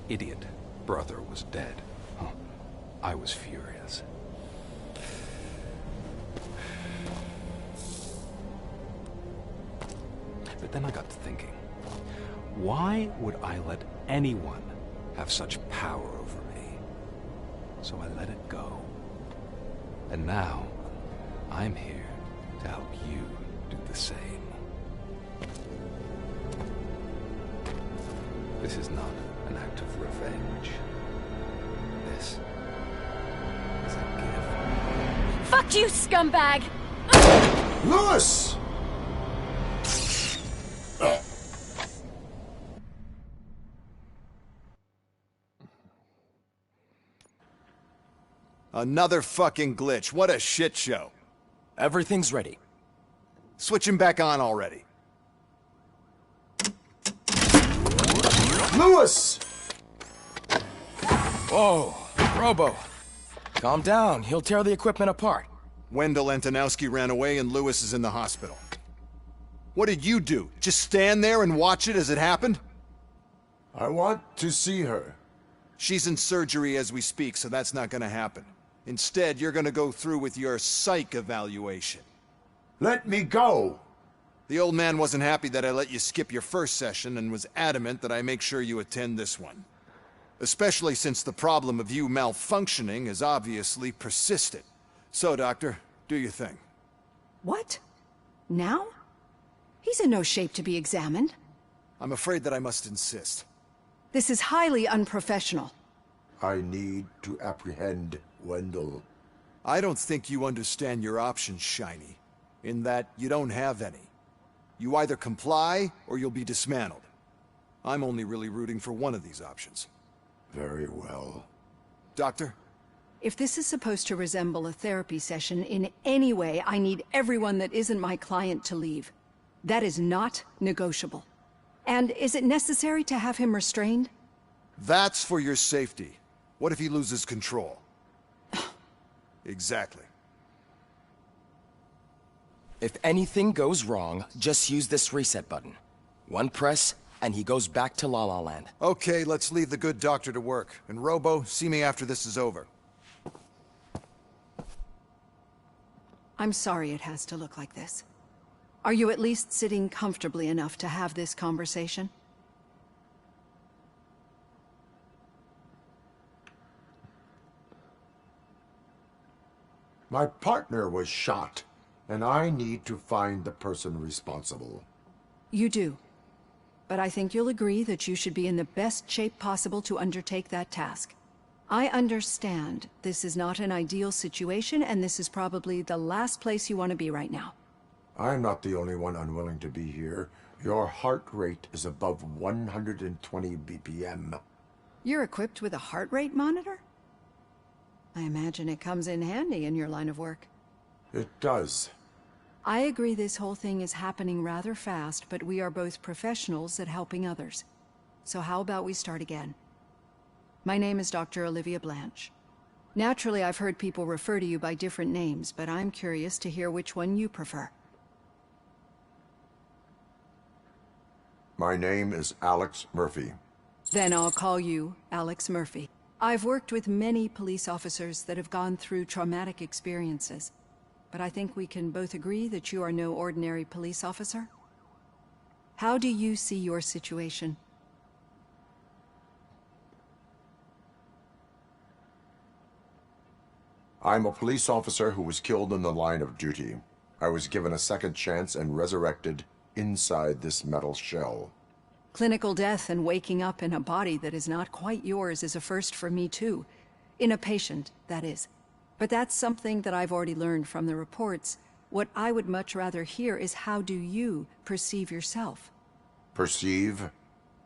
idiot brother was dead, I was furious. But then I got to thinking, why would I let anyone have such power over me? So I let it go. And now, I'm here to help you do the same. This is not an act of revenge. This is a gift. Fuck you, scumbag! Lewis! Another fucking glitch. What a shit show. Everything's ready. Switch him back on already. Lewis! Whoa, Robo. Calm down. He'll tear the equipment apart. Wendell Antonowski ran away and Lewis is in the hospital. What did you do? Just stand there and watch it as it happened? I want to see her. She's in surgery as we speak, so that's not gonna happen. Instead, you're gonna go through with your psych evaluation. Let me go! The old man wasn't happy that I let you skip your first session and was adamant that I make sure you attend this one. Especially since the problem of you malfunctioning is obviously persistent. So, Doctor, do your thing. What? Now? He's in no shape to be examined. I'm afraid that I must insist. This is highly unprofessional. I need to apprehend Wendell. I don't think you understand your options, Shiny. In that you don't have any. You either comply, or you'll be dismantled. I'm only really rooting for one of these options. Very well. Doctor? If this is supposed to resemble a therapy session in any way, I need everyone that isn't my client to leave. That is not negotiable. And is it necessary to have him restrained? That's for your safety. What if he loses control? Exactly. If anything goes wrong, just use this reset button. One press, and he goes back to La La Land. Okay, let's leave the good doctor to work. And Robo, see me after this is over. I'm sorry it has to look like this. Are you at least sitting comfortably enough to have this conversation? My partner was shot, and I need to find the person responsible. You do. But I think you'll agree that you should be in the best shape possible to undertake that task. I understand this is not an ideal situation, and this is probably the last place you want to be right now. I'm not the only one unwilling to be here. Your heart rate is above 120 BPM. You're equipped with a heart rate monitor? I imagine it comes in handy in your line of work. It does. I agree this whole thing is happening rather fast, but we are both professionals at helping others. So how about we start again? My name is Dr. Olivia Blanche. Naturally, I've heard people refer to you by different names, but I'm curious to hear which one you prefer. My name is Alex Murphy. Then I'll call you Alex Murphy. I've worked with many police officers that have gone through traumatic experiences, but I think we can both agree that you are no ordinary police officer. How do you see your situation? I'm a police officer who was killed in the line of duty. I was given a second chance and resurrected inside this metal shell. Clinical death and waking up in a body that is not quite yours is a first for me too. In a patient, that is. But that's something that I've already learned from the reports. What I would much rather hear is how do you perceive yourself? Perceive?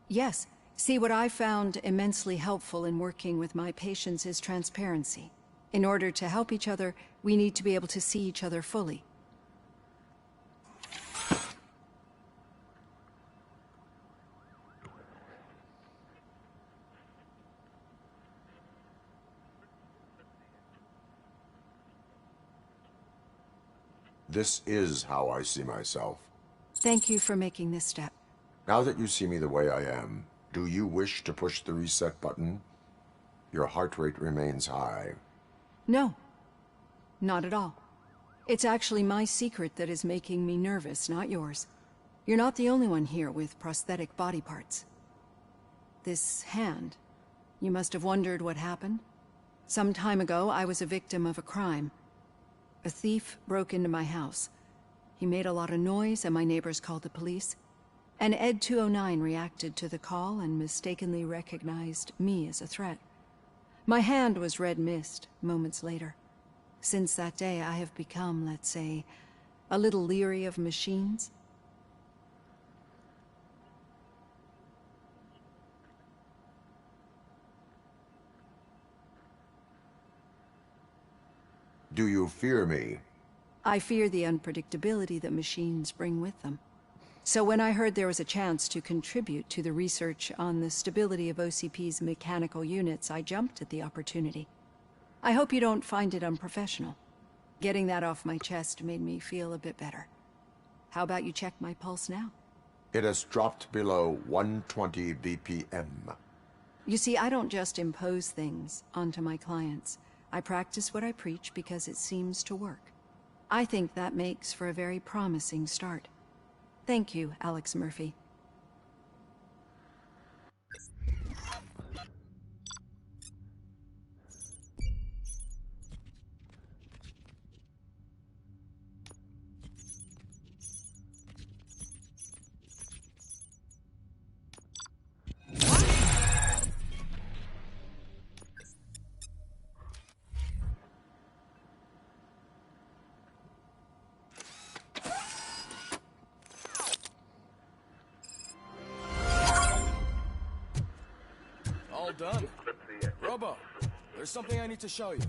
Yes. See, what I found immensely helpful in working with my patients is transparency. In order to help each other, we need to be able to see each other fully. This is how I see myself. Thank you for making this step. Now that you see me the way I am, do you wish to push the reset button? Your heart rate remains high. No. Not at all. It's actually my secret that is making me nervous, not yours. You're not the only one here with prosthetic body parts. This hand, you must have wondered what happened. Some time ago, I was a victim of a crime. A thief broke into my house. He made a lot of noise and my neighbors called the police. And Ed 209 reacted to the call and mistakenly recognized me as a threat. My hand was red mist moments later. Since that day, I have become, let's say, a little leery of machines. Do you fear me? I fear the unpredictability that machines bring with them. So when I heard there was a chance to contribute to the research on the stability of OCP's mechanical units, I jumped at the opportunity. I hope you don't find it unprofessional. Getting that off my chest made me feel a bit better. How about you check my pulse now? It has dropped below 120 BPM. You see, I don't just impose things onto my clients. I practice what I preach because it seems to work. I think that makes for a very promising start. Thank you, Alex Murphy. All done. Robo, there's something I need to show you.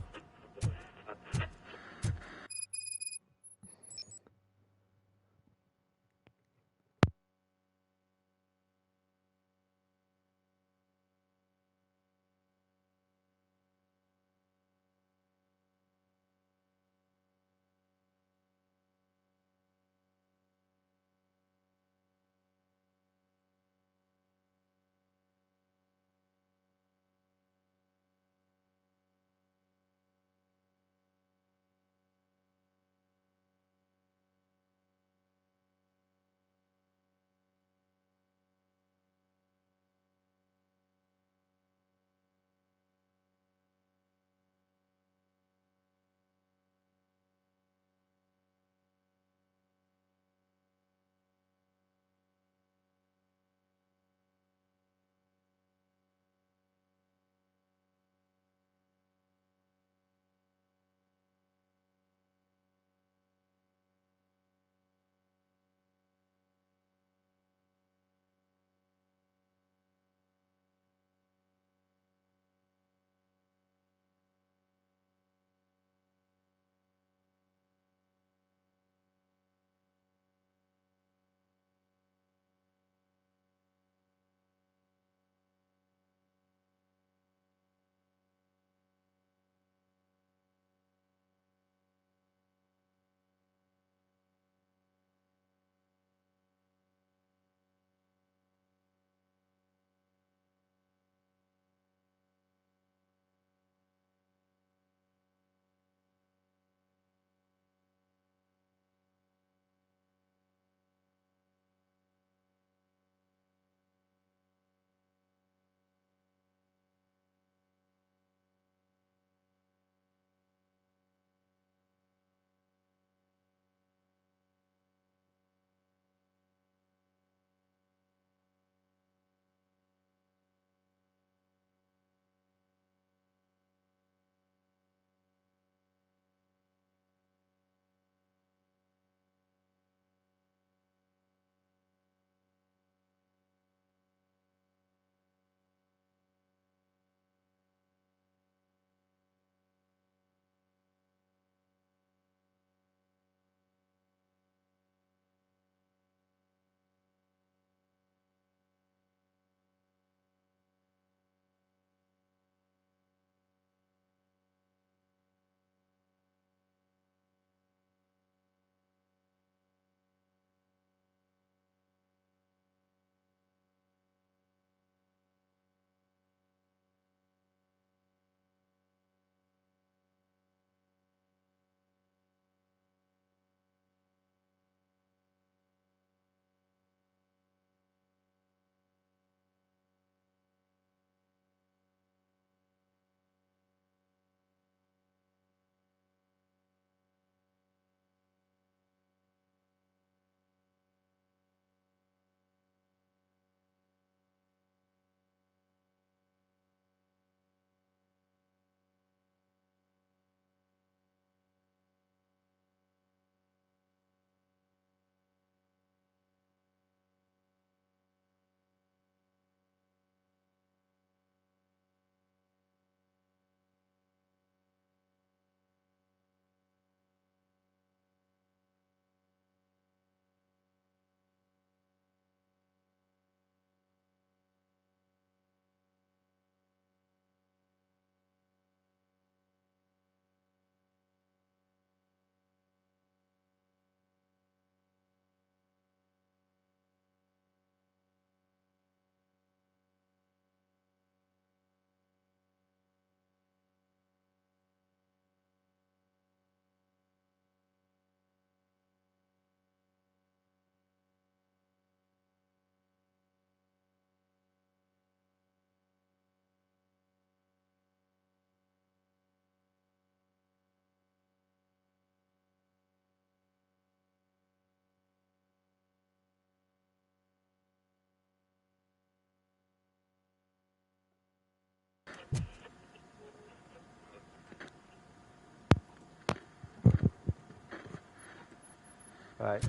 Right.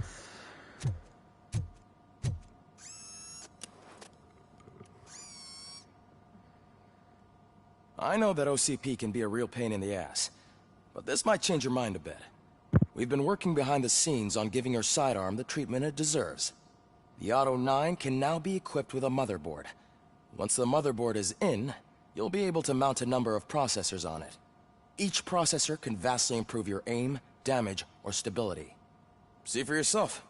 I know that OCP can be a real pain in the ass, but this might change your mind a bit. We've been working behind the scenes on giving her sidearm the treatment it deserves. The Auto 9 can now be equipped with a motherboard. Once the motherboard is in, you'll be able to mount a number of processors on it. Each processor can vastly improve your aim, damage, or stability. See for yourself.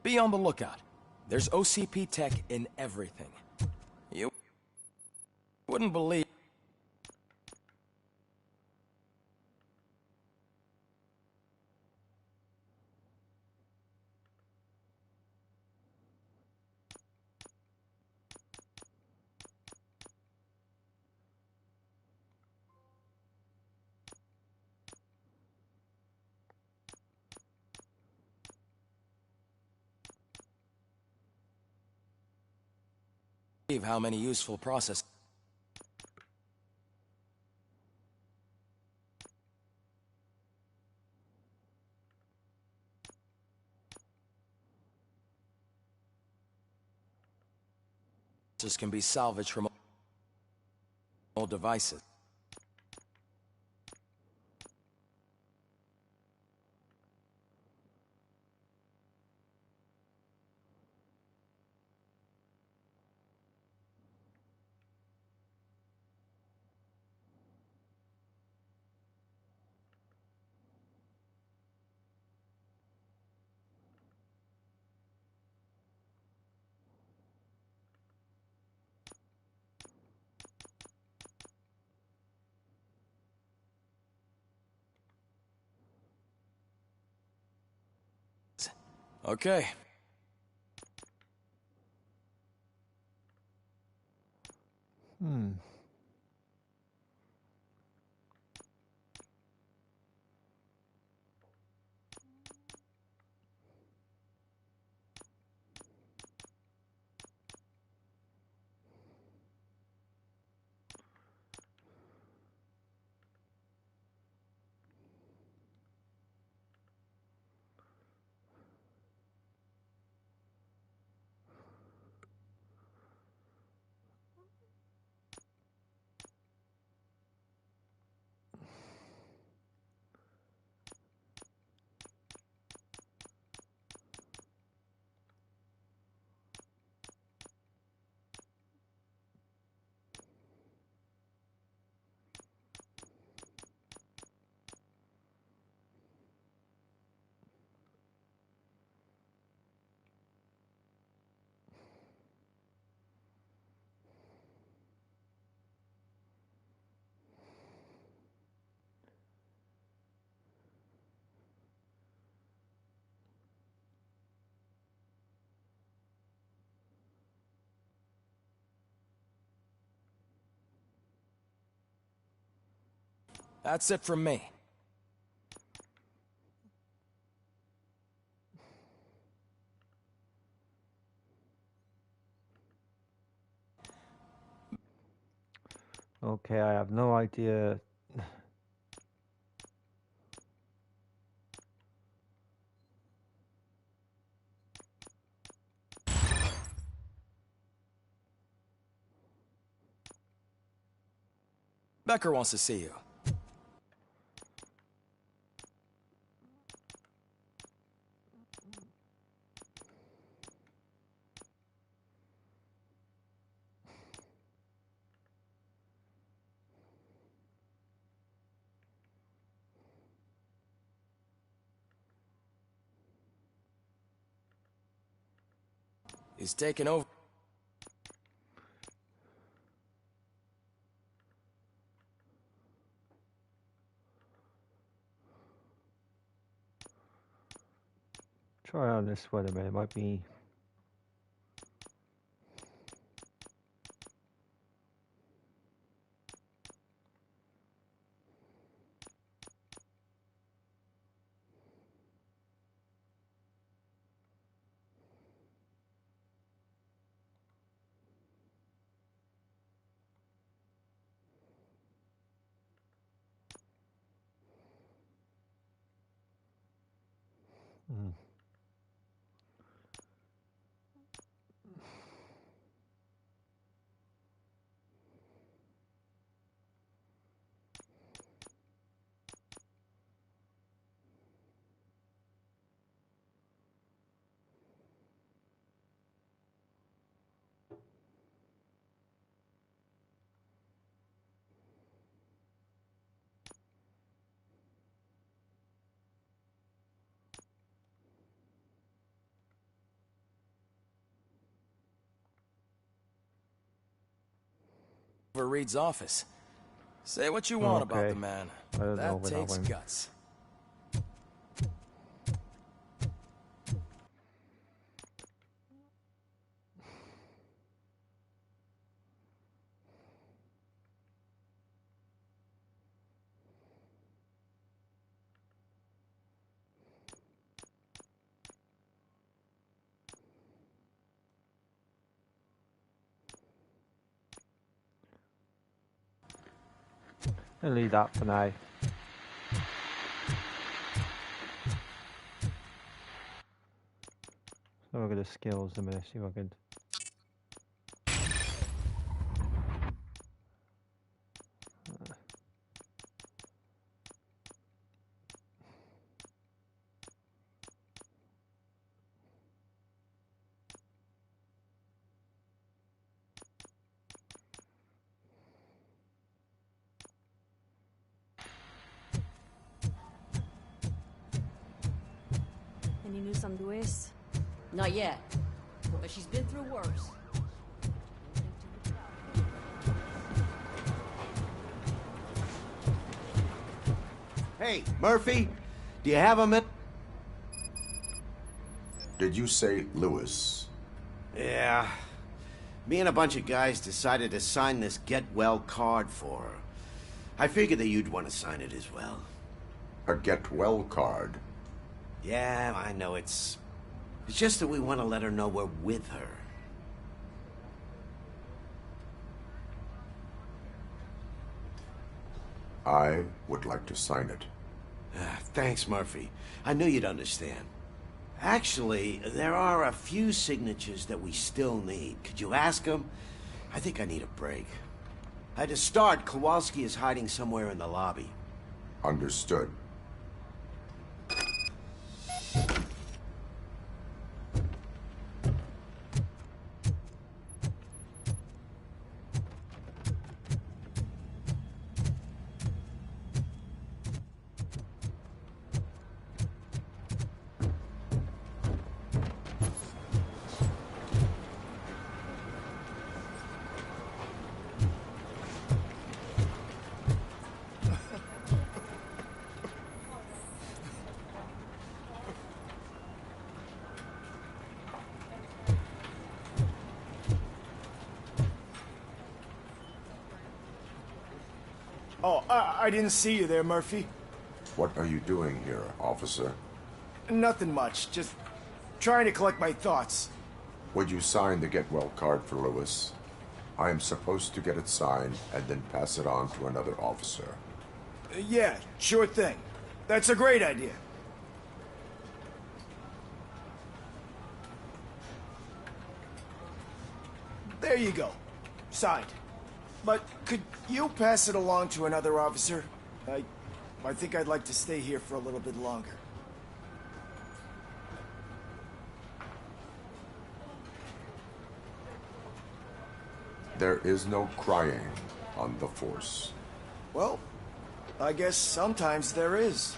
Be on the lookout. There's OCP tech in everything. You wouldn't believe how many useful processes can be salvaged from old devices. Okay. That's it from me. Okay, I have no idea. Becker wants to see you. is taken over. Try on this one a minute. It might be. Over Reed's office. Say what you want about the man. I don't know That where takes that went. guts. I'll leave that for now. So look at the skills a minute, see if I can. Any news on Luis? Not yet, but she's been through worse. Hey, Murphy, do you have a minute? Did you say Lewis? Yeah. Me and a bunch of guys decided to sign this get well card for her. I figured that you'd want to sign it as well. A get well card? Yeah, I know it's just that we want to let her know we're with her. I would like to sign it. Thanks, Murphy. I knew you'd understand. Actually, there are a few signatures that we still need. Could you ask them? I think I need a break. To start, Kowalski is hiding somewhere in the lobby. Understood. Oh, I didn't see you there, Murphy. What are you doing here, officer? Nothing much, just trying to collect my thoughts. Would you sign the get well card for Lewis? I am supposed to get it signed and then pass it on to another officer. Yeah, sure thing. That's a great idea. There you go. Signed. But could you pass it along to another officer? I think I'd like to stay here for a little bit longer. There is no crying on the force. Well, I guess sometimes there is.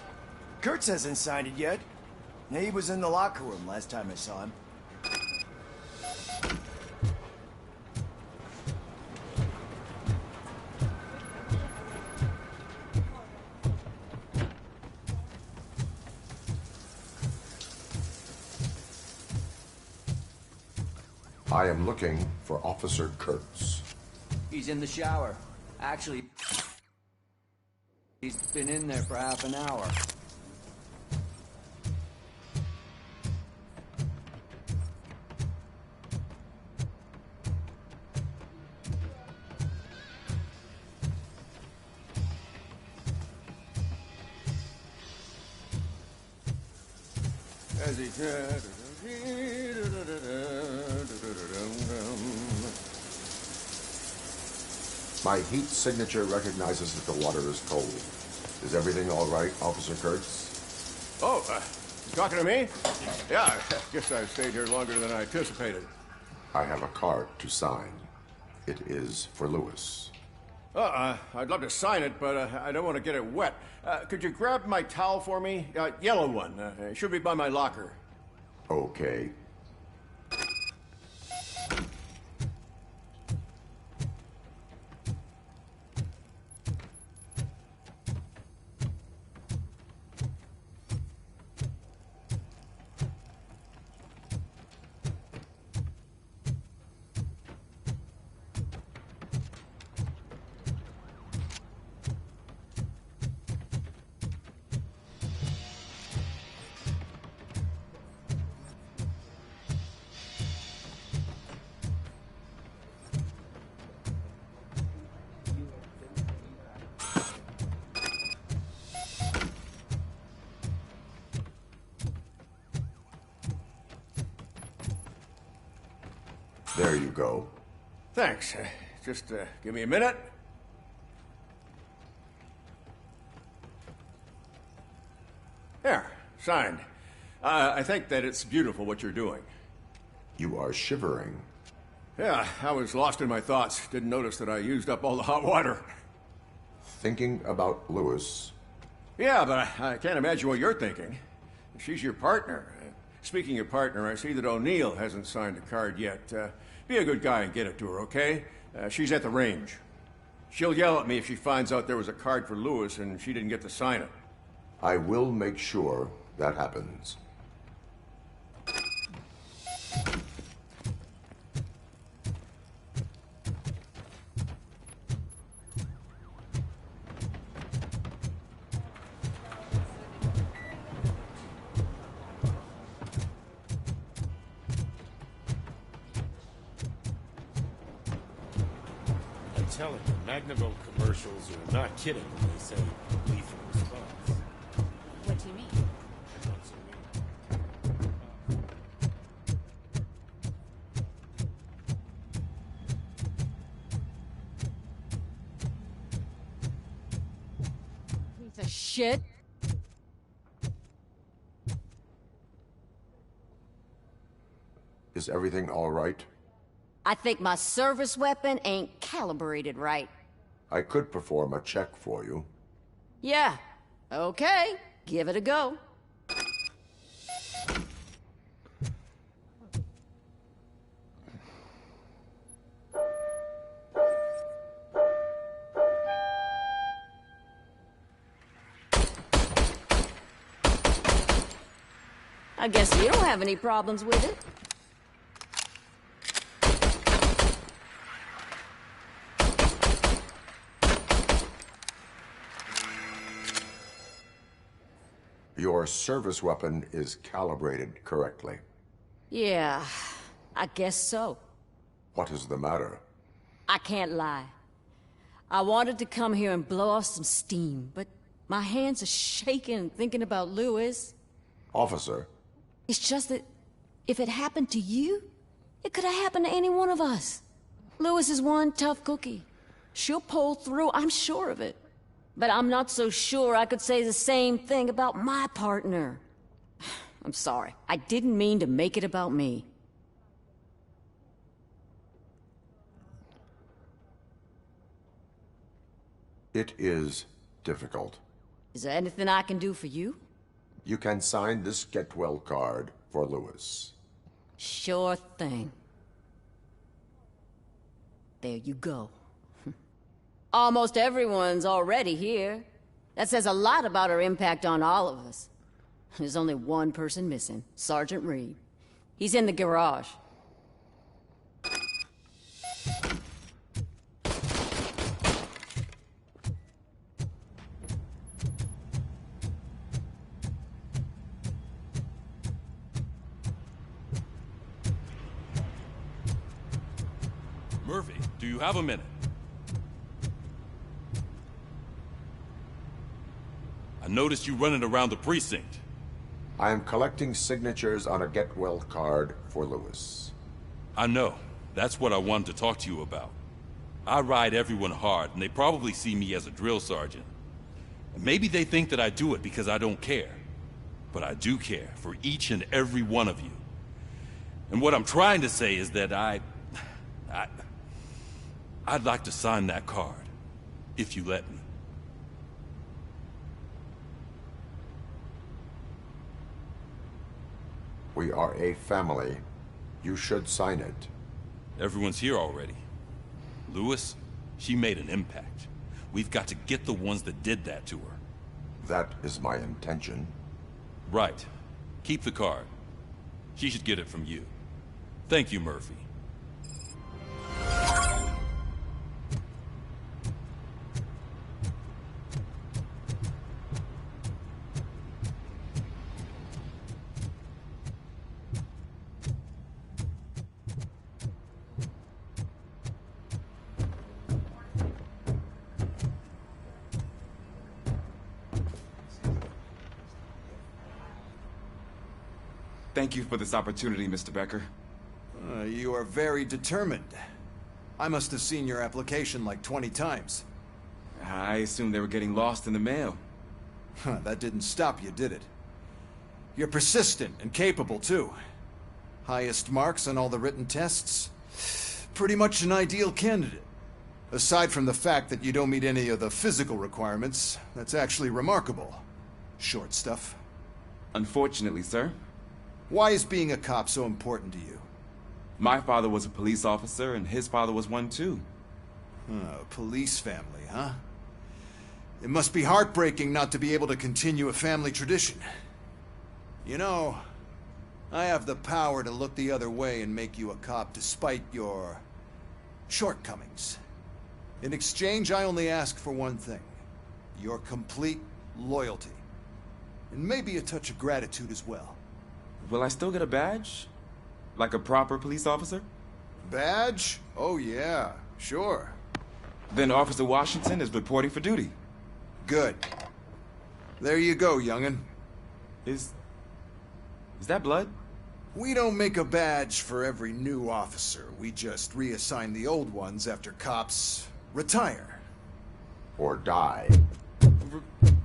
Kurtz hasn't signed it yet. He was in the locker room last time I saw him. I am looking for Officer Kurtz. He's in the shower. Actually, he's been in there for half an hour. My heat signature recognizes that the water is cold. Is everything all right, Officer Kurtz? Oh, you talking to me? Yeah, I guess I stayed here longer than I anticipated. I have a card to sign. It is for Lewis. I'd love to sign it, but I don't want to get it wet. Could you grab my towel for me? Yellow one. It should be by my locker. Okay. There you go. Thanks. Just give me a minute. There, signed. I think that it's beautiful what you're doing. You are shivering. Yeah, I was lost in my thoughts. Didn't notice that I used up all the hot water. Thinking about Lewis. Yeah, but I can't imagine what you're thinking. She's your partner. Speaking of partner, I see that O'Neill hasn't signed a card yet. Be a good guy and get it to her, okay? She's at the range. She'll yell at me if she finds out there was a card for Lewis and she didn't get to sign it. I will make sure that happens. Telling you, Magnavolt commercials are not kidding when they say lethal response. What do you mean? Piece of shit. Is everything all right? I think my service weapon ain't calibrated right. I could perform a check for you. Yeah. Okay. Give it a go. I guess you don't have any problems with it. Your service weapon is calibrated correctly. Yeah, I guess so. What is the matter? I can't lie. I wanted to come here and blow off some steam, but my hands are shaking thinking about Lewis. Officer. It's just that if it happened to you, it could have happened to any one of us. Lewis is one tough cookie. She'll pull through, I'm sure of it. But I'm not so sure I could say the same thing about my partner. I'm sorry. I didn't mean to make it about me. It is difficult. Is there anything I can do for you? You can sign this get well card for Lewis. Sure thing. There you go. Almost everyone's already here. That says a lot about her impact on all of us. There's only one person missing, Sergeant Reed. He's in the garage. Do you have a minute? I noticed you running around the precinct. I am collecting signatures on a get-well card for Lewis. I know. That's what I wanted to talk to you about. I ride everyone hard, and they probably see me as a drill sergeant. And maybe they think that I do it because I don't care. But I do care for each and every one of you. And what I'm trying to say is that I'd like to sign that card, if you let me. We are a family. You should sign it. Everyone's here already. Lewis, she made an impact. We've got to get the ones that did that to her. That is my intention. Right. Keep the card. She should get it from you. Thank you, Murphy. Thank you for this opportunity, Mr. Becker. You are very determined. I must have seen your application like 20 times. I assumed they were getting lost in the mail. That didn't stop you, did it? You're persistent and capable, too. Highest marks on all the written tests. Pretty much an ideal candidate. Aside from the fact that you don't meet any of the physical requirements, that's actually remarkable. Short stuff. Unfortunately, sir. Why is being a cop so important to you? My father was a police officer, and his father was one, too. Police family, huh? It must be heartbreaking not to be able to continue a family tradition. You know, I have the power to look the other way and make you a cop despite your shortcomings. In exchange, I only ask for one thing. Your complete loyalty. And maybe a touch of gratitude as well. Will I still get a badge? Like a proper police officer? Badge? Oh yeah, sure. Then Officer Washington is reporting for duty. Good. There you go, young'un. Is that blood? We don't make a badge for every new officer. We just reassign the old ones after cops retire. Or die.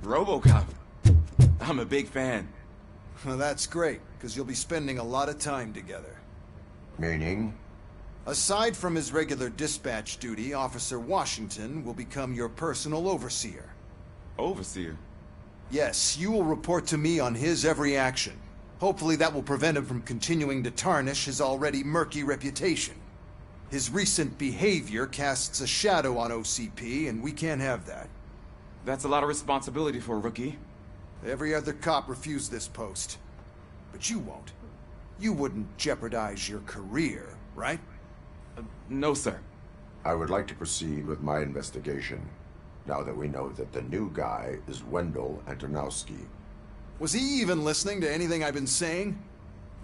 Robocop. I'm a big fan. Well, that's great, because you'll be spending a lot of time together. Meaning? Aside from his regular dispatch duty, Officer Washington will become your personal overseer. Overseer? Yes, you will report to me on his every action. Hopefully that will prevent him from continuing to tarnish his already murky reputation. His recent behavior casts a shadow on OCP, and we can't have that. That's a lot of responsibility for a rookie. Every other cop refused this post. But you won't. You wouldn't jeopardize your career, right? No, sir. I would like to proceed with my investigation, now that we know that the new guy is Wendell Antonowski. Was he even listening to anything I've been saying?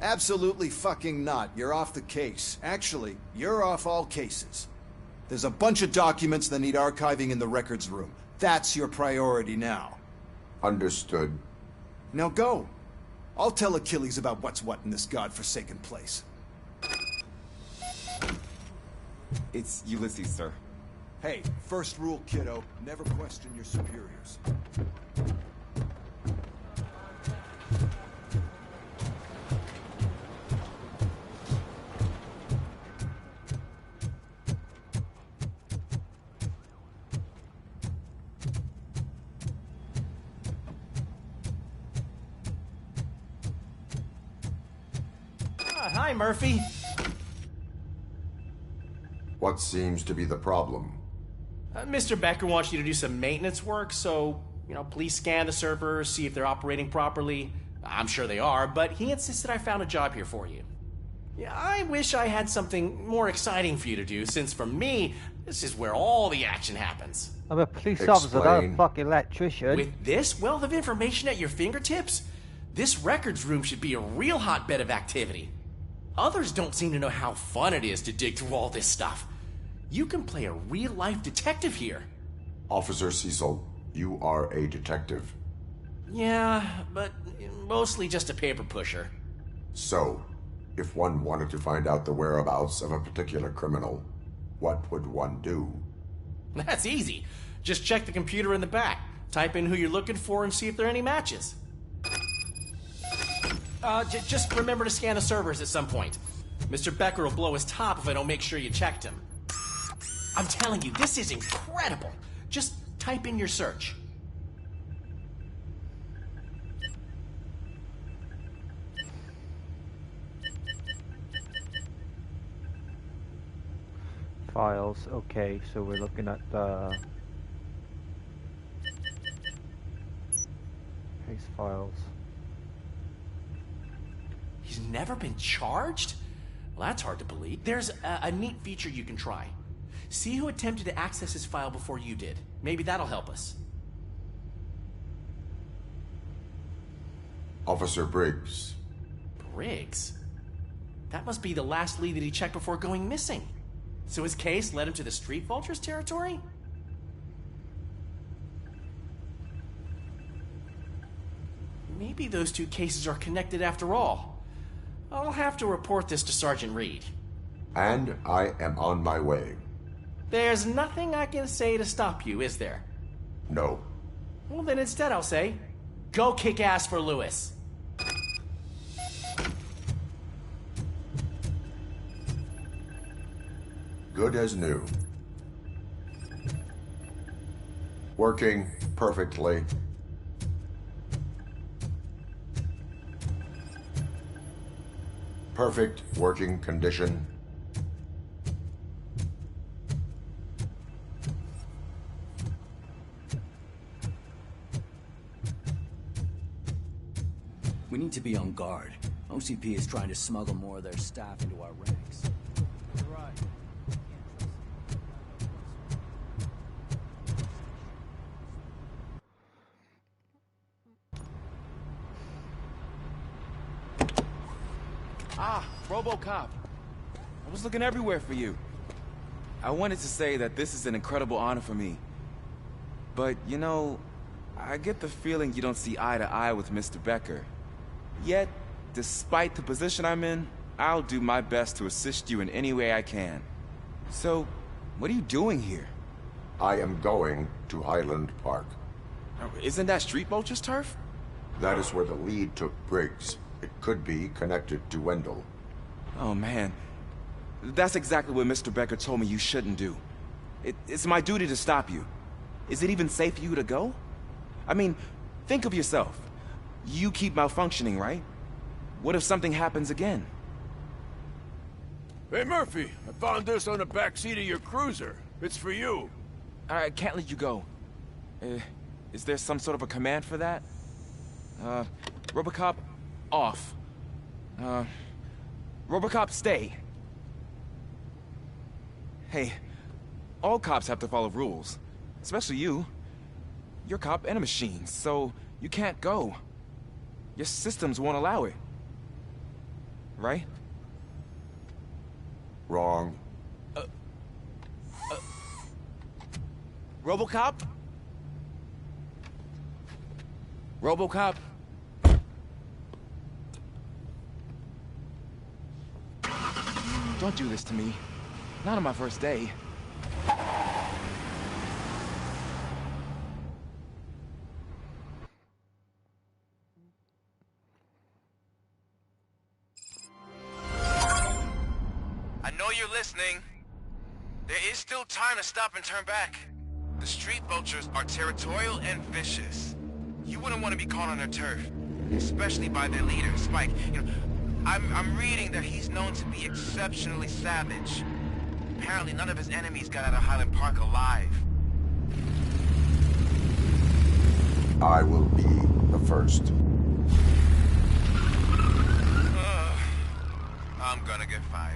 Absolutely fucking not. You're off the case. Actually, you're off all cases. There's a bunch of documents that need archiving in the records room. That's your priority now. Understood. Now go. I'll tell Achilles about what's what in this godforsaken place. It's Ulysses, sir. Hey, first rule, kiddo. Never question your superiors. Hi, Murphy. What seems to be the problem? Mr. Becker wants you to do some maintenance work, so, please scan the servers, see if they're operating properly. I'm sure they are, but he insisted I found a job here for you. Yeah, I wish I had something more exciting for you to do, since for me, this is where all the action happens. I'm a police officer, not a fucking electrician. With this wealth of information at your fingertips, this records room should be a real hotbed of activity. Others don't seem to know how fun it is to dig through all this stuff. You can play a real-life detective here. Officer Cecil, you are a detective. Yeah, but mostly just a paper pusher. So, if one wanted to find out the whereabouts of a particular criminal, what would one do? That's easy. Just check the computer in the back. Type in who you're looking for and see if there are any matches. Just remember to scan the servers at some point. Mr. Becker will blow his top if I don't make sure you checked him. I'm telling you, this is incredible. Just type in your search. Files, okay, so we're looking at the case files. He's never been charged? Well, that's hard to believe. There's a neat feature you can try. See who attempted to access his file before you did. Maybe that'll help us. Officer Briggs. Briggs? That must be the last lead that he checked before going missing. So his case led him to the Street Vultures territory? Maybe those two cases are connected after all. I'll have to report this to Sergeant Reed. And I am on my way. There's nothing I can say to stop you, is there? No. Well, then instead I'll say, go kick ass for Lewis. Good as new. Working perfectly. Perfect working condition. We need to be on guard. OCP is trying to smuggle more of their staff into our ranks. Right. Ah, Robocop. I was looking everywhere for you. I wanted to say that this is an incredible honor for me. But, you know, I get the feeling you don't see eye to eye with Mr. Becker. Yet, despite the position I'm in, I'll do my best to assist you in any way I can. So, what are you doing here? I am going to Highland Park. Isn't that Street Vulture's turf? That is where the lead took Briggs. It could be connected to Wendell. Oh, man. That's exactly what Mr. Becker told me you shouldn't do. It's my duty to stop you. Is it even safe for you to go? I mean, think of yourself. You keep malfunctioning, right? What if something happens again? Hey, Murphy, I found this on the back seat of your cruiser. It's for you. I can't let you go. Is there some sort of a command for that? Robocop, off. Robocop, stay. Hey, all cops have to follow rules. Especially you. You're a cop and a machine, so you can't go. Your systems won't allow it. Right? Wrong. Robocop? Robocop? Don't do this to me. Not on my first day. I know you're listening. There is still time to stop and turn back. The Street Vultures are territorial and vicious. You wouldn't want to be caught on their turf, especially by their leader, Spike. You know, I'm reading that he's known to be exceptionally savage. Apparently none of his enemies got out of Highland Park alive. I will be the first. I'm gonna get fired.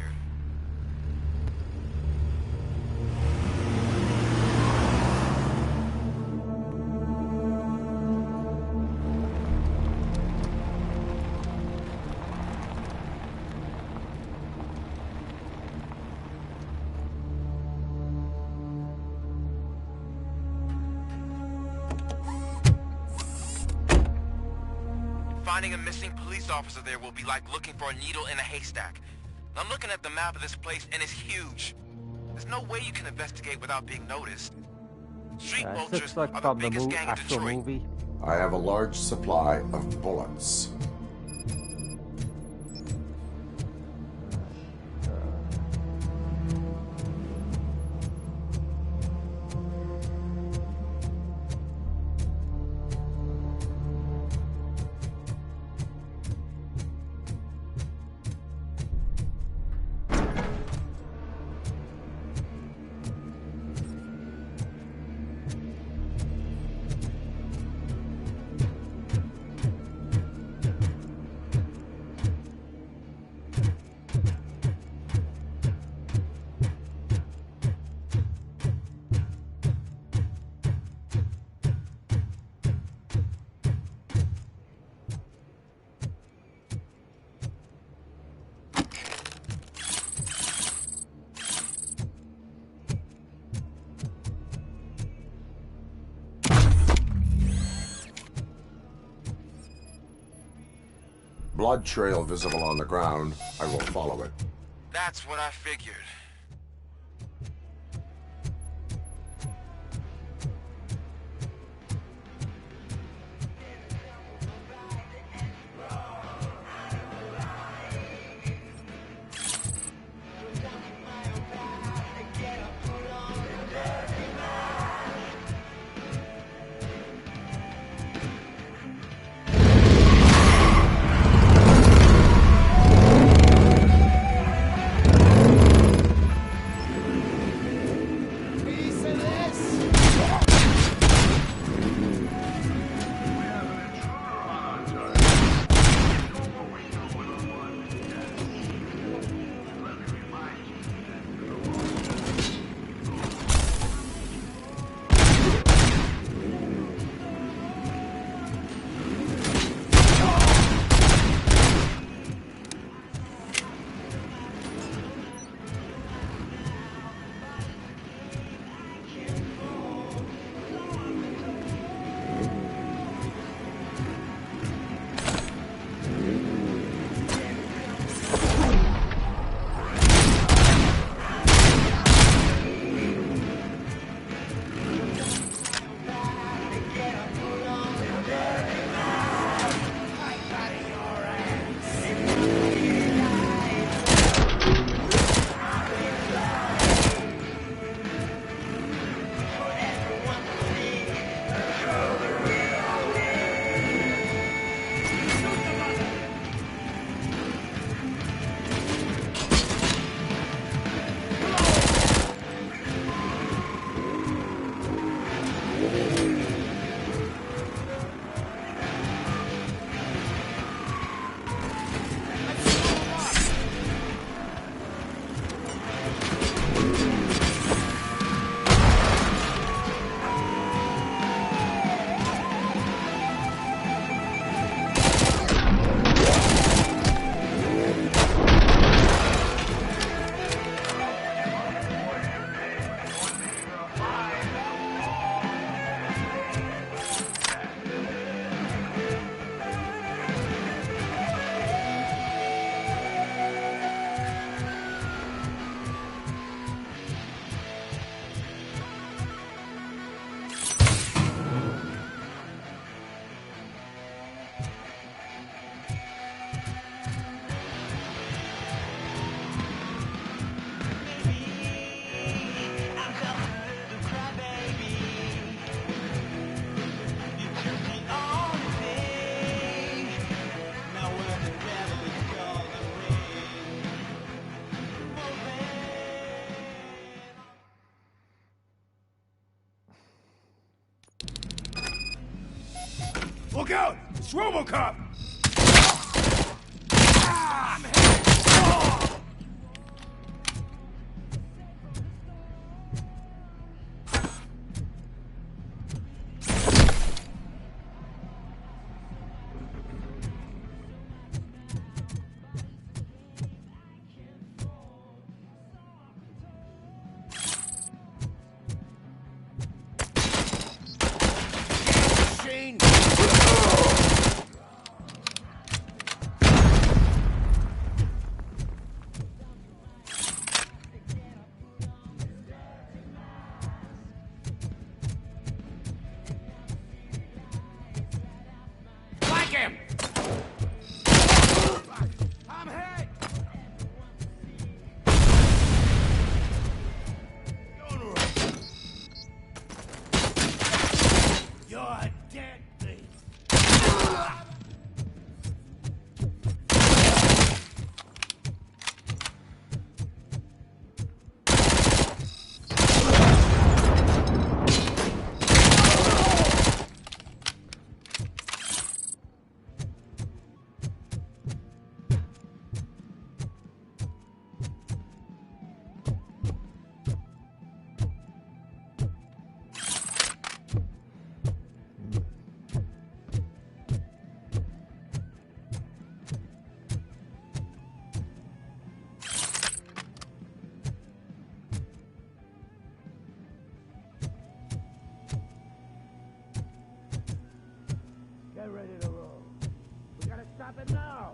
Finding a missing police officer there will be like looking for a needle in a haystack. I'm looking at the map of this place and it's huge. There's no way you can investigate without being noticed. Street This vultures looks like are the from the biggest gang in actual Detroit. movie. I have a large supply of bullets. Blood trail visible on the ground. I will follow it. That's what I figured. Look out! It's Robocop! happened now?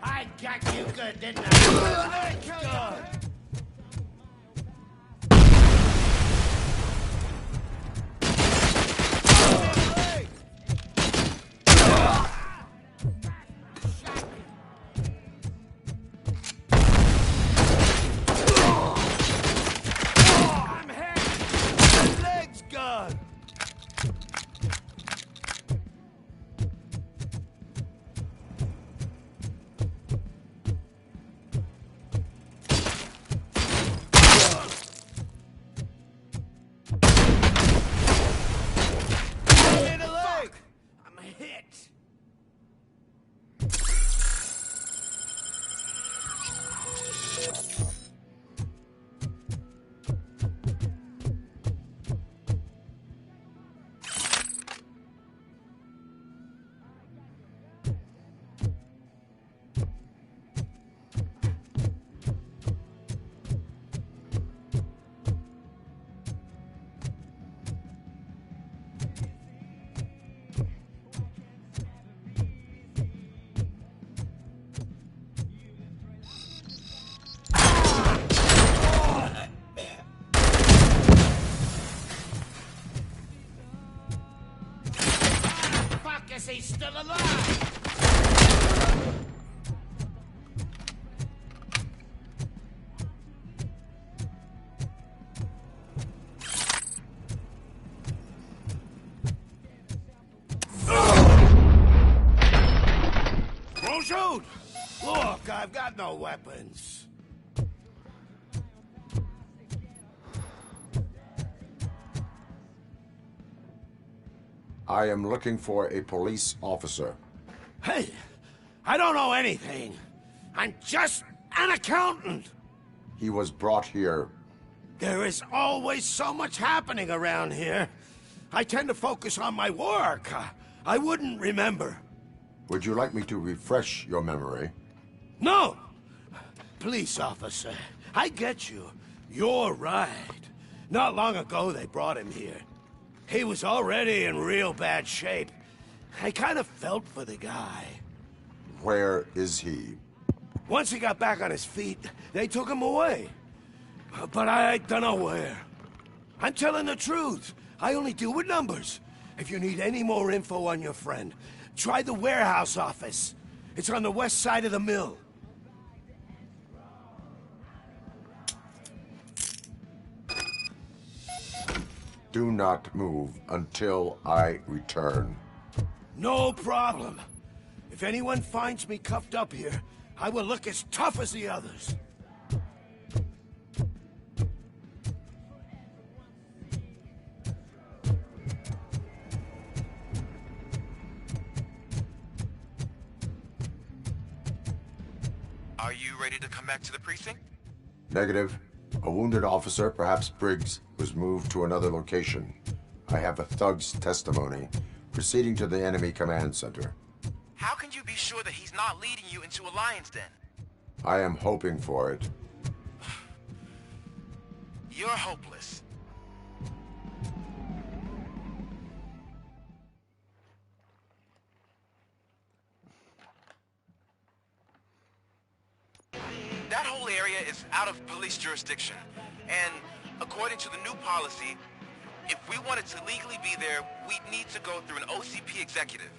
I got you good, didn't I? Good. I'm hit. My leg's gone. Guess he's still alive! Don't shoot! Look, I've got no weapons. I am looking for a police officer. Hey, I don't know anything. I'm just an accountant. He was brought here. There is always so much happening around here. I tend to focus on my work. I wouldn't remember. Would you like me to refresh your memory? No! Police officer, I get you. You're right. Not long ago they brought him here. He was already in real bad shape. I kind of felt for the guy. Where is he? Once he got back on his feet, they took him away. But I don't know where. I'm telling the truth. I only deal with numbers. If you need any more info on your friend, try the warehouse office. It's on the west side of the mill. Do not move until I return. No problem. If anyone finds me cuffed up here, I will look as tough as the others. Are you ready to come back to the precinct? Negative. A wounded officer, perhaps Briggs, was moved to another location. I have a thug's testimony, proceeding to the enemy command center. How can you be sure that he's not leading you into a lion's den? I am hoping for it. You're hopeless. That whole area is out of police jurisdiction, and according to the new policy, if we wanted to legally be there, we'd need to go through an OCP executive.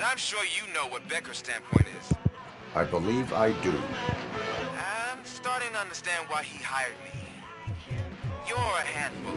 I'm sure you know what Becker's standpoint is. I believe I do. I'm starting to understand why he hired me. You're a handful.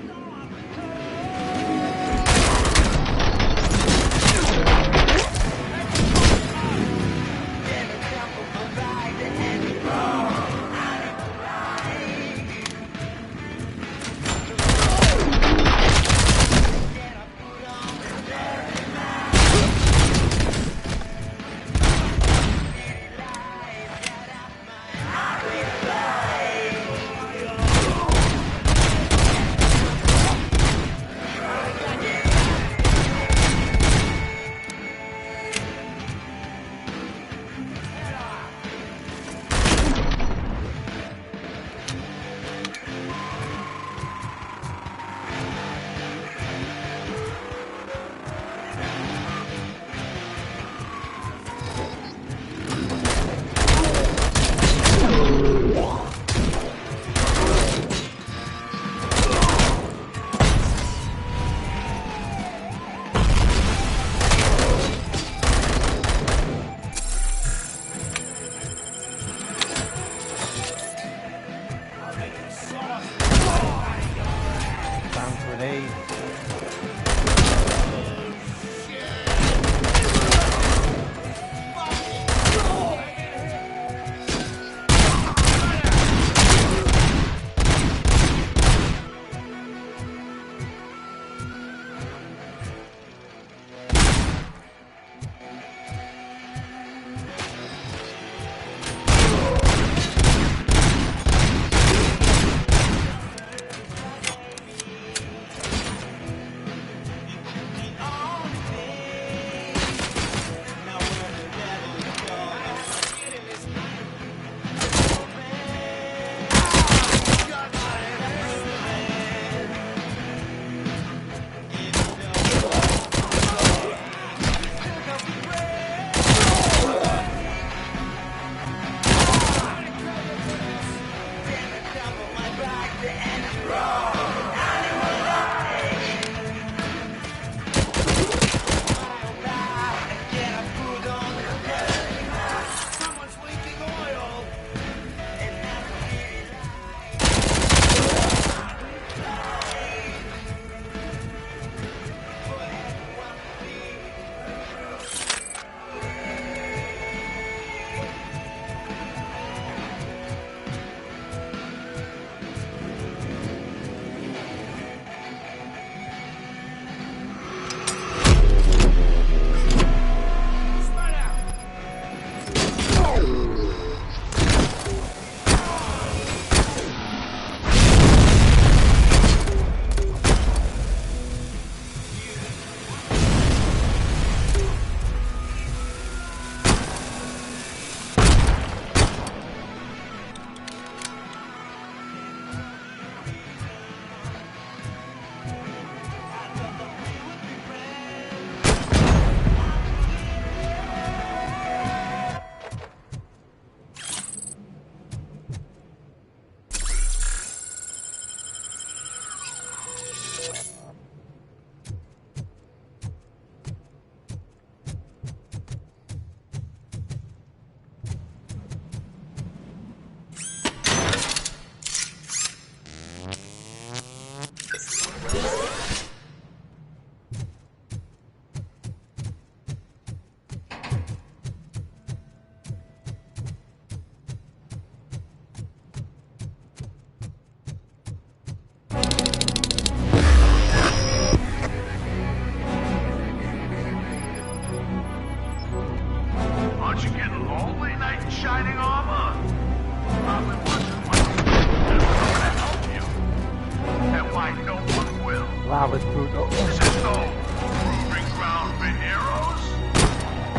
Wow, it's brutal. Proving ground for heroes?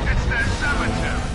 It's their cemetery.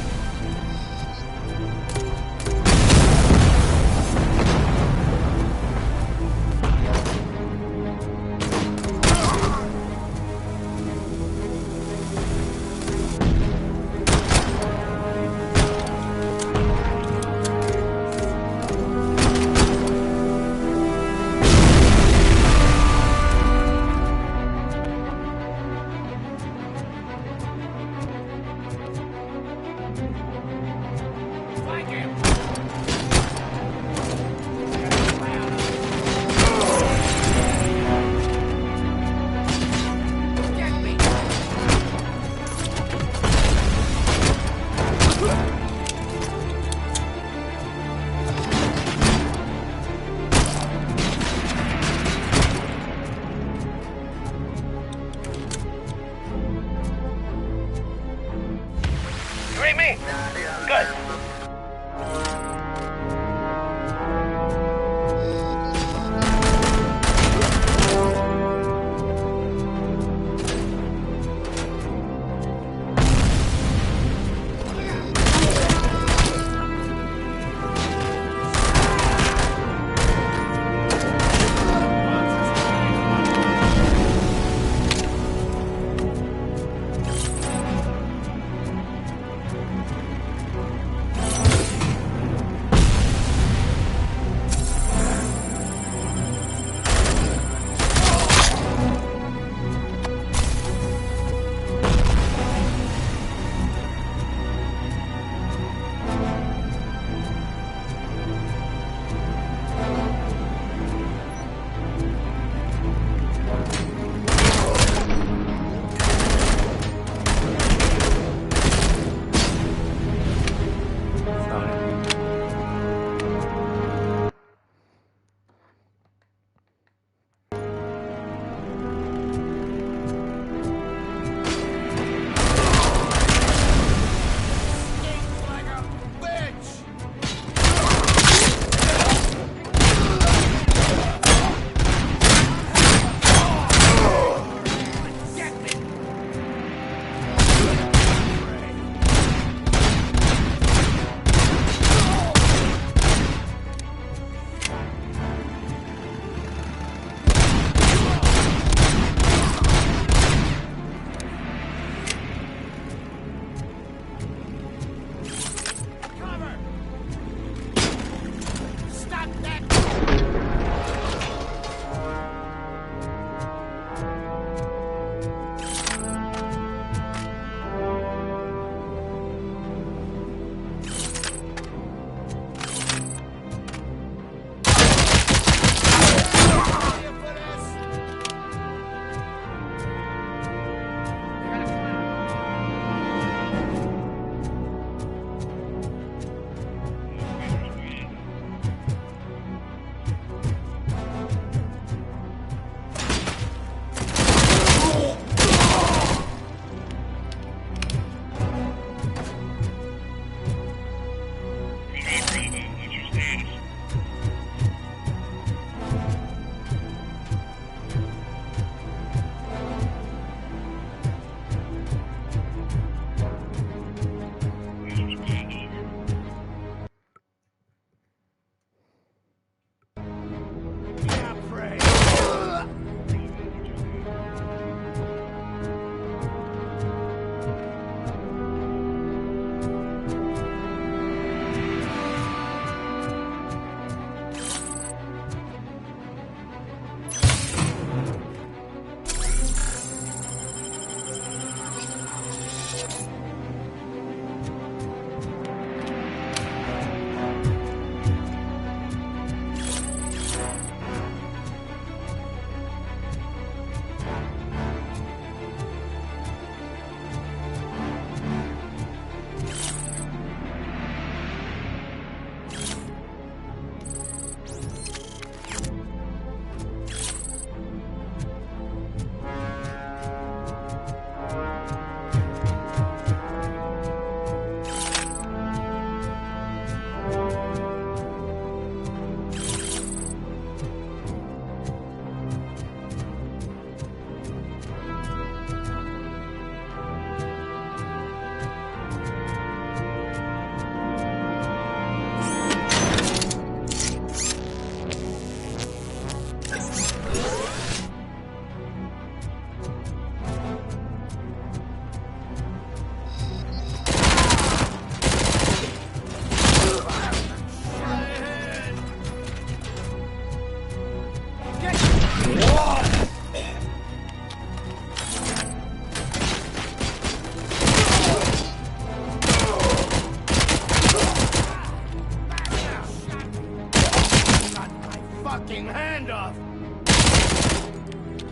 fucking hand off!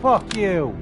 Fuck you!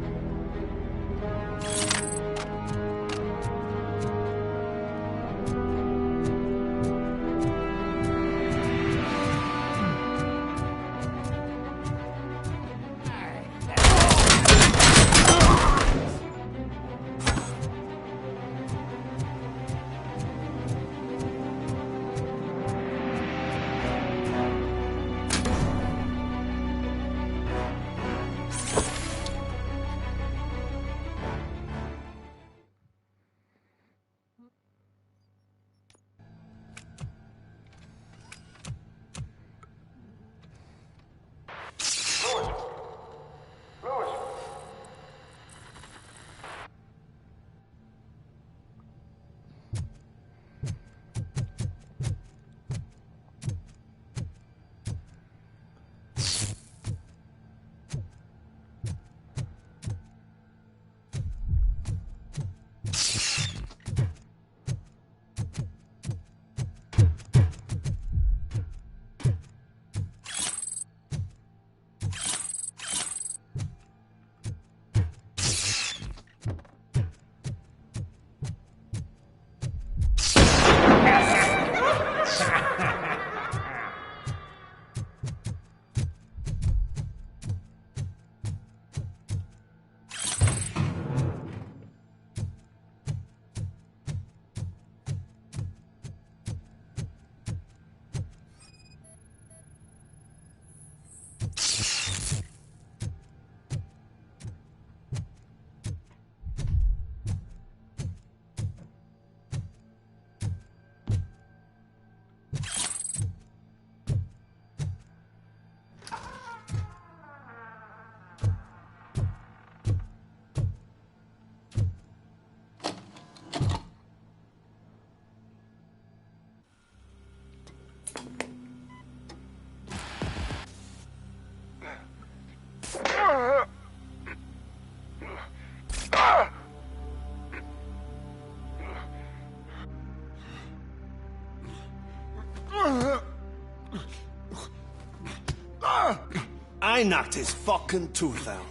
I knocked his fucking tooth out.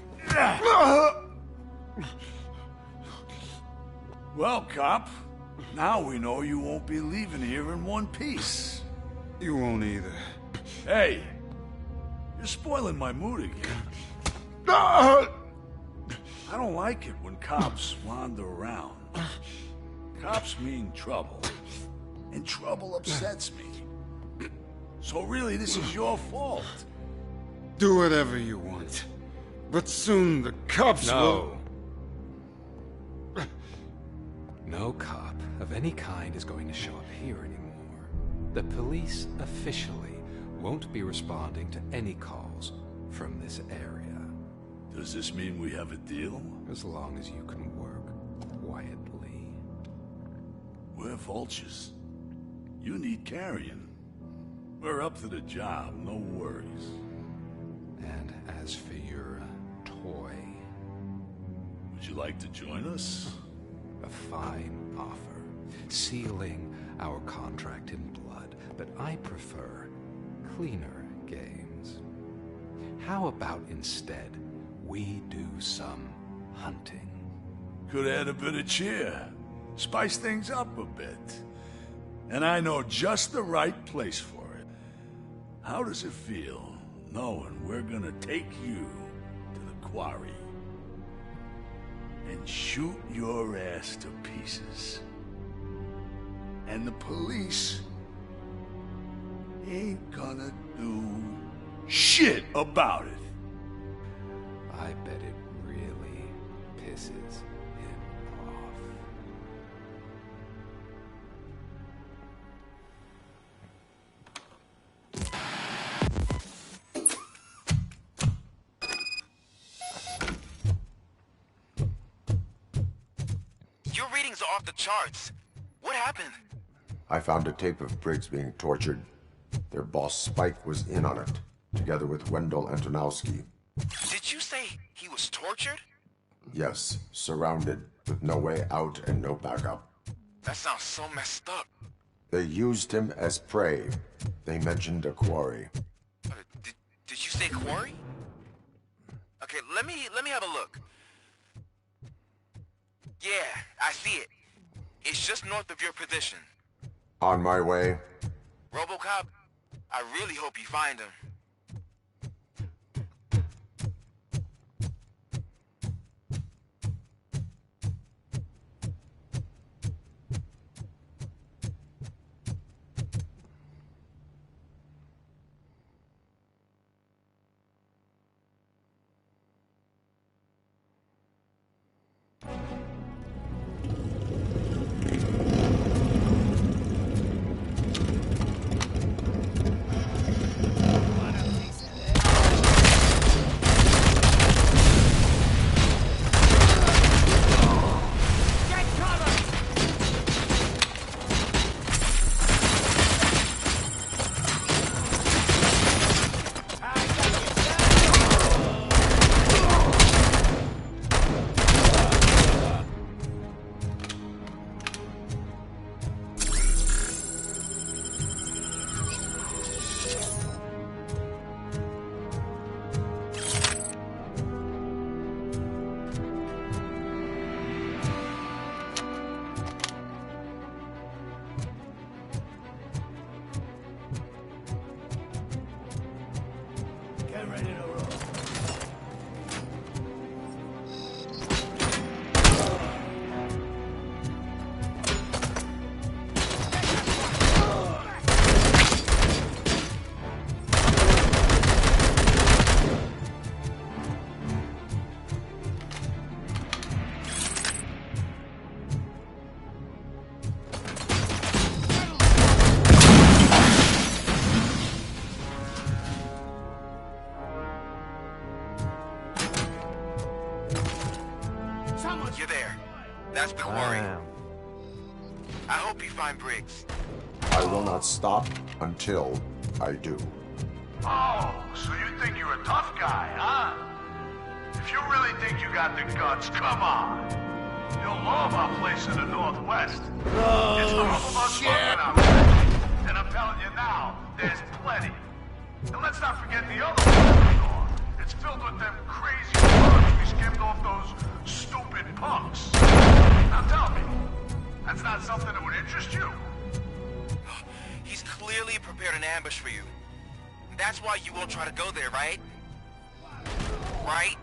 Well, cop, now we know you won't be leaving here in one piece. You won't either. Hey, you're spoiling my mood again. I don't like it when cops wander around. Cops mean trouble, and trouble upsets me. So really, this is your fault. Do whatever you want. But soon the cops will... No cop of any kind is going to show up here anymore. The police officially won't be responding to any calls from this area. Does this mean we have a deal? As long as you can work quietly. We're vultures. You need carrying. We're up to the job, no worries. And as for your toy... Would you like to join us? A fine offer, sealing our contract in blood, but I prefer cleaner games. How about instead we do some hunting? Could add a bit of cheer, spice things up a bit. And I know just the right place for it. How does it feel knowing we're gonna take you to the quarry and shoot your ass to pieces? And the police ain't gonna do shit about it. I bet it really pisses him off. Your readings are off the charts. What happened? I found a tape of Briggs being tortured. Their boss Spike was in on it, together with Wendell Antonowski. Did you say he was tortured? Yes, surrounded, with no way out and no backup. That sounds so messed up. They used him as prey. They mentioned a quarry. Did you say quarry? Okay, let me have a look. Yeah, I see it. It's just north of your position. On my way. Robocop, I really hope you find him. You're there. That's the quarry. Wow. I hope you find Briggs. I will not stop until I do. Oh, so you think you're a tough guy, huh? If you really think you got the guts, come on. You'll love our place in the Northwest. It's the home of us fucking out there. And I'm telling you now, there's plenty. And let's not forget the other one. It's filled with them crazy bugs we skimmed off those stupid punks. Now tell me, that's not something that would interest you? He's clearly prepared an ambush for you. That's why you won't try to go there, right? Right?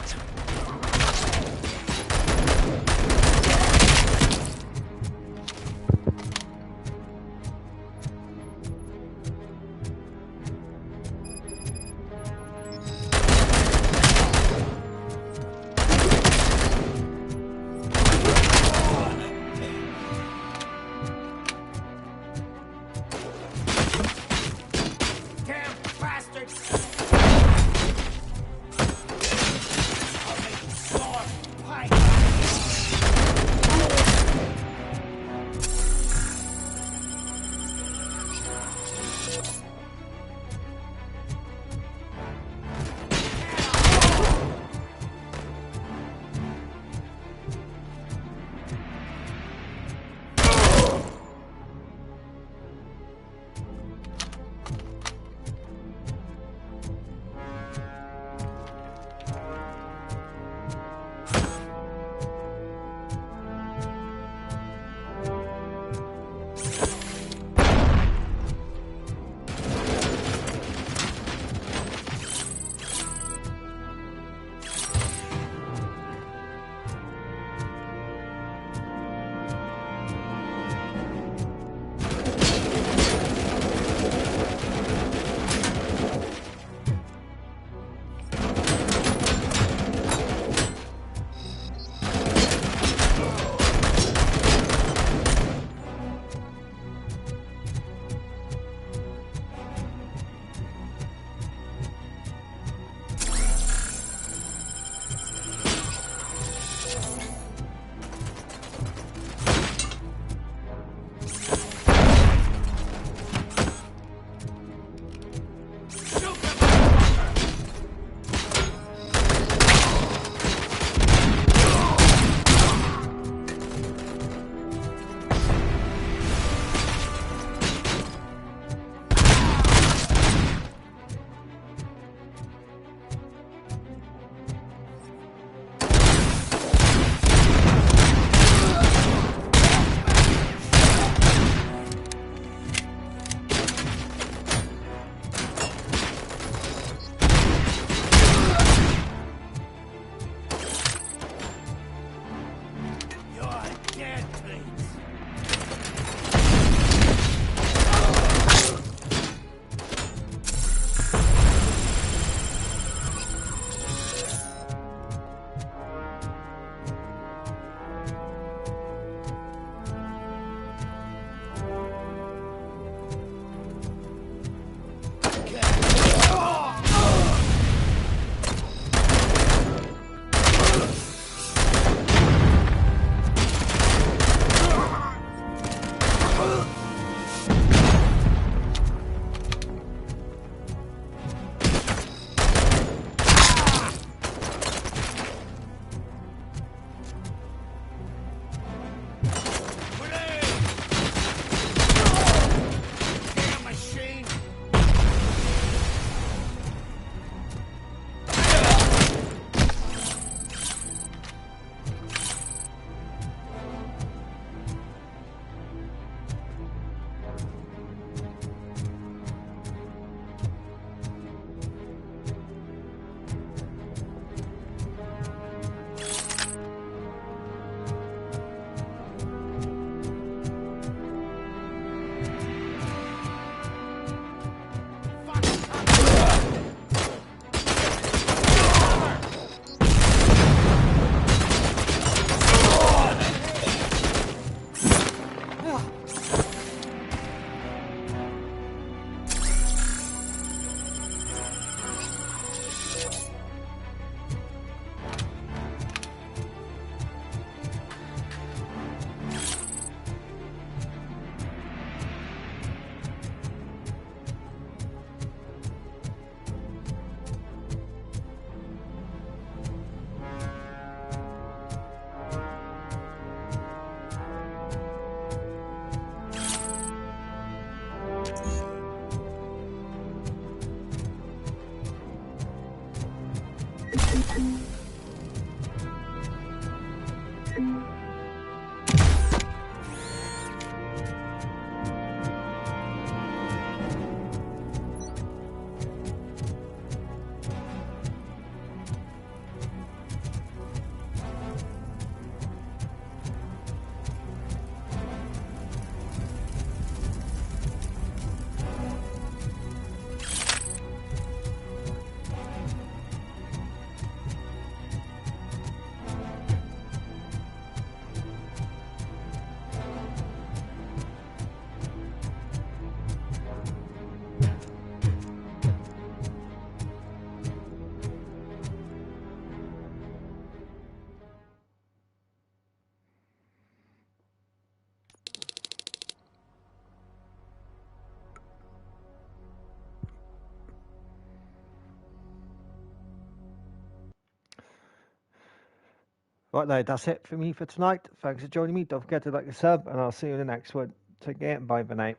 Right there, that's it for me for tonight. Thanks for joining me. Don't forget to like and sub, and I'll see you in the next one. Take care and bye for now.